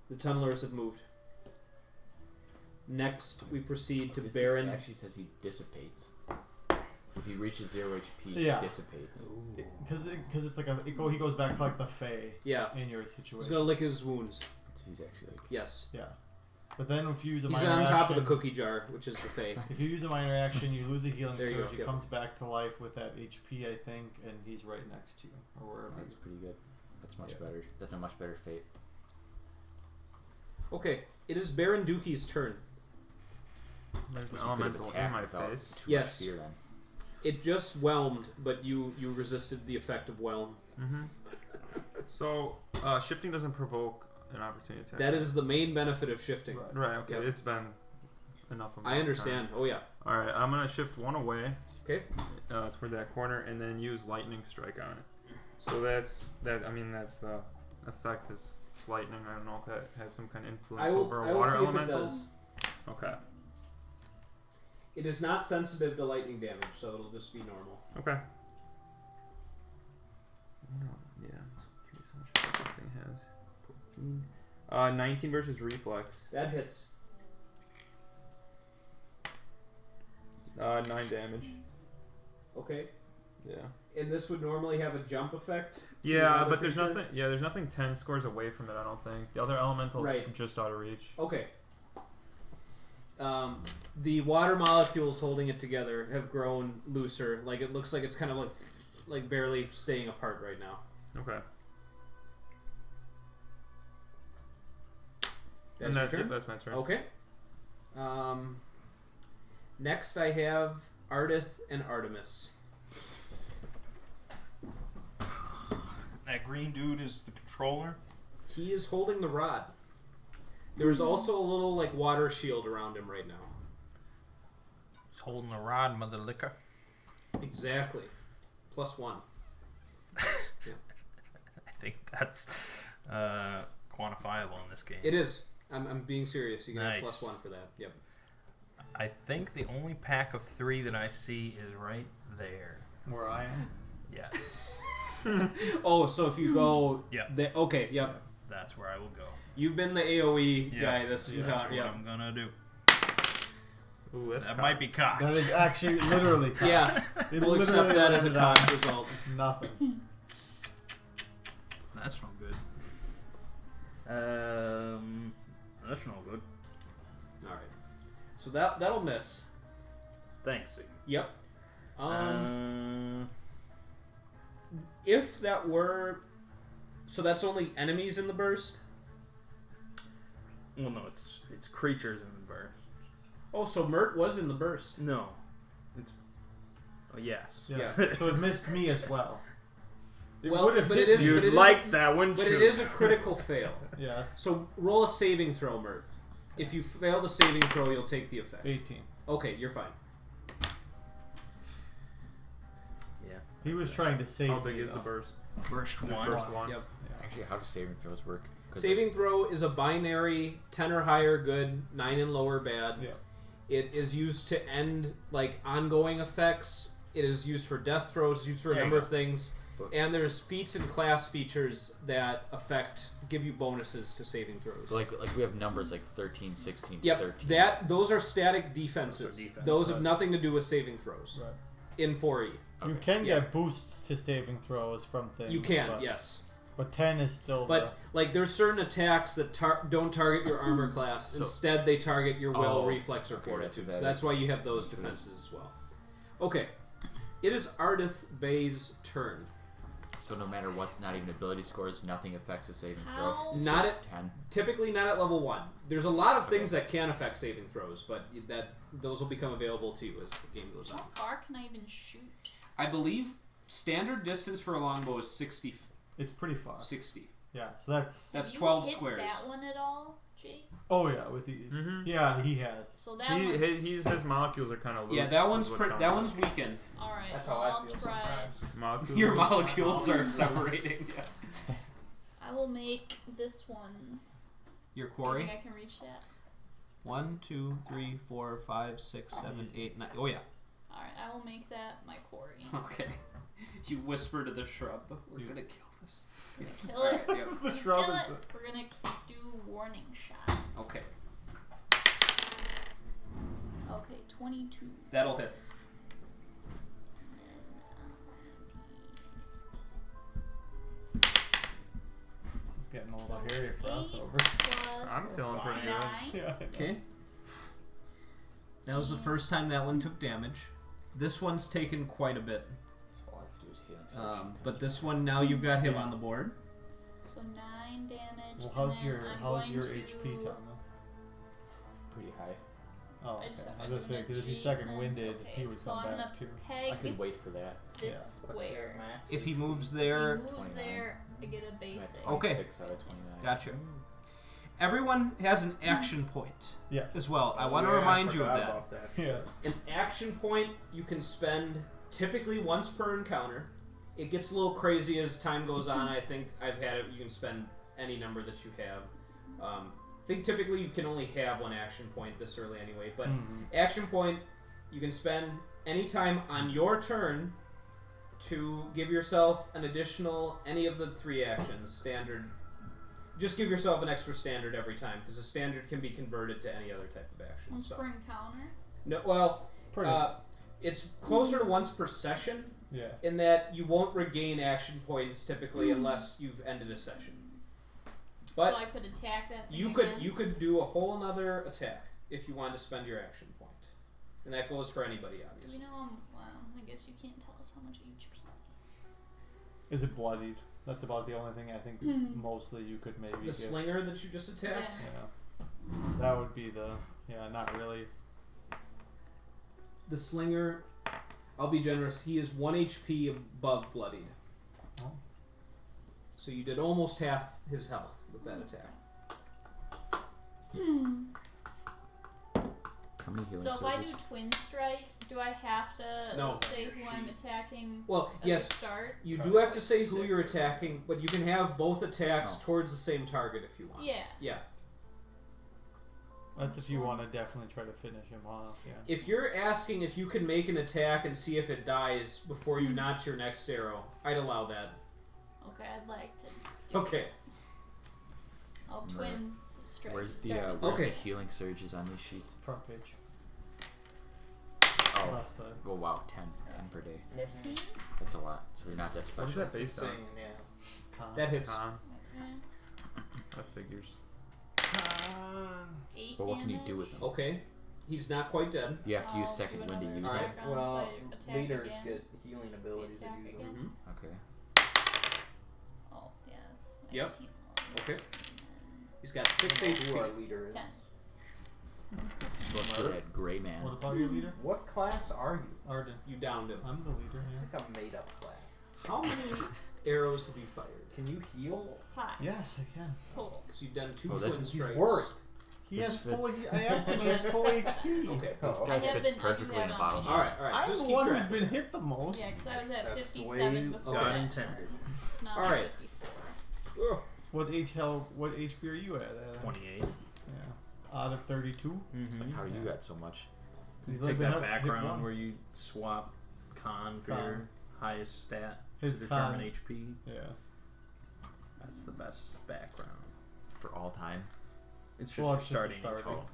The tunnelers have moved. Next, we proceed to Baron. It actually says he dissipates. If he reaches 0 HP, Yeah. he dissipates. Because it's like he goes back to like the Fae Yeah. in your He's situation. gonna lick his wounds. So he's actually like... Yes. Yeah. But then if you use a He's minor on action, top of the cookie jar, which is the Fae. if you use a minor action, you lose a healing There you surge. go, He yep. comes back to life with that HP, I think, and he's right next to you or wherever. That's pretty good. That's much Yeah. better. That's a much better fate. Okay, it is Baron Dooky's turn. There's an He could have elemental in attacked my without face. too Yes. much fear then. It just whelmed, but you resisted the effect of whelm. Mm-hmm. So, shifting doesn't provoke an opportunity attack. That is the main benefit of shifting. Right. Right, okay. Yep. It's been enough of my I understand. Oh yeah. Alright, I'm going to shift 1 away Okay. toward that corner and then use lightning strike on it. So that's the effect is it's lightning. I don't know if that has some kind of influence over a water see if it elemental. does. Okay. It is not sensitive to lightning damage, so it'll just be normal. Okay. Yeah, let's curious how much this thing has. 14. 19 versus reflex. That hits. 9 damage. Okay. Yeah. And this would normally have a jump effect. to Yeah, another but there's creature? nothing. Yeah, there's nothing 10 scores away from it. I don't think the other elementals Right. just out of reach. Okay. The water molecules holding it together have grown looser. Like it looks like it's kind of like barely staying apart right now. Okay. That's your turn? That's my turn. Okay. Next I have Ardith and Artemis. That green dude is the controller. He is holding the rod. There's also a little like water shield around him right now. He's holding the rod, mother liquor. Exactly. +1. Yeah. I think that's quantifiable in this game. It is. I'm being serious. You get Nice. a +1 for that. Yep. I think the only pack of 3 that I see is right there. Where I am. Yes. Oh, so if you go... Yep. Okay, yep. That's where I will go. You've been the AoE Yep. guy this That's encounter. what Yep. I'm gonna do. Ooh, that's That might be cocked. That is actually literally cocked. Yeah. It We'll accept literally that as a landed on cocked result. Nothing. That's no good. That's no good. Alright. So that'll miss. Thanks. Yep. If that were... So that's only enemies in the burst? Well, no, it's creatures in the burst. Oh, so Mert was in the burst. No, it's. Oh yes. Yeah. Yeah. So it missed me as well. It Well, would have but hit it is- me. You'd but it like that, wouldn't But you? it is a critical fail. Yeah. So roll a saving throw, Mert. If you fail the saving throw, you'll take the effect. 18. Okay, you're fine. Yeah. He was trying to save How big me, is the though. burst? Burst one. Burst 1. Yep. Actually, how do saving throws work? 'Cause Saving throw is a binary 10 or higher good, 9 and lower bad. Yeah. It is used to end like ongoing effects. It is used for death throws. It's used for a There you number go. of things. And there's feats and class features that give you bonuses to saving throws. So like we have numbers like 13, 16, Yep, 13. those are static defenses. Those are defense, Those have right. nothing to do with saving throws Right. in 4E. You Okay. can Yeah. get boosts to saving throws from things. You can, but, yes. But 10 is still But like, there's certain attacks that don't target your armor class. So- Instead, they target your will, Oh, reflex, or okay, fortitude. that's So what that's that why you have those That's what defenses as well. Okay, it is Ardith Bay's turn. So no matter what, not even ability scores, nothing affects a saving throw. How? It's Not just at 10. typically not at level 1. There's a lot of things that can affect saving throws, but those will become available to you as the game goes on. How far can I even shoot? I believe standard distance for a longbow is 60. It's pretty far. 60. Yeah, so that's... That's Have you 12 hit squares. that one at all, Jake? Oh, yeah, with these. Mhm. Yeah, he has. So that one. His molecules are kind of loose. Yeah, that is one's what that one's weakened. All right. That's well, how I I'll feel try. sometimes. Molecules Your are- molecules are separating. Yeah. I will make this one. Your I quarry. think I can reach that. 1, 2, 3, 4, 5, 6, 7, 8, 9. Oh yeah. All right. I will make that my quarry. Okay. You whisper to the shrub. We're gonna kill this. Yes. Kill it. Alright, yep. The You shrub kill is it. We're gonna do warning shot. Okay. Okay, 22. That'll hit. This is getting a little So hairy for us 8 over. plus I'm feeling pretty good. 9. Yeah, I know. Okay. That was the first time that one took damage. This one's taken quite a bit. So all I have to do is healing. But this one, now you've got him on the board. So 9 damage. Well, and how's then your I'm how's going your to- HP, Thomas? Pretty high. Oh, I okay. just have I was gonna say an because if you adjacent- second winded, okay, he would so come I'm back gonna too. I peg could wait for that. this square. If he moves If there, he moves 29. there, I get a I'm at basic. Okay. 26 out of 29. gotcha. Everyone has an action point Yes. as well. I want to Yeah, remind you of forgot that. about that. Yeah. An action point you can spend typically once per encounter. It gets a little crazy as time goes on. I think I've had it. You can spend any number that you have. I think typically you can only have one action point this early anyway. But action point you can spend anytime on your turn to give yourself an additional any of the 3 actions. Standard. Just give yourself an extra standard every time because a standard can be converted to any other type of action. Once So. per encounter. No, well, Pretty. it's closer to once per session Yeah. in that you won't regain action points typically unless you've ended a session. But so I could attack that thing you again? could do a whole nother attack if you wanted to spend your action point, and that goes for anybody obviously. You know, well, I guess you can't tell us how much HP. Is it bloodied? That's about the only thing I think mostly you could maybe The give. slinger that you just attacked. Yeah. That would be the not really. The slinger, I'll be generous. He is 1 HP above bloodied. Oh. So you did almost half his health with that attack. How many healing So if I surges? do twin strike, do I have to No. say who I'm attacking Well, at yes, the start? you do have to say who you're attacking, but you can have both attacks towards the same target if you want. Yeah. Yeah. That's if you want to definitely try to finish him off. Yeah. If you're asking if you can make an attack and see if it dies before you notch your next arrow, I'd allow that. Okay, I'd like to. Okay. I'll twin strike. Where's the start. where's Okay. the healing surges on these sheets? Front page. Oh, Left side. oh wow, 10 per day. 15? That's a lot. So they're not that What is special. that based on? Con. That hits. Con. Okay. That figures. Con. 8 But what can you damage. do with them? Okay. He's not quite dead. You have to use I'll second do wind to another use Alright. it. attack on him, so I attack leaders again. get healing abilities to attack use them. again. Okay. Oh, yeah, that's Yep. 18 alone. Okay. He's got 6 Who our HP. leader is. 10. Let's get that gray man. What about your leader? What class are you? Arden. You downed him. I'm the leader. It's Yeah. like a made up class. How many arrows have you fired? Can you heal? 5 Yes, I can. total. So you've done 2 Oh, twin this is- strikes. worried. He This has full. fits. I asked him. He has full HP. Okay. This Oh, I guy have fits been- I do perfectly have in a on bottle. my Alright, alright. I'm Just the keep one track. who's been hit the most. Yeah, because I was at That's the 57 way before God that. intended. Now All I'm right. 54. Ugh. What HP are you at? 28. Yeah. Out of 32. Like how you got so much? He's Take been that hit background once. where you swap con for Con. your highest stat His to determine con. HP. Yeah. That's the best background. For all time? It's just Well, a it's just starting. starting.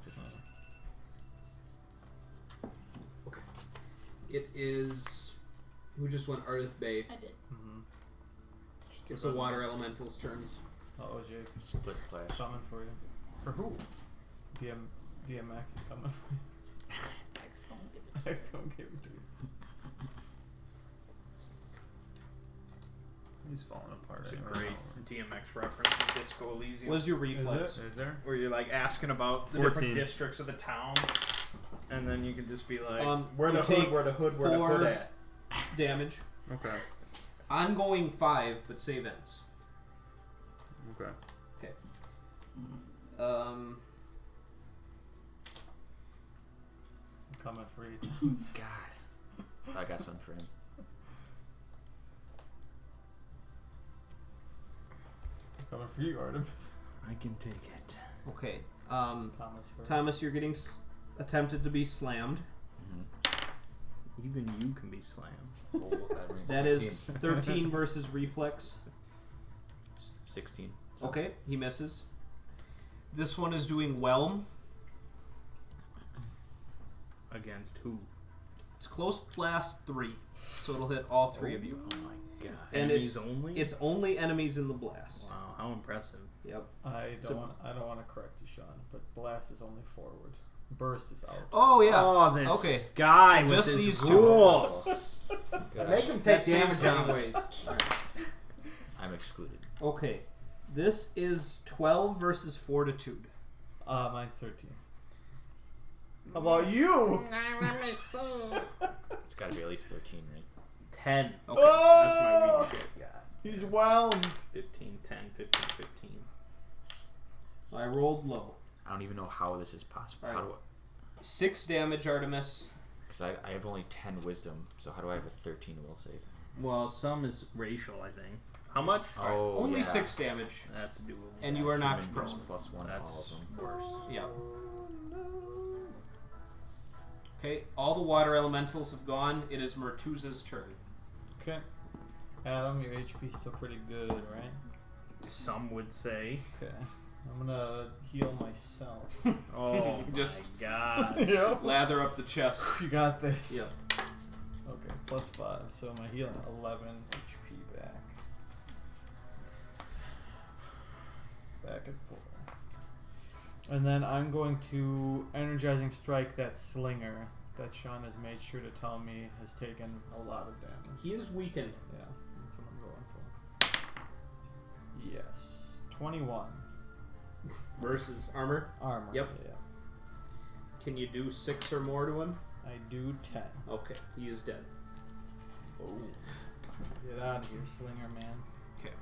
It is. Who just went Ardith Bay? I did. Mm-hmm. It's the water elemental's turns. Oh, Jake. Split splash. It's coming for you. For who? DMX is coming for you. X gonna give it to X gonna give it to you. He's falling apart. It's a anyway. great DMX reference in Disco Elysium. What's your reflex? Is there? Where you're like asking about the 14. different districts of the town, and then you can just be like, you take where the hood 4 at? damage. Okay. Ongoing 5, but save ends. Okay. Um. I'm coming for you, Thomas. God. I got something for him. I'm coming for you, Artemis. I can take it. Okay. Thomas first. Thomas, you're getting attempted to be slammed. Even you can be slammed. Oh, that rings That 16. is 13 versus reflex. 16. Okay, he misses. This one is doing whelm. Against who? It's close blast 3, so it'll hit all 3 of you. Oh my god. And Enemies only? It's only enemies in the blast. Wow, how impressive. Yep. I So- don't want to correct you, Sean, but blast is only forward. Burst is out. Oh yeah. Oh, this Okay. guy So with just his these two. rules. Good. Make him take That damage saves Thomas. anyway. I'm excluded. Okay. This is 12 versus Fortitude. Mine's 13. How about you? It's gotta be at least 13, right? 10. Okay. That's my Oh! weak shit. God. He's whelmed. 15, 10, 15, 15. I rolled low. I don't even know how this is possible. Alright. How do 6 damage, Artemis. Because I have only 10 wisdom, so how do I have a 13 will save? Well, some is racial, I think. How much? Oh, Only yeah. 6 damage. That's doable. And you are knocked Human prone. beings +1 to all That's of them. worse. Yeah. Okay, all the water elementals have gone. It is Mertuza's turn. Okay. Adam, your HP's still pretty good, right? Some would say. Okay. I'm gonna heal myself. Oh, Just- my god. Yep. Lather up the chest. You got this. Yep. Okay, +5. So my healing 11 HP back. Back at 4. And then I'm going to energizing strike that slinger that Sean has made sure to tell me has taken a lot of damage. He is weakened. Yeah, that's what I'm going for. Yes. 21. Versus armor. Armor. Yep. Yeah. Can you do 6 or more to him? I do 10. Okay, he is dead. Oh. Get out of here, Slinger Man. Okay.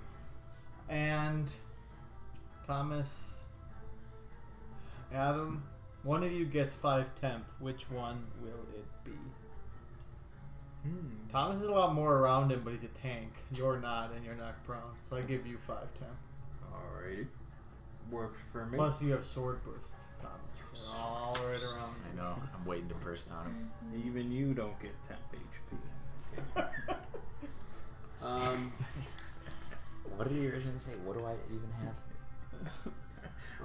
And Thomas, Adam, one of you gets 5 temp. Which one will it be? Thomas is a lot more around him, but he's a tank. You're not, and you're not prone. So I give you 5 temp. Alrighty. Works for me. Plus you have sword burst, Thomas. They're all right around I you. know. I'm waiting to burst on him. Even you don't get temp HP. What did he originally say? What do I even have?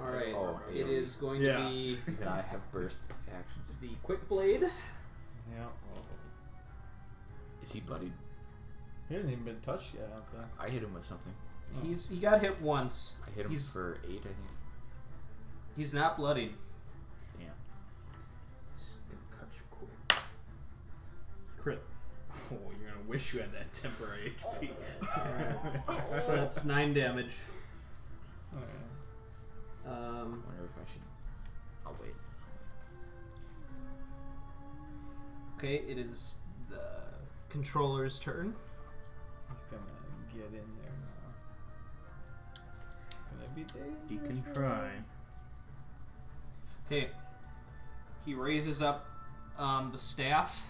Alright, Oh, it yeah. is going Yeah. to be Even I have burst actions. the quick blade. Yeah. Is he bloodied? He hasn't even been touched yet, I don't think. I hit him with something. He got hit once. I hit him He's- for 8, I think. He's not bloodied. Damn. Cut you quick. Crit. Oh, you're gonna wish you had that temporary HP. So that's 9 damage. Alright. I wonder if I should. I'll wait. Okay, it is the controller's turn. He's gonna get in there now. It's gonna be You dangerous. can try. Okay. He raises up the staff,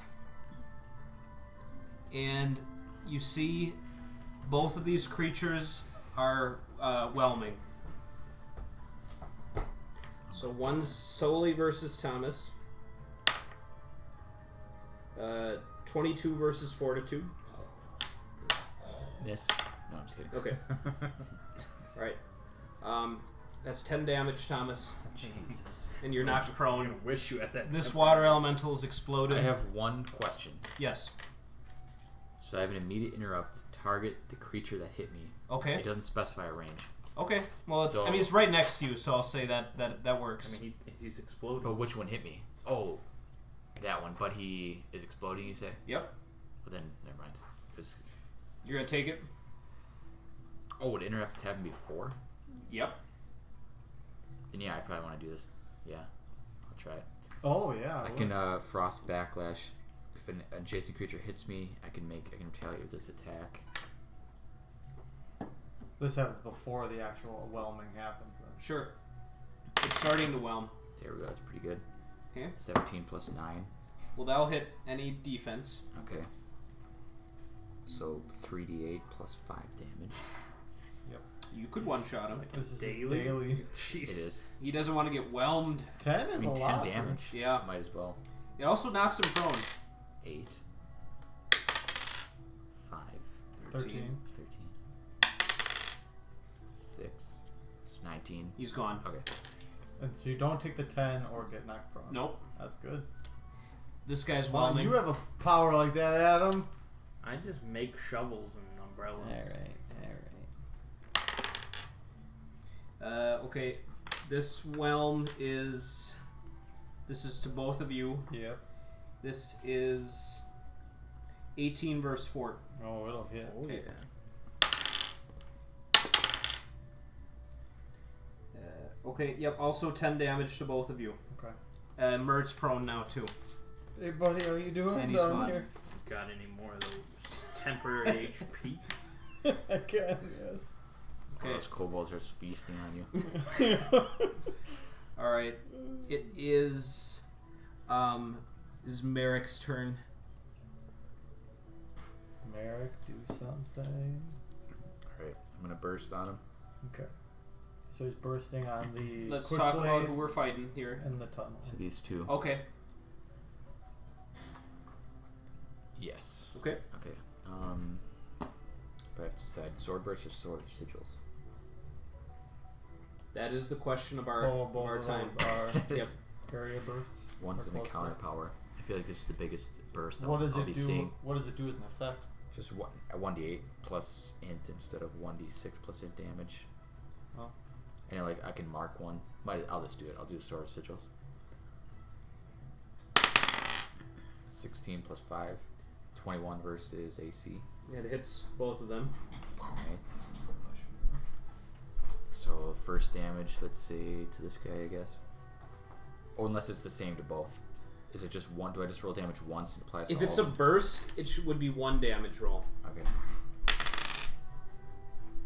and you see both of these creatures are whelming. So one's solely versus Thomas. 22 versus Fortitude. Miss. No, I'm just kidding. Okay. Alright. That's 10 damage, Thomas. Jesus. And you're knocked I'm prone. gonna wish you had that. This temp- water elemental is exploded. I have one question. Yes. So I have an immediate interrupt. Target the creature that hit me. Okay. It doesn't specify a range. Okay. Well, it's, So- I mean, it's right next to you, so I'll say that works. I mean, he's exploding. But which one hit me? Oh, that one. But he is exploding, you say? Yep. Well, then, never mind. 'Cause- You're gonna take it. oh, would interrupt happen before? Yep. Then yeah, I probably want to do this. Yeah, I'll try it. Oh yeah. I can frost backlash. If an adjacent creature hits me, I can retaliate with this attack. This happens before the actual whelming happens then. Sure. It's starting to whelm. There we go. That's pretty good. Okay. 17 plus 9. Well, that'll hit any defense. Okay. So 3d8 plus 5 damage. You could one-shot him. This is his Daily? daily. It Jeez. is. He doesn't want to get whelmed. 10 I is mean, a 10 lot. damage. Yeah. Might as well. It also knocks him prone. 8. 5. 13. 13. 6. It's 19. He's gone. Okay. And so you don't take the 10 or get knocked prone. Nope. That's good. This guy's Wow, whelming. you have a power like that, Adam. I just make shovels and umbrellas. Alright. Okay. This whelm is... This is to both of you. Yep. This is 18 verse 4. Oh, it'll hit. Oh, Okay. yeah. Okay, yep, also 10 damage to both of you. Okay. Mert's prone now, too. Hey, buddy, how you doing And he's down gone. here? Got any more of those temporary HP? I can, yes. Okay. Those kobolds are feasting on you. Alright. It is Merrick's turn. Merrick, do something. Alright, I'm gonna burst on him. Okay. So he's bursting on the Let's quick talk blade about who we're fighting here. and the tunnel. So these two. Okay. Yes. Okay. Okay. But I have to decide sword burst or sword sigils. That is the question of our, Oh, both our of time. those are Yep. area bursts. One's or an close encounter bursts. power. I feel like this is the biggest burst What does I'll it be do? seeing. What does it do as an effect? Just one, a 1d8 plus int instead of 1d6 plus int damage. Oh. And like I can mark one. I'll just do it. I'll do sword sigils. 16 plus 5. 21 versus AC. It hits both of them. Alright. So first damage, let's say, to this guy, I guess. Or unless it's the same to both. Is it just one? Do I just roll damage once and apply it to If all it's a of them? burst, it would be 1 damage roll. Okay.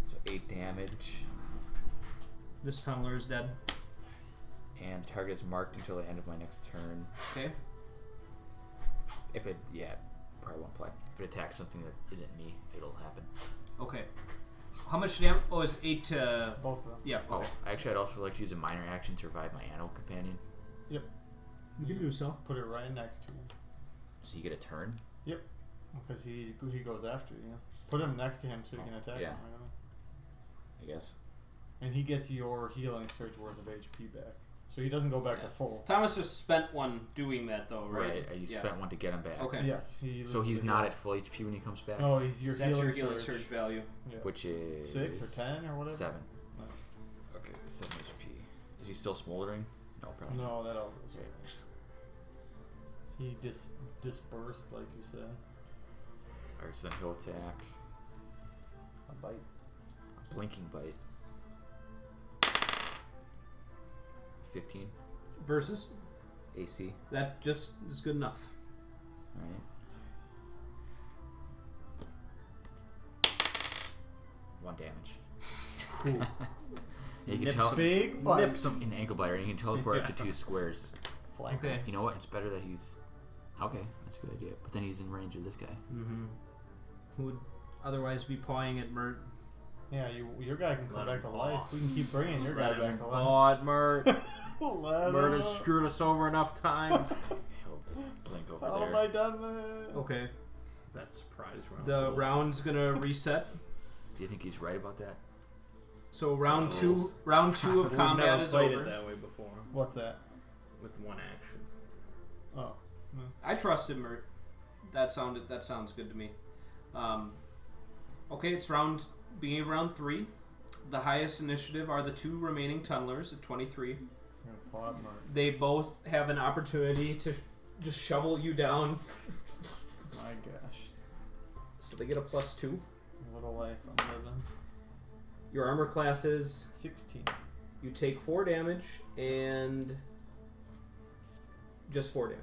So 8 damage. This tunneler is dead. And the target is marked until the end of my next turn. Okay. If it, probably won't play. If it attacks something that isn't me, it'll happen. Okay. How much damage? Oh, it's 8 to... Both of them. Yeah, Oh, okay. actually, I'd also like to use a minor action to revive my animal companion. You can do so. Put it right next to him. Does he get a turn? Because he goes after you. Put him next to him so you can attack yeah. him. I guess. And he gets your healing surge worth of HP back. So he doesn't go back to full. Thomas just spent one doing that, though, right? You spent one to get him back. Okay. Yes. So he's not at full HP when he comes back? No, he's your That's healing, your healing surge. surge value. Yeah. Which is... 6 or 10 or whatever? 7. No. Okay, 7 HP. Is he still smoldering? No, probably. No, that all goes Okay. away. He dispersed, like you said. Alright, so then he'll attack. A bite. A blinking bite. 15 Versus? AC. That just is good enough. Alright. 1 damage. Cool. You can tell Big bite. nip some an ankle biter, and you can teleport up to 2 squares. Flank. Okay. You know what? It's better that he's okay. That's a good idea. But then he's in range of this guy. Mm-hmm. Who would otherwise be pawing at Mert? Yeah, your guy can come Let back him to paw. life. We can keep bringing your guy back to life. God, Mert. Let Mert him. has screwed us over enough times. He'll blink over How there. have I done this? Okay. That surprise round. The round's gonna reset. Do you think he's right about that? So round two of We've combat never is played over. it that way before. What's that? With one action. Oh. I trusted Mert. That sounds good to me. Okay, it's beginning of round 3. The highest initiative are the 2 remaining tunnelers at 23. You're gonna paw at Mark. They both have an opportunity to just shovel you down. My gosh. So they get a +2. What a life I'm living. Your armor class is 16. you take 4 damage and just 4 damage.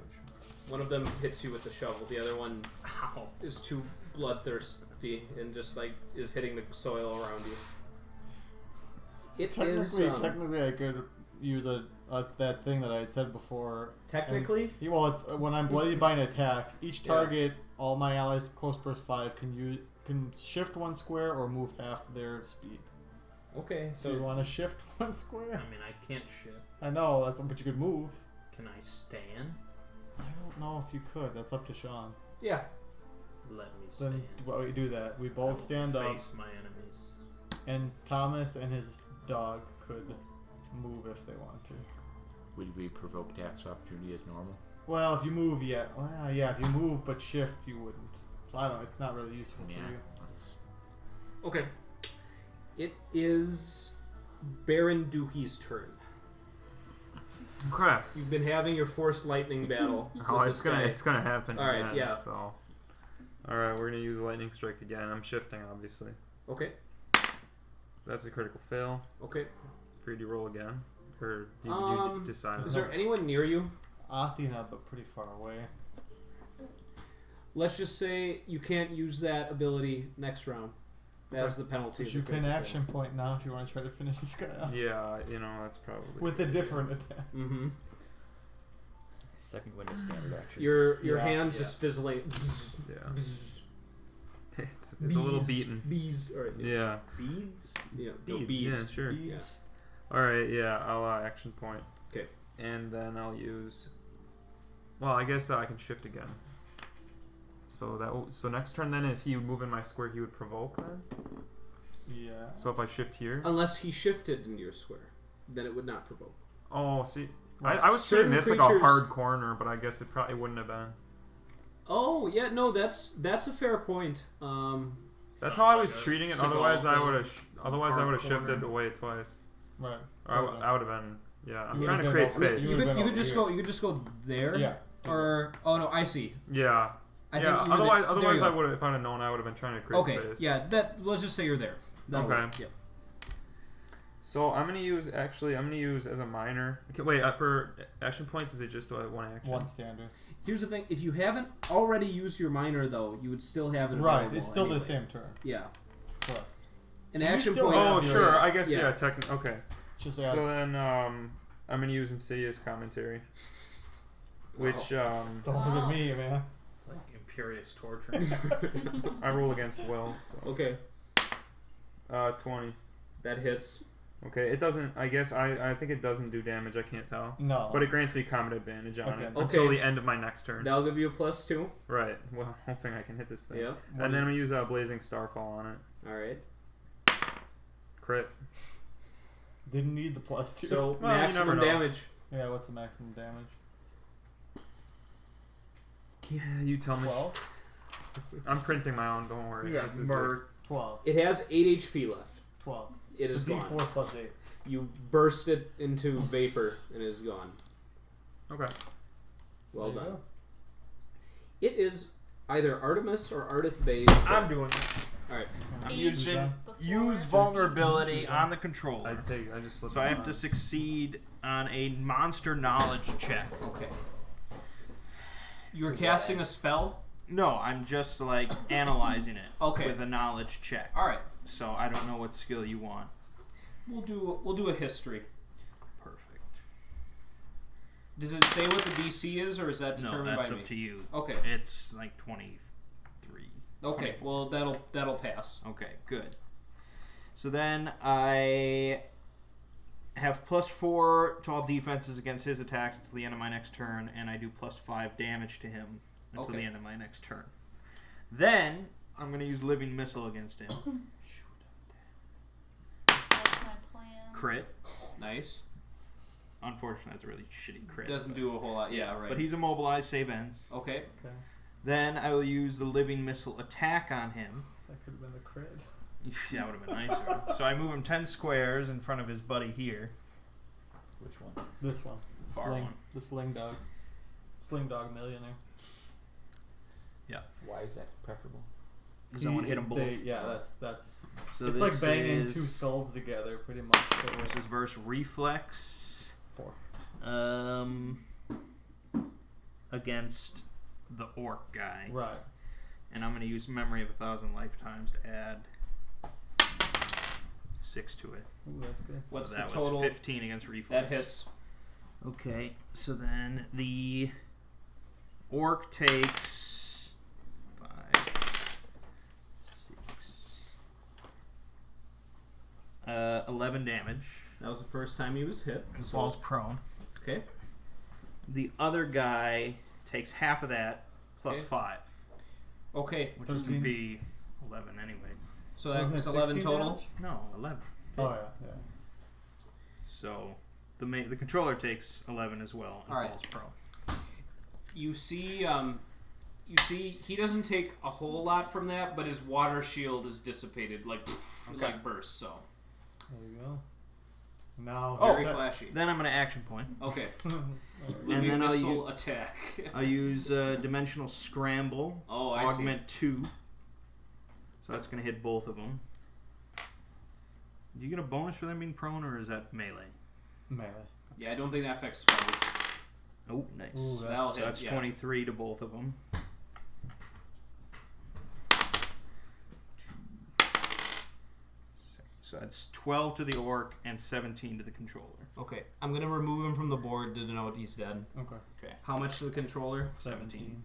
One of them hits you with the shovel. The other one is too bloodthirsty and just like is hitting the soil around you. Technically, I could use that thing that I had said before. Technically, It's when I'm bloodied by an attack. Each target, all my allies close burst 5 can shift 1 square or move half their speed. okay. So you want to shift 1 square? I mean, I can't shift. I know but you could move. Can I stand? I don't know if you could. That's up to Sean. Yeah. Let me stand. Then we do that. We I both will stand up, face my enemies. and Thomas and his dog could move if they want to. Would we provoke attacks of opportunity as normal? Well, if you move, yeah. Well, yeah, if you move but shift, you wouldn't. So I don't know. It's not really useful Yeah. for you. let's- Okay. It is Baron Dookie's turn. Crap. You've been having your force lightning battle. Oh, with it's this guy. gonna happen. All right, again, yeah. So, all right, we're gonna use lightning strike again. I'm shifting, obviously. Okay. That's a critical fail. Okay. Free to roll again, or do you decide? Is there anyone near you? Athena, but pretty far away. Let's just say you can't use that ability next round. That's the penalty. But of you the can critical action point now if you want to try to finish this guy off. Yeah, that's probably With a different attack. fail. Mm-hmm. Second window standard action. Your Yeah, hands yeah. just fizzling. Yeah. It's a little beaten. Bees. All right. Yeah. Beads? Yeah. Beads. Bees. Yeah, sure. Yeah. All right, yeah, I'll action point. 'Kay. And then I'll use. Well, I guess I can shift again. So next turn, then, if he would move in my square, he would provoke. Then. Yeah. So if I shift here. Unless he shifted into your square, then it would not provoke. Oh, see, Right. I was Certain treating this like a creatures- hard corner, but I guess it probably wouldn't have been. Oh yeah, no, that's a fair point. That's how I was like a treating it. cigar Otherwise, I thing. would have. Otherwise, I would have Hard shifted corner. away twice. Right. Or I would have been. Yeah, I'm You trying to would've create been over- space. you would've could been you could just go there. Yeah. Or no, I see. Yeah. I yeah. think you were Otherwise, there. otherwise There I you would have. If I'd have known, I would have been trying to create go. Okay. space. Yeah. Let's just say you're there. That'll Okay. work. Yeah. So I'm gonna use as a minor. Okay, wait, for action points, is it just one action? One standard. Here's the thing: if you haven't already used your minor, though, you would still have it. Right, available it's still anyway. the same turn. Yeah. Correct. An So you action still point. have Oh, your- sure. I guess Yeah. Okay. Just So then I'm gonna use Insidious Commentary, which don't look at me, man. It's like imperious torture. I roll against will. So. Okay, 20. that hits. Okay, it doesn't. I guess I think it doesn't do damage. I can't tell. No. But it grants me combat advantage on it Okay. until Okay. the end of my next turn. That'll give you a +2. Right. Well, hoping I can hit this thing. Yep. And then I'm gonna use Blazing Starfall on it. All right. Crit. Didn't need the +2. So Well, you maximum never know. damage. yeah, what's the maximum damage? Yeah, you tell me. 12? I'm printing my own. Don't worry. Yeah, This is murder. 12. It has 8 HP left. 12. It is The gone. D4 plus 8. You burst it into vapor and it is gone. Okay. Well There you done. go. It is either Artemis or Ardith based. I'm doing it. All right. I'm Age using before. use vulnerability on the I controller. just slipped So I mine have to on. succeed on a monster knowledge check. Okay. You were casting a spell. No, I'm just like analyzing it Okay. with a knowledge check. All right. So I don't know what skill you want. We'll do a history. Perfect. Does it say what the DC is, or is that No, determined that's by up me? to you. Okay. It's like 23. Okay. Well, that'll pass. Okay, good. So then I have +4 to all defenses against his attacks until the end of my next turn, and I do +5 damage to him until Okay. the end of my next turn. Then I'm going to use Living Missile against him. So that's my plan. Crit. Nice. Unfortunately, that's a really shitty crit. Doesn't do a whole lot. Yeah. Right. But he's immobilized, save ends. Okay. Okay. Then I will use the Living Missile attack on him. That could have been the crit. That would have been nicer. So I move him 10 squares in front of his buddy here. Which one? This one. The Far sling. one. The sling dog. Sling dog millionaire. Why is that preferable? Because I want to hit them both. That's. So It's this like banging is- two skulls together, pretty much. This is versus reflex. 4. Against the orc guy. Right. And I'm going to use Memory of 1,000 Lifetimes to add 6 to it. Ooh, that's good. What's So the that total? was 15 against reflex. That hits. Okay, so then the orc takes 5, 6, 11 damage. That was the first time he was hit. And falls prone. Okay. The other guy takes half of that plus Okay. 5, Okay. which is 13. going to be 11 anyway. So Wasn't that's it 11 16 total. damage? No, 11. Oh yeah. So the controller takes 11 as well and All right. falls prone. You see, he doesn't take a whole lot from that, but his water shield is dissipated, like like bursts. So There you go. Now. Oh, very set. flashy. Then I'm going to action point. Okay. And Living then I'll missile attack. I'll use Dimensional Scramble. Oh, I Augment 2. So that's going to hit both of them. Do you get a bonus for them being prone, or is that melee? Melee. see. Yeah, I don't think that affects spells. Oh, nice. Ooh, That'll So hit. that's Yeah. 23 to both of them. So that's 12 to the orc and 17 to the controller. Okay, I'm gonna remove him from the board to denote he's dead. Okay. How much to the controller? 17.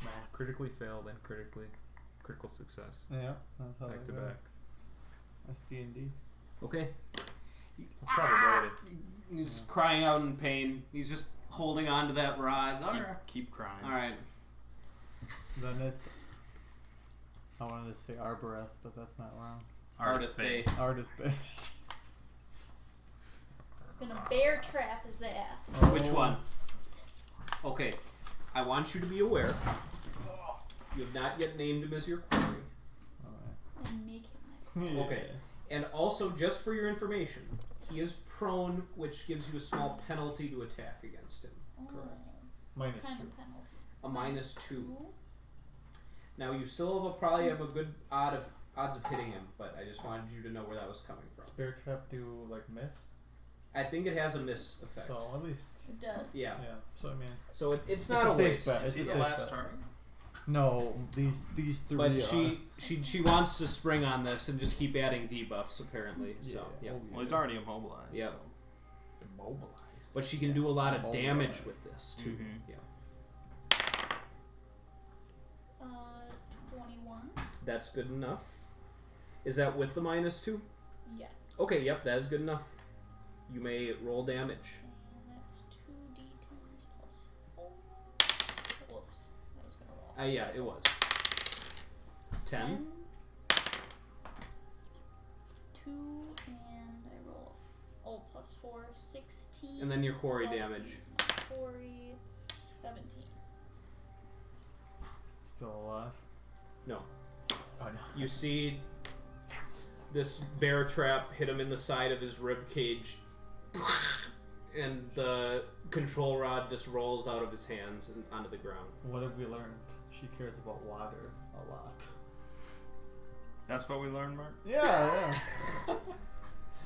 Math. Critically failed and critical success. Yeah, that's how Back it to goes. back. That's D&D. Okay. That's probability. He's crying out in pain. He's just holding on to that rod. Keep crying. All right. Then it's. I wanted to say Arboreth, but that's not wrong. Ardith Bay. Ardith Bay. Gonna bear trap his ass. Which Oh. one? This one. Okay. I want you to be aware. You have not yet named him as your quarry. And make him Yeah. Okay. And also, just for your information, he is prone, which gives you a small penalty to attack against him. my. Correct. What -2. kind of penalty? A -2. Now you still probably have a good odds of hitting him, but I just wanted you to know where that was coming from. Does Bear Trap do like miss? I think it has a miss effect. So at least. It does. Yeah. Yeah. So I mean. So it's It's not a a safe waste. bet. Is It's he a the safe last bet. target? No, these three. But are. she wants to spring on this and just keep adding debuffs apparently. So yeah. Well, he's already immobilized. Yep. so. Immobilized. But she can do a lot of Immobilized. damage with this too. Mhm. Yeah. 21. That's good enough. Is that with the -2? Yes. Okay, yep, that is good enough. You may roll damage. And that's 2d10s plus 4. Whoops. I was gonna roll. Yeah, it was. 10. 2, and I roll plus 4, 16. And then your quarry plus damage. use my quarry, 17. Still alive. No. Oh no. You see this bear trap hit him in the side of his rib cage, and the control rod just rolls out of his hands and onto the ground. What have we learned? She cares about water a lot. That's what we learned, Mark? Yeah.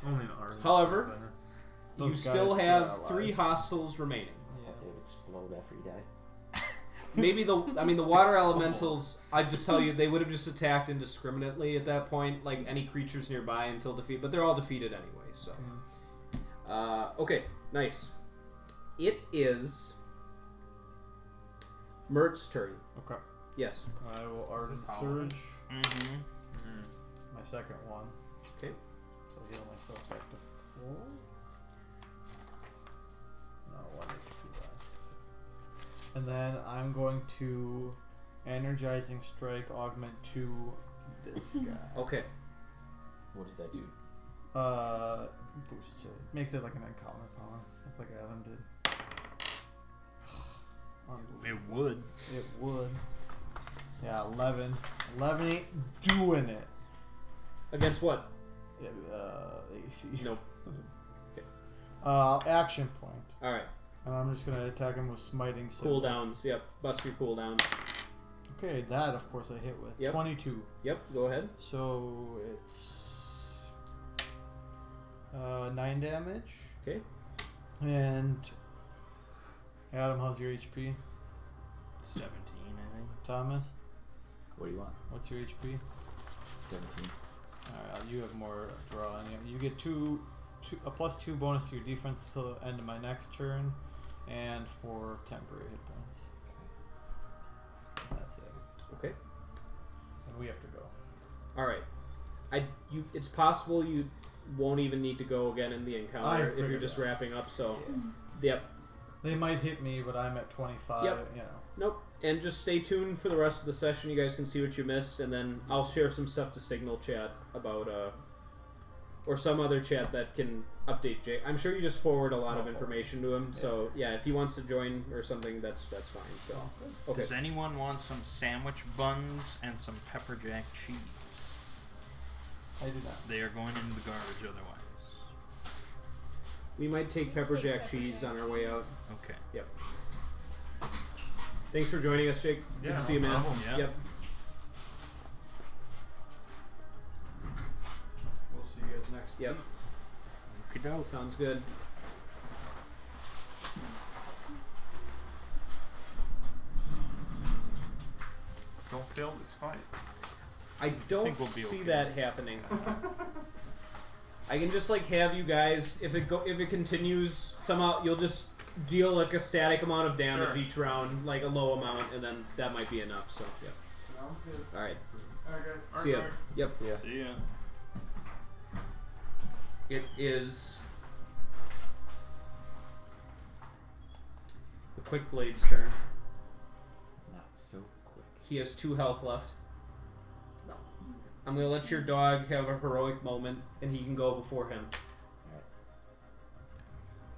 Only an army. However, Center. you Those still guys have still 3 alive. hostiles remaining. I thought they would explode after you die. Maybe the water elementals, I'd just tell you, they would have just attacked indiscriminately at that point, like any creatures nearby until defeat, but they're all defeated anyway, so. Okay, nice. It is Mert's turn. Okay. Yes. I will Ardent this Surge. Mm-hmm. My second one. Okay. So heal myself back to 4. No, 1 HP left. And then I'm going to Energizing Strike augment to this guy. Okay. What does that do? Boosts it. Makes it like an encounter power. That's like Adam did. It would. It would. Yeah, 11. 11 ain't doing it. Against what? AC. Nope. Action point. Alright. And I'm just gonna attack him with smiting. Cooldowns. Yep. Bust your cooldowns. Okay, that of course I hit with. Yep. 22. Yep. Go ahead. So it's 9 damage. Okay. And Adam, how's your HP? 17, I think. Thomas, What do you want? what's your HP? 17. Alright, you have more draw. And you get a +2 bonus to your defense until the end of my next turn, and 4 temporary hit points. That's it. Okay. And we have to go. Alright. It's possible you won't even need to go again in the I encounter if you're figured just that. wrapping up, so. Yeah. Yep. They might hit me, but I'm at 25. Yep. You know. Nope. And just stay tuned for the rest of the session. You guys can see what you missed, and then I'll share some stuff to Signal chat about, or some other chat that can update Jake. I'm sure you just forward a lot of information to him. So yeah, if he wants to join or something, that's fine. So okay. Does anyone want some sandwich buns and some pepper jack cheese? I do not. They are going into the garbage otherwise. We might take pepper jack cheese on our way out. Okay. Yep. Thanks for joining us, Jake. Good Yeah, to see you, no man. problem. Yeah. Yep. We'll see you guys next Yep. Okey-doke. Sounds good. Don't fail this fight. I don't think we'll be see okay. that happening. I can just like have you guys, if it continues somehow, you'll just deal like a static amount of damage Sure. each round, like a low amount, and then that might be enough. So yeah. Sounds good. All right. Alright, guys. See ya. Yep. See ya. See ya. It is the Quick Blade's turn. Not so quick. He has 2 health left. No. I'm gonna let your dog have a heroic moment, and he can go before him.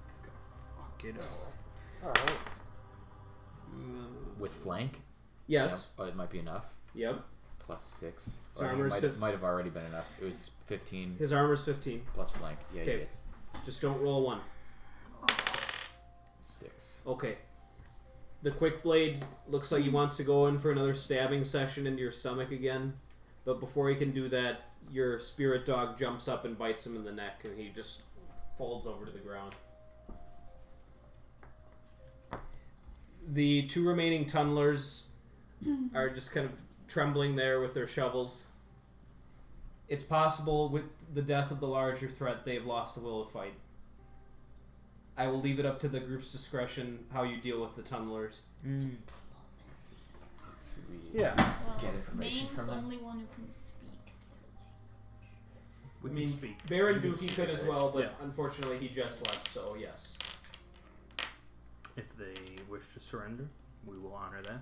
Let's go. Fuck it up. Alright. With flank? Yes. Yep. Oh, it might be enough. Yep. Plus 6. So Or it armor's might have already been enough. It was 15 His armor's 15. plus flank. Yeah, Okay. he hits. Just don't roll 1. 6. Okay. The quick blade looks like he wants to go in for another stabbing session into your stomach again, but before he can do that, your spirit dog jumps up and bites him in the neck, and he just falls over to the ground. The two remaining tunnelers are just kind of trembling there with their shovels. It's possible with the death of the larger threat they have lost the will to fight. I will leave it up to the group's discretion how you deal with the tunnelers. Yeah. Well, Get information Main's from them? only one who can speak. We I mean, can speak. Baron You can Dookie speak could it, as right? well, but Yeah. unfortunately he just left, so yes. If they wish to surrender, we will honor that.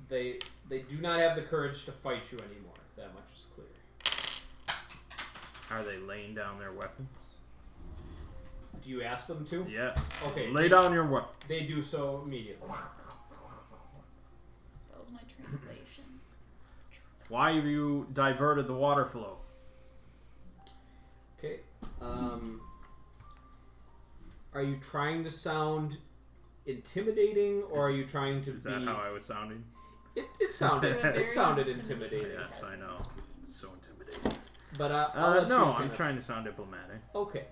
They do not have the courage to fight you anymore. That much is clear. Are they laying down their weapons? Do you ask them to? Yeah. Okay. Lay down your weapon. They do so immediately. That was my translation. Why have you diverted the water flow? Okay. Are you trying to sound intimidating, or are you trying to Is be? that how I was sounding? It sounded You're very it sounded intimidating. Yes, I know. So intimidating. But I'll let No, you I'm kind of- trying to sound diplomatic. Okay.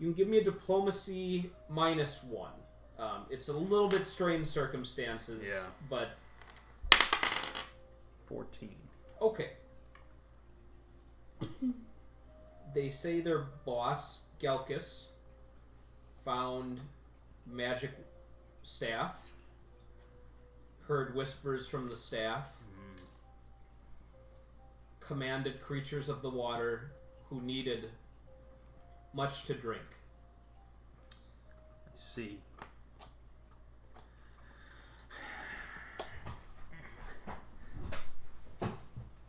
You can give me a diplomacy -1. It's a little bit strained circumstances. Yeah. But 14. okay. They say their boss, Gelkis, found magic staff, heard whispers from the staff, commanded creatures of the water who needed much to drink. I see.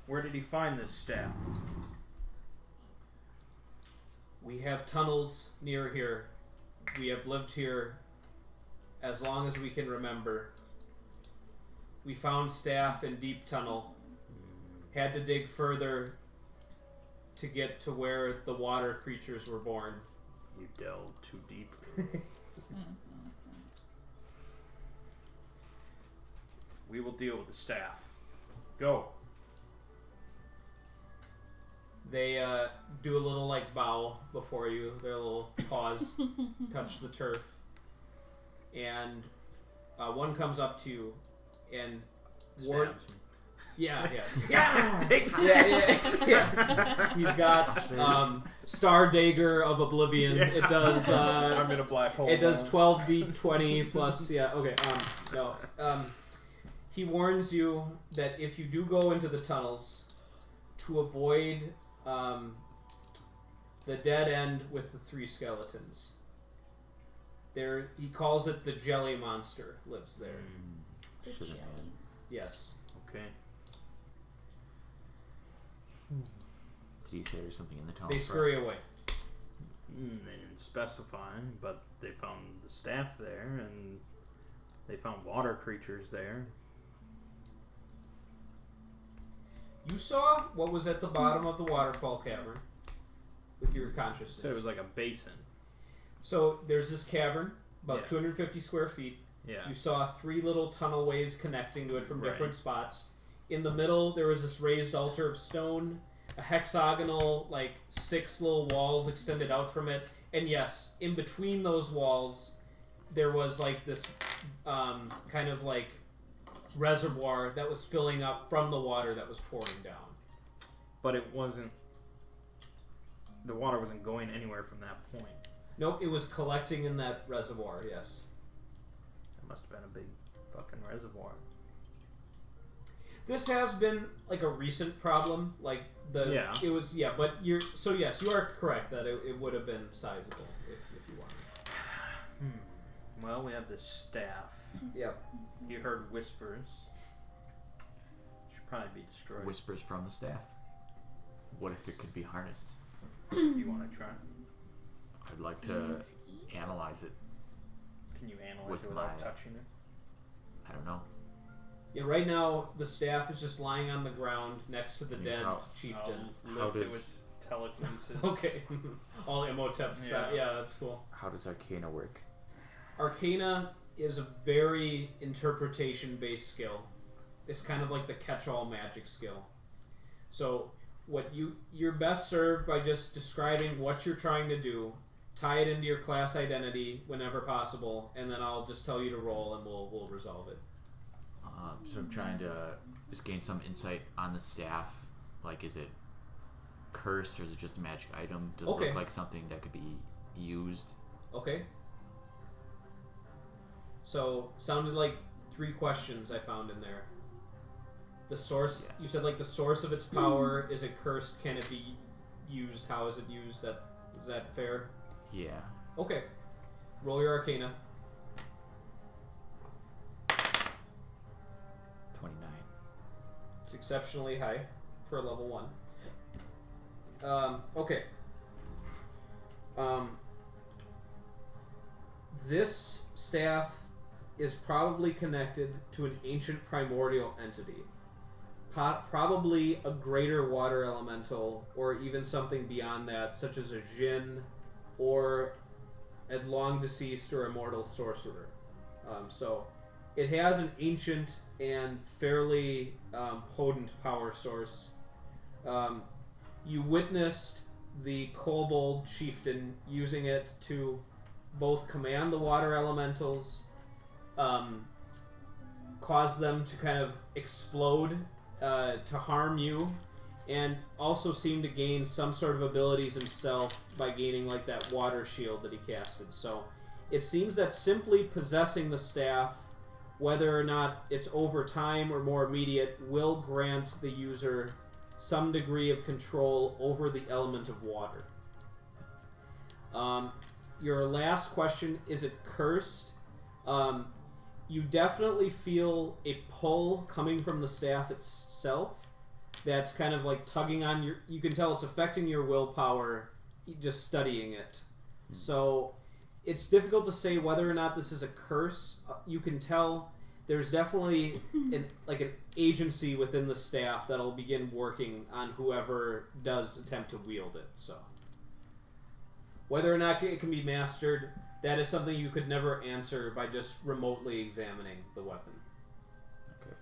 Where did he find this staff? We have tunnels near here. We have lived here as long as we can remember. We found staff in deep tunnel. Had to dig further to get to where the water creatures were born. You delved too deeply. We will deal with the staff. Go. They do a little like bow before you. Their little paws touch the turf, and one comes up to you, and Ward. Stabs me. Yeah. Yeah. He's got Star Dagger of Oblivion. Yeah. It does. I'm in a black hole. It does now. 12d20 plus. Yeah. Okay. No. He warns you that if you do go into the tunnels, to avoid the dead end with the 3 skeletons. There, he calls it the jelly monster. Lives there. The Should've jelly. known. Yes. Okay. Did you say there's something in the tunnel? They scurry away. They didn't specify, but they found the staff there, and they found water creatures there. You saw what was at the bottom of the waterfall cavern with your consciousness. So it was like a basin. So there's this cavern, about Yeah. 250 square feet. Yeah. You saw 3 little tunnel ways connecting to it from Right. different spots. In the middle, there was this raised altar of stone, a hexagonal, 6 little walls extended out from it. And yes, in between those walls, there was this kind of reservoir that was filling up from the water that was pouring down. But it wasn't. The water wasn't going anywhere from that point. Nope, it was collecting in that reservoir, yes. It must have been a big fucking reservoir. This has been a recent problem. Yeah. It was but yes, you are correct that it would have been sizable if you wanted. Well, we have this staff. Yep. You heard whispers. Should probably be destroyed. Whispers from the staff. What if it could be harnessed? You want to try? I'd like Seems to analyze it. Can you analyze With it without my- touching it? I don't know. Yeah, right now the staff is just lying on the ground next to the And dead how- chieftain. I'll lift it does- with telekinesis. Okay. All Imhotep stuff. Yeah. Yeah, that's cool. How does Arcana work? Arcana is a very interpretation-based skill. It's kind of like the catch-all magic skill. So you're best served by just describing what you're trying to do, tie it into your class identity whenever possible, and then I'll just tell you to roll and we'll resolve it. So I'm trying to just gain some insight on the staff. Like, is it cursed or is it just a magic item? Does it look like something that could be used? Okay. So, sounded like 3 questions I found in there. The source, Yes. You said like the source of its power, is it cursed? Can it be used? How is it used? Is that fair? Yeah. Okay. Roll your Arcana. 29. It's exceptionally high for a level 1. Okay. This staff is probably connected to an ancient primordial entity. Probably a greater water elemental, or even something beyond that, such as a Jinn, or a long deceased or immortal sorcerer. So it has an ancient and fairly potent power source. You witnessed the kobold chieftain using it to both command the water elementals, cause them to kind of explode to harm you, and also seem to gain some sort of abilities himself by gaining like that water shield that he casted. So it seems that simply possessing the staff, whether or not it's over time or more immediate, will grant the user some degree of control over the element of water. Your last question, is it cursed? You definitely feel a pull coming from the staff itself that's kind of like tugging on your... You can tell it's affecting your willpower just studying it. So it's difficult to say whether or not this is a curse. You can tell there's definitely an agency within the staff that'll begin working on whoever does attempt to wield it. So whether or not it can be mastered, that is something you could never answer by just remotely examining the weapon. Okay.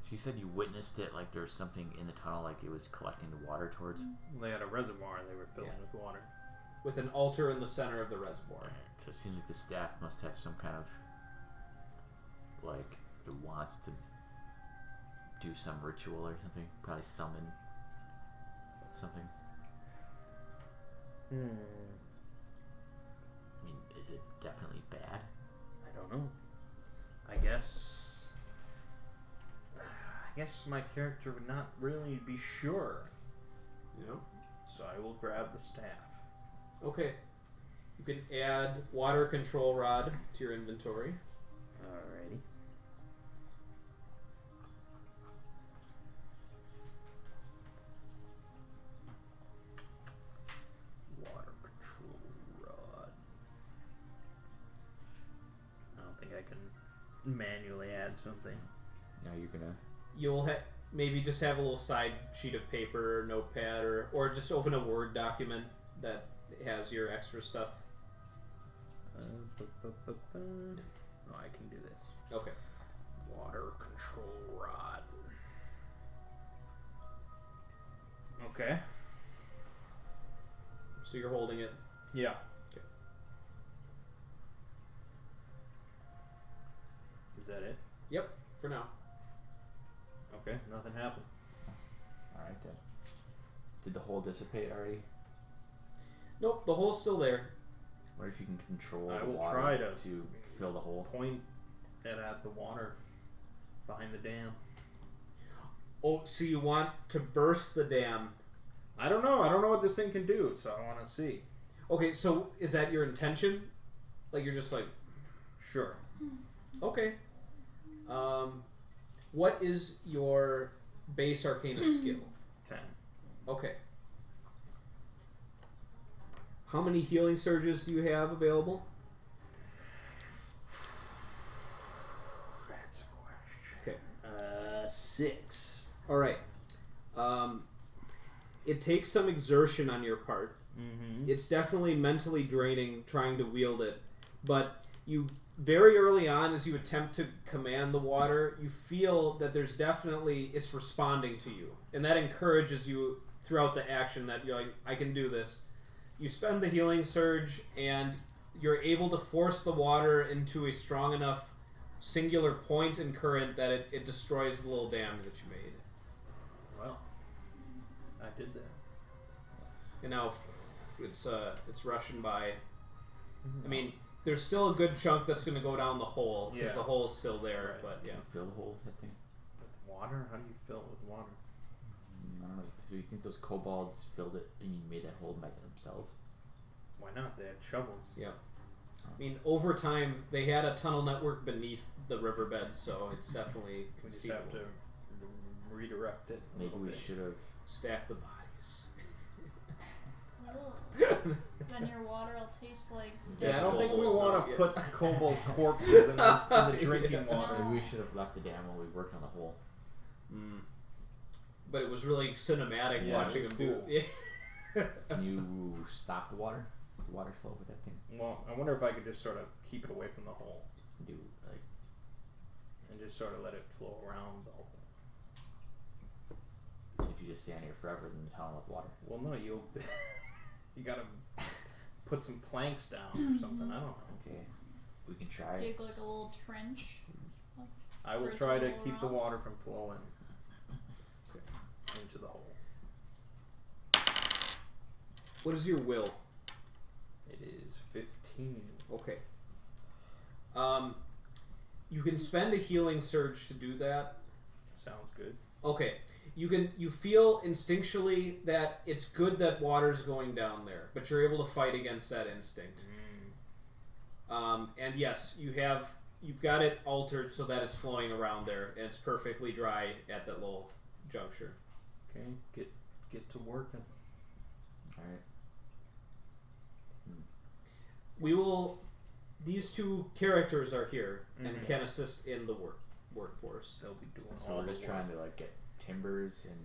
She said you witnessed it, like there was something in the tunnel, like it was collecting the water towards. They had a reservoir they were filling with water. With an altar in the center of the reservoir. So it seems like the staff must have some kind of, like, it wants to do some ritual or something. Probably summon something. I mean, is it definitely bad? I don't know. I guess my character would not really be sure. You know? So I will grab the staff. Okay. You can add water control rod to your inventory. Alrighty. Water control rod. I don't think I can manually add something. Now you're gonna. You'll maybe just have a little side sheet of paper or notepad, or just open a Word document that has your extra stuff. Oh, I can do this. Okay. Water control rod. Okay. So you're holding it. Yeah. Okay. Is that it? Yep, for now. Okay, nothing happened. Alright then. Did the hole dissipate already? Nope, the hole's still there. What if you can control I the will water try to fill the hole? Point it at the water behind the dam. Oh, so you want to burst the dam. I don't know. I don't know what this thing can do, so I want to see. Okay, so is that your intention? Like you're just like... Sure. Okay. What is your base arcana skill? 10. Okay. How many healing surges do you have available? That's a question. Okay. 6. All right. It takes some exertion on your part. Mm-hmm. It's definitely mentally draining trying to wield it, but you very early on, as you attempt to command the water, you feel that there's definitely it's responding to you, and that encourages you throughout the action that you're like, I can do this. You spend the healing surge, and you're able to force the water into a strong enough singular point and current that it destroys the little dam that you made. Well, I did that. And now it's rushing by. I mean, there's still a good chunk that's going to go down the hole because the hole's still there. Right. But yeah, Can you fill the hole with that thing? With water? How do you fill it with water? I don't know. So you think those kobolds filled it and you made that hole by themselves? Why not? They had shovels. yeah. I mean, over time they had a tunnel network beneath the riverbed, so it's definitely We just conceivable. have to redirect it. a Maybe little we bit. should have. Stack the bodies. Then your water will taste like. Yeah, I don't think we Kobold. want to Yeah. put kobold corpses in the drinking water. Maybe we should have left the dam while we worked on the hole. But it was really cinematic Yeah, watching it was him do cool. it. Yeah. Can you stop the water? The water flow with that thing? Well, I wonder if I could just sort of keep it away from the hole Do like and just sort of let it flow around the hole. if you just stand here forever in the tunnel of water. Well, no, you gotta put some planks down or something. I don't know. Okay, we can try. Dig like a little trench. I will For it to try to roll keep the around? water from flowing into the hole. What is your will? It is 15. Okay. You can spend a healing surge to do that. Sounds good. Okay. You feel instinctually that it's good that water's going down there, but you're able to fight against that instinct. And yes, you've got it altered so that it's flowing around there and it's perfectly dry at that little juncture. Okay, get to working. All right. We will. These two characters are here and can assist in the workforce. They'll be doing So all we're the just work. trying to like get timbers and.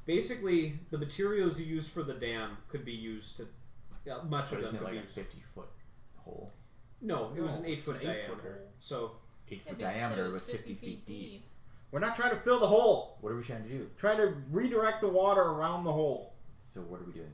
Basically, the materials you used for the dam could be used to. Much But of isn't them it could like be a used. 50-foot hole? No, it was an No, 8-foot it's an 8-foot diameter. hole. So 8-foot Yeah, but you said it diameter was with 50 feet deep. We're not trying to fill the hole. What are we trying to do? Trying to redirect the water around the hole. So what are we doing?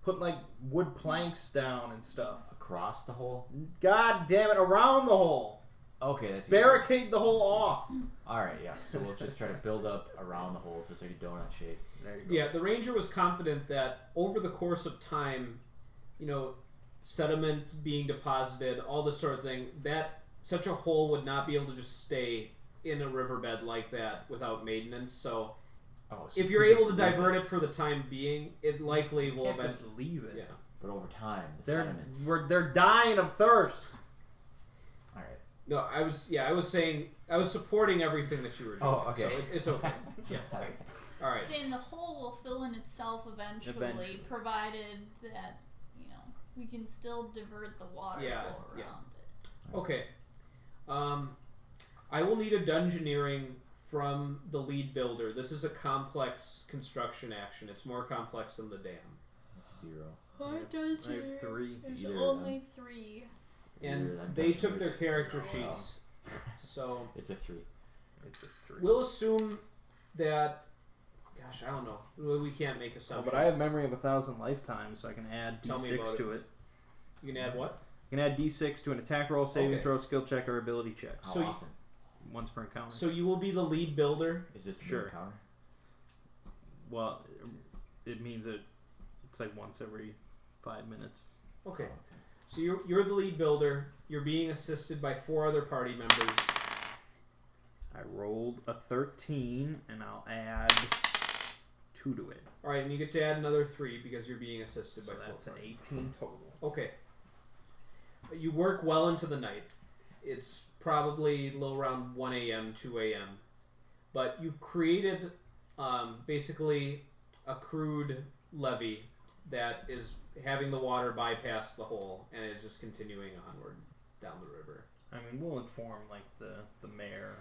Put like wood planks down and stuff. Across the hole? God damn it! Around the hole. Okay, that's easy. Barricade the hole off. All right, yeah. So we'll just try to build up around the hole so it's like a donut shape. There you go. yeah, the ranger was confident that over the course of time, sediment being deposited, all this sort of thing, that such a hole would not be able to just stay in a riverbed like that without maintenance. So Oh, so if you you're could able to just leave divert it for the time being, it likely You will can't eventually. just leave it. Yeah. But over time, the They're sediments. they're dying of thirst. All right. No, I was saying I was supporting everything that you were doing. Oh, okay. So it's okay. Yeah. All right. All right. Saying the hole will fill in itself eventually, provided that we can still divert the water Yeah, flow yeah. around it. Okay. I will need a dungeoneering from the lead builder. This is a complex construction action. It's more complex than the dam. 0. I have 3. There's Either only 3. And Either them they took their dungeoners. character Oh, wow. sheets. So It's a 3. It's a 3. we'll assume that. Gosh, I don't know. We can't make Oh, assumptions. but I have memory of 1,000 lifetimes, so I can add Tell me D6 about to it. You can add what? I can add D6 to an attack roll, saving Okay. throw, skill check, or ability check. How So often? Once per encounter. So you will be the lead builder. Is this a Sure. new encounter? Well, it means that it's like once every 5 minutes. Okay. Oh, So you're the lead builder. You're being assisted by 4 other party members. I rolled a 13, and I'll add 2 to it. All right, and you get to add another 3 because you're being assisted So by 4. that's an 18 total. Okay. You work well into the night. It's probably a little around 1 a.m., 2 a.m. But you've created basically a crude levee that is having the water bypass the hole and is just continuing onward down the river. I mean, we'll inform like the mayor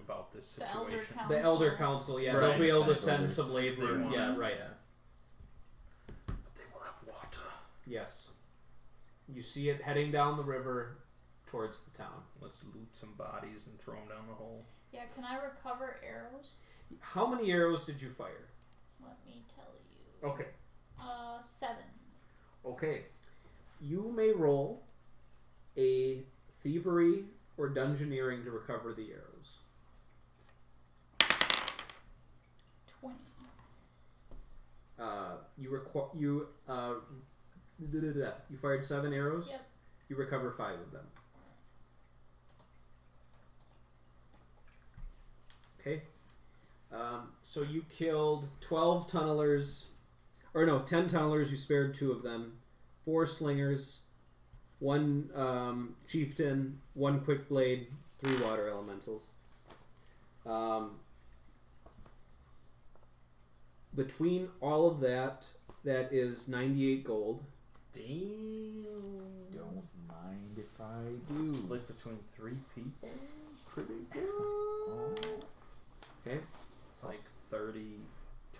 about this The elder situation. council. The Elder Council, yeah, Right. they'll be able to Send send some labor. They want- Yeah, right. They will have water. Yes. You see it heading down the river. towards the town. Let's loot some bodies and throw them down the hole. Yeah, can I recover arrows? How many arrows did you fire? Let me tell you. Okay. 7. Okay. You may roll a thievery or dungeoneering to recover the arrows. 20. You fired 7 arrows. Yep. You recover 5 of them. Okay. So you killed 12 tunnelers, or no, 10 tunnelers. You spared 2 of them. 4 slingers, 1 chieftain, 1 quick blade, 3 water elementals. Between all of that, that is 98 gold. Damn. Don't mind if I do. Split between 3 people. Pretty good. Okay. It's like 32.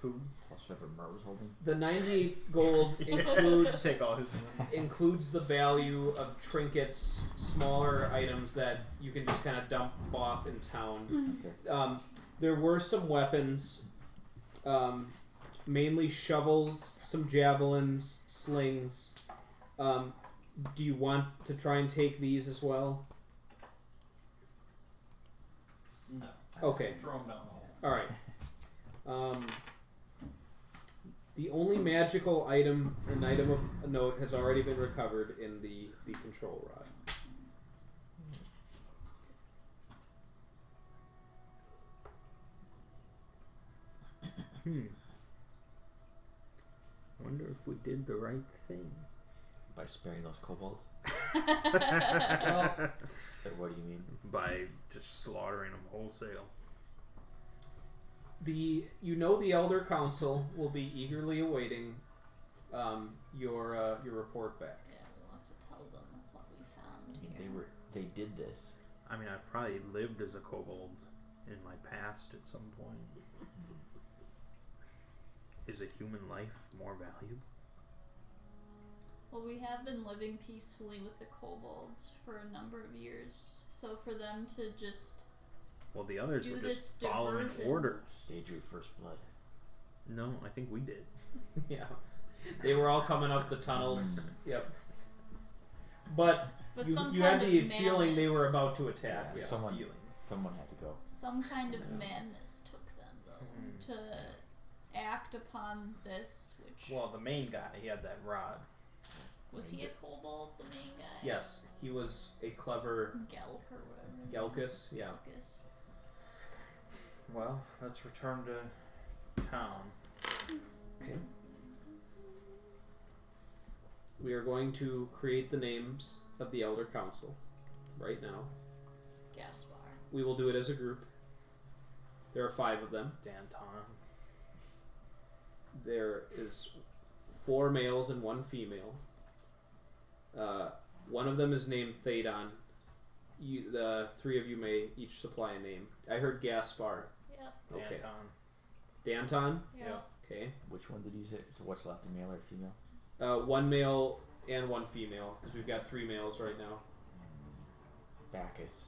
Plus whatever Mer was holding. The 98 gold includes Take all his. includes the value of trinkets, smaller items that you can just kind of dump off in town. Okay. There were some weapons, mainly shovels, some javelins, slings. Do you want to try and take these as well? No. Okay. Throw them down the hole. All right. The only magical item, an item of note, has already been recovered in the control rod. Wonder if we did the right thing. By sparing those kobolds? Well, Or what do you mean? By just slaughtering them wholesale. the Elder Council will be eagerly awaiting your report back. Yeah, we'll have to tell them what we found I here. mean, they did this. I mean, I've probably lived as a kobold in my past at some point. Is a human life more valuable? Well, we have been living peacefully with the kobolds for a number of years, so for them to just Well, the others do were this just following diversion. orders. They drew first blood. No, I think we did. Yeah, they were all coming up the tunnels. Yep. But But you some had kind the of feeling they were madness- about to attack. Yeah, Yeah, someone feeling. had to go. some kind of madness took them though to act upon this, which Well, the main guy, he had that rod. was he a kobold, the main guy? Yes, he was a clever Gelk or whatever. Gelkus. Yeah. Gelkus. Well, let's return to town. Okay. We are going to create the names of the Elder Council right now. Gaspar. We will do it as a group. There are 5 of them. Danton. There is 4 males and 1 female. One of them is named Thadon. The 3 of you may each supply a name. I heard Gaspar. Yep. Okay. Danton. Danton. Yep. Okay. Which one did you say? So what's left, a male or female? 1 male and 1 female, because we've got 3 males right now. Bacchus.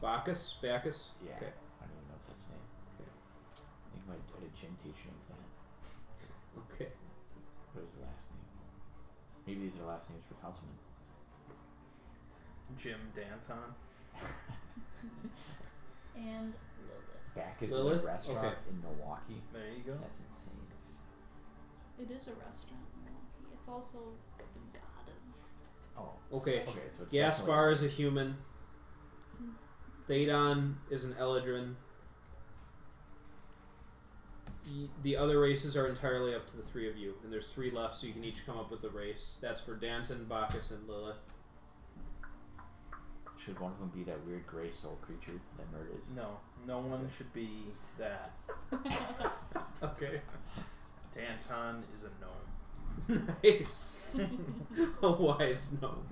Bacchus? Bacchus? Yeah. Okay. I don't even know if that's his name. Okay. I think I did gym teaching of that. Okay. What is the last name? Maybe these are last names for councilmen. Jim Danton. And Lilith. Bacchus Lilith? is a restaurant Okay. in Milwaukee. There you go. That's insane. It is a restaurant in Milwaukee. It's also the god of Oh. Okay. Okay, so it's Gaspar is a human. Thadon is an Eladrin. The other races are entirely up to the 3 of you, and there's 3 left, so you can each come up with a race. That's for Danton, Bacchus, and Lilith. Should one of them be that weird gray soul creature that Mert is? No one should be that. Okay. Danton is a gnome. Nice. A wise gnome.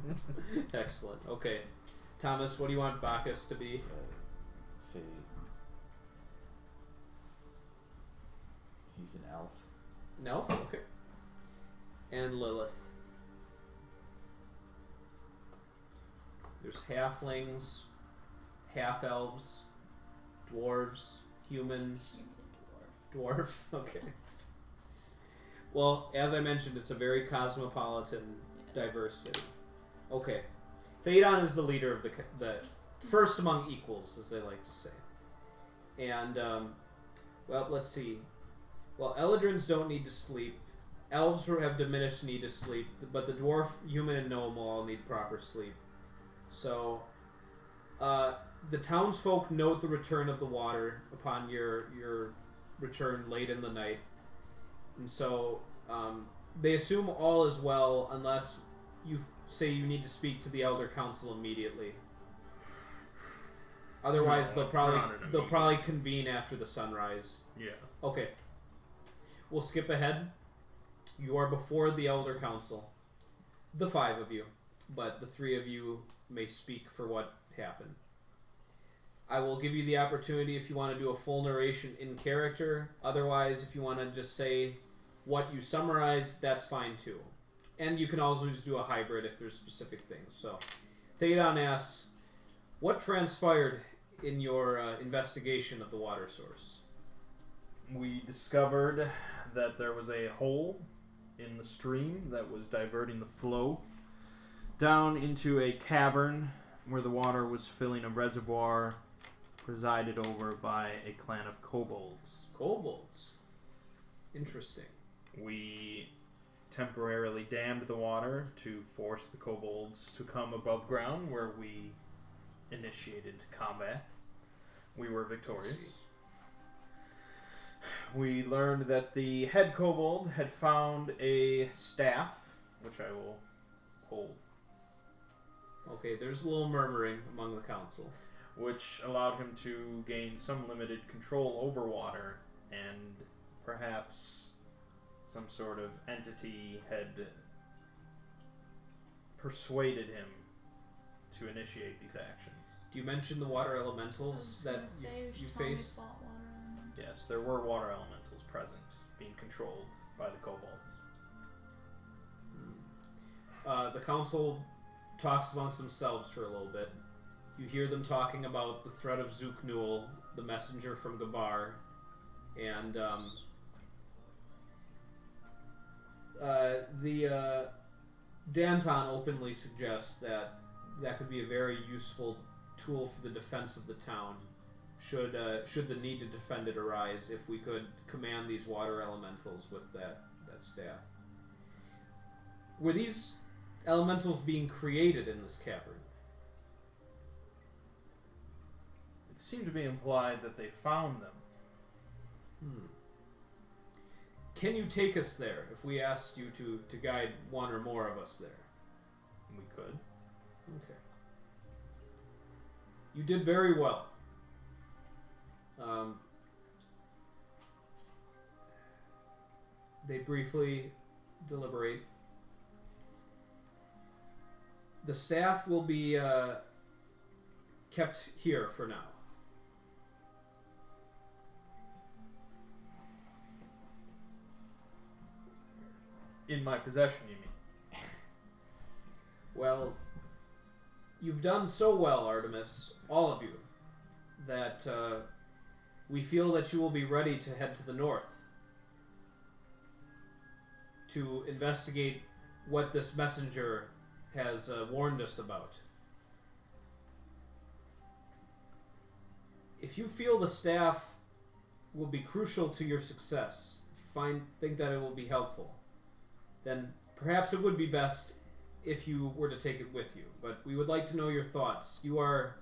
Excellent. Okay. Thomas, what do you want Bacchus to be? Say he's an elf. No? Okay. And Lilith. There's halflings, half elves, dwarves, humans, dwarf. Okay. Well, as I mentioned, it's a very cosmopolitan, diverse city. Okay. Théodon is the leader of the first among equals, as they like to say. And, well, let's see. Well, Eladrins don't need to sleep. Elves who have diminished need to sleep, but the dwarf, human, and gnome all need proper sleep. So, the townsfolk note the return of the water upon your return late in the night. And so, they assume all is well unless you say you need to speak to the Elder Council immediately. Otherwise, No, they'll probably convene after the sunrise. Yeah. Okay. We'll skip ahead. You are before the Elder Council. The 5 of you. But the 3 of you may speak for what happened. I will give you the opportunity if you want to do a full narration in character. Otherwise, if you want to just say what you summarize, that's fine too. And you can also just do a hybrid if there's specific things. So, Théodon asks, what transpired in your investigation of the water source? We discovered that there was a hole in the stream that was diverting the flow down into a cavern where the water was filling a reservoir presided over by a clan of kobolds. Kobolds. Interesting. We temporarily dammed the water to force the kobolds to come above ground, where we initiated combat. We were victorious. We learned that the head kobold had found a staff, which I will hold, Okay, there's a little murmuring among the council. which allowed him to gain some limited control over water, and perhaps some sort of entity had persuaded him to initiate these actions. Do you mention the water elementals that you face? Yes, there were water elementals present, being controlled by the kobolds. The council talks amongst themselves for a little bit. You hear them talking about the threat of Zook Newell, the messenger from Gabar, and Danton openly suggests that could be a very useful tool for the defense of the town, should the need to defend it arise, if we could command these water elementals with that staff. Were these elementals being created in this cavern? It seemed to be implied that they found them. Can you take us there if we asked you to guide one or more of us there? We could. Okay. You did very well. They briefly deliberate. The staff will be kept here for now. In my possession, you mean? Well, you've done so well, Artemis, all of you, that we feel that you will be ready to head to the north to investigate what this messenger has warned us about. If you feel the staff will be crucial to your success, if you think that it will be helpful, then perhaps it would be best if you were to take it with you. But we would like to know your thoughts. You are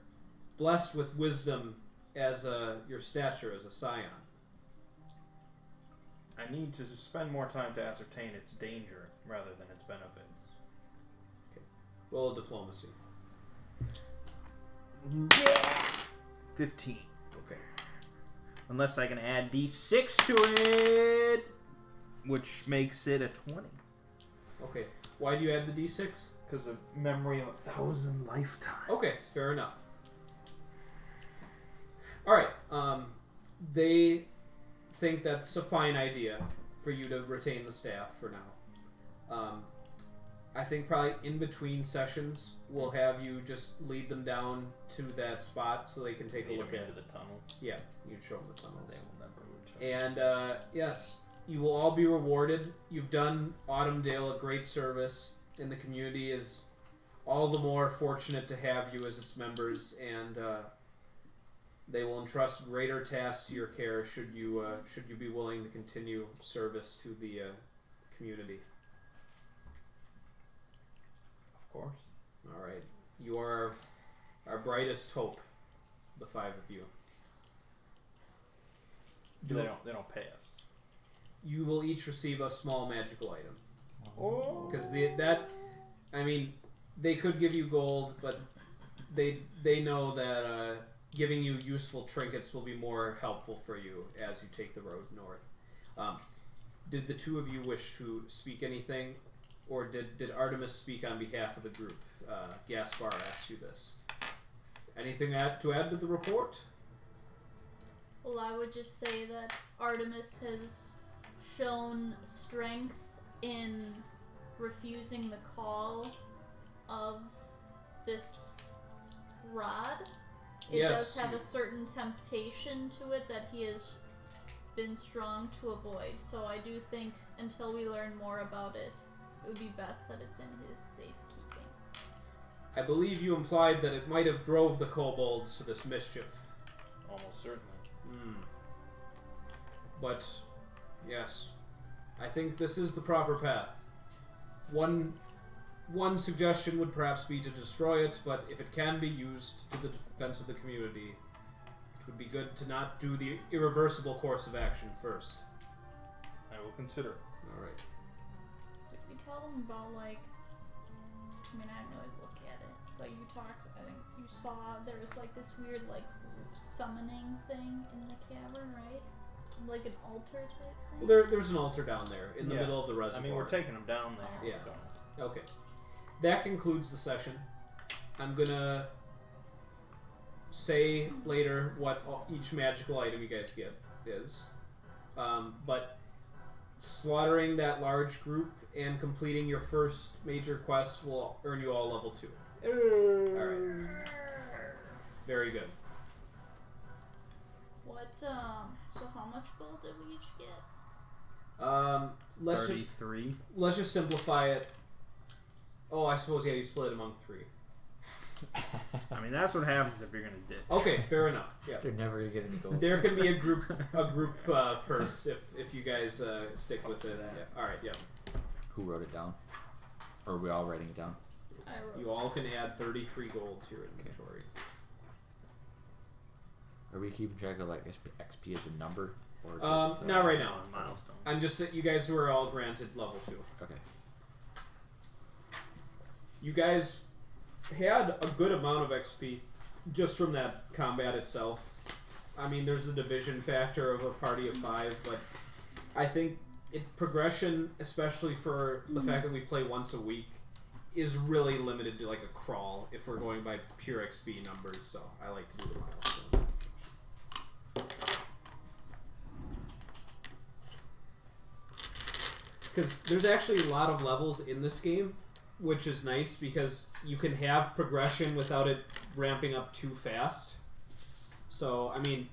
blessed with wisdom as your stature as a scion. I need to spend more time to ascertain its danger rather than its benefits. Okay. Roll a diplomacy. 15. Okay. Unless I can add D6 to it, which makes it a 20. Okay. Why do you add the D6? Because of memory of 1,000 lifetimes. Okay, fair enough. Alright, they think that's a fine idea for you to retain the staff for now. I think probably in between sessions, we'll have you just lead them down to that spot so they can take a Lead look them at into it. the tunnel. Yeah, you'd show them the tunnels. They will never return. And yes, you will all be rewarded. You've done Autumndale a great service, and the community is all the more fortunate to have you as its members, and they will entrust greater tasks to your care should you be willing to continue service to the community. Of course. All right, you are our brightest hope, the 5 of you. They don't pay us. You will each receive a small magical item. Oh. Because they could give you gold, but they know that giving you useful trinkets will be more helpful for you as you take the road north. Did the 2 of you wish to speak anything, or did Artemis speak on behalf of the group? Gaspar asked you this. Anything to add to the report? Well, I would just say that Artemis has shown strength in refusing the call of this rod. It Yes. does have a certain temptation to it that he has been strong to avoid. So I do think until we learn more about it, it would be best that it's in his safekeeping. I believe you implied that it might have drove the kobolds to this mischief. Almost certainly. But, yes, I think this is the proper path. One suggestion would perhaps be to destroy it, but if it can be used to the defense of the community, it would be good to not do the irreversible course of action first. I will consider it. Alright. Did we tell them about, like, I mean, I didn't really look at it, but you talked, I think you saw there was, like, this weird, like, summoning thing in the cavern, right? Like an altar type thing? Well, there's an altar down there in the middle of the I reservoir. mean, we're taking them down there. Yeah. So. Okay. That concludes the session. I'm gonna say later what each magical item you guys get is. But slaughtering that large group and completing your first major quest will earn you all level 2. Alright. Very good. So how much gold did we each get? Let's just simplify it. Oh, I suppose you split it among 3. I mean, that's what happens if you're gonna ditch. Okay, fair enough. Yeah. They're never gonna get any gold. There can be a group purse if you guys stick with it. Yeah. All right. Yeah. Who wrote it down? Or are we all writing it down? I wrote. You all can add 33 gold to your inventory. Are we keeping track of like XP as a number, or just, not right now. Milestone. I'm just you guys were all granted level 2. Okay. You guys had a good amount of XP just from that combat itself. I mean, there's the division factor of a party of 5, but I think progression, especially for the fact that we play once a week, is really limited to like a crawl if we're going by pure XP numbers. So I like to do the milestone. Because there's actually a lot of levels in this game, which is nice because you can have progression without it ramping up too fast. So, I mean,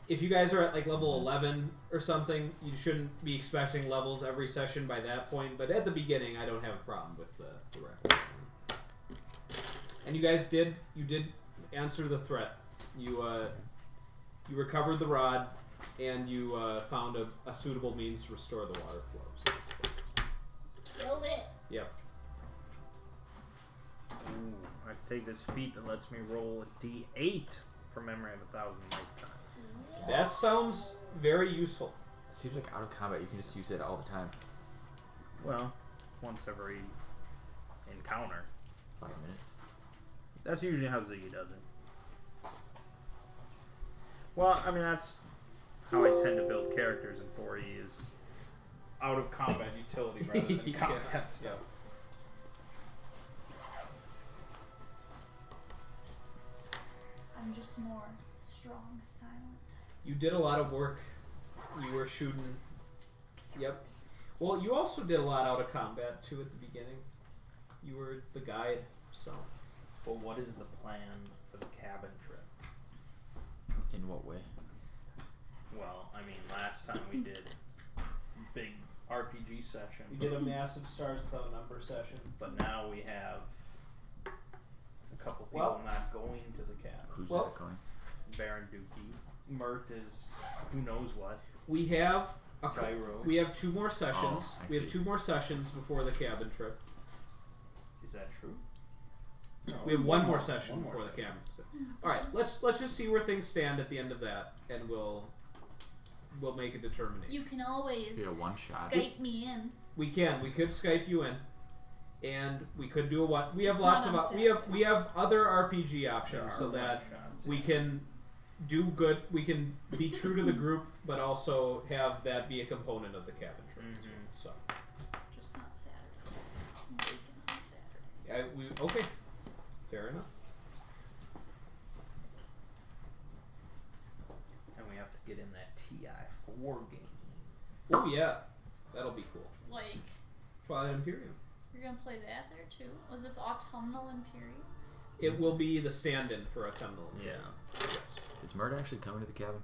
if you guys are at like level 11 or something, you shouldn't be expecting levels every session by that point. But at the beginning, I don't have a problem with the rapid. And you guys did answer the threat. You recovered the rod, and you found a suitable means to restore the water flow. Killed it. Yep. Ooh, I take this feat that lets me roll a D8 for memory of 1,000 lifetimes. That sounds very useful. It seems like out of combat you can just use it all the time. Well, once every encounter. 5 minutes. That's usually how Ziggy does it. Well, I mean, that's how I tend to build characters in 4E is out of combat utility rather than combat stuff. I'm just more strong, silent. You did a lot of work. You were shooting. Yep. Well, you also did a lot out of combat too at the beginning. You were the guide, so. Well, what is the plan for the cabin trip? In what way? Well, I mean, last time we did big RPG session. We did a massive Stars Without Number session. But now we have a couple people Well- not going to the cabin. Who's Well- not going? Baron Dookie. Mert is who knows what. We have Gyro. we have 2 more sessions. I We have see. 2 more sessions before the cabin trip. Is that true? We have one more session one more before the session. cabin. All right, let's just see where things stand at the end of that, and we'll make a determination. You can always Yeah, one shot. Skype me in. We could Skype you in, and we could do a what? We Just have lots not of on we have other RPG There options, are so that one-shots. we can do good. We can be true to the group, but also have that be a component of the cabin trip. as well. So, Just not Saturday. I'm working on Saturday. okay, fair enough. And we have to get in that TI4 game. Oh yeah, that'll be cool. Like, Twilight Imperium. you're gonna play that there too? Was this Autumnal Imperium? It will be the stand-in for Autumnal Yeah. Imperium. Yes. Is Mert actually coming to the cabin?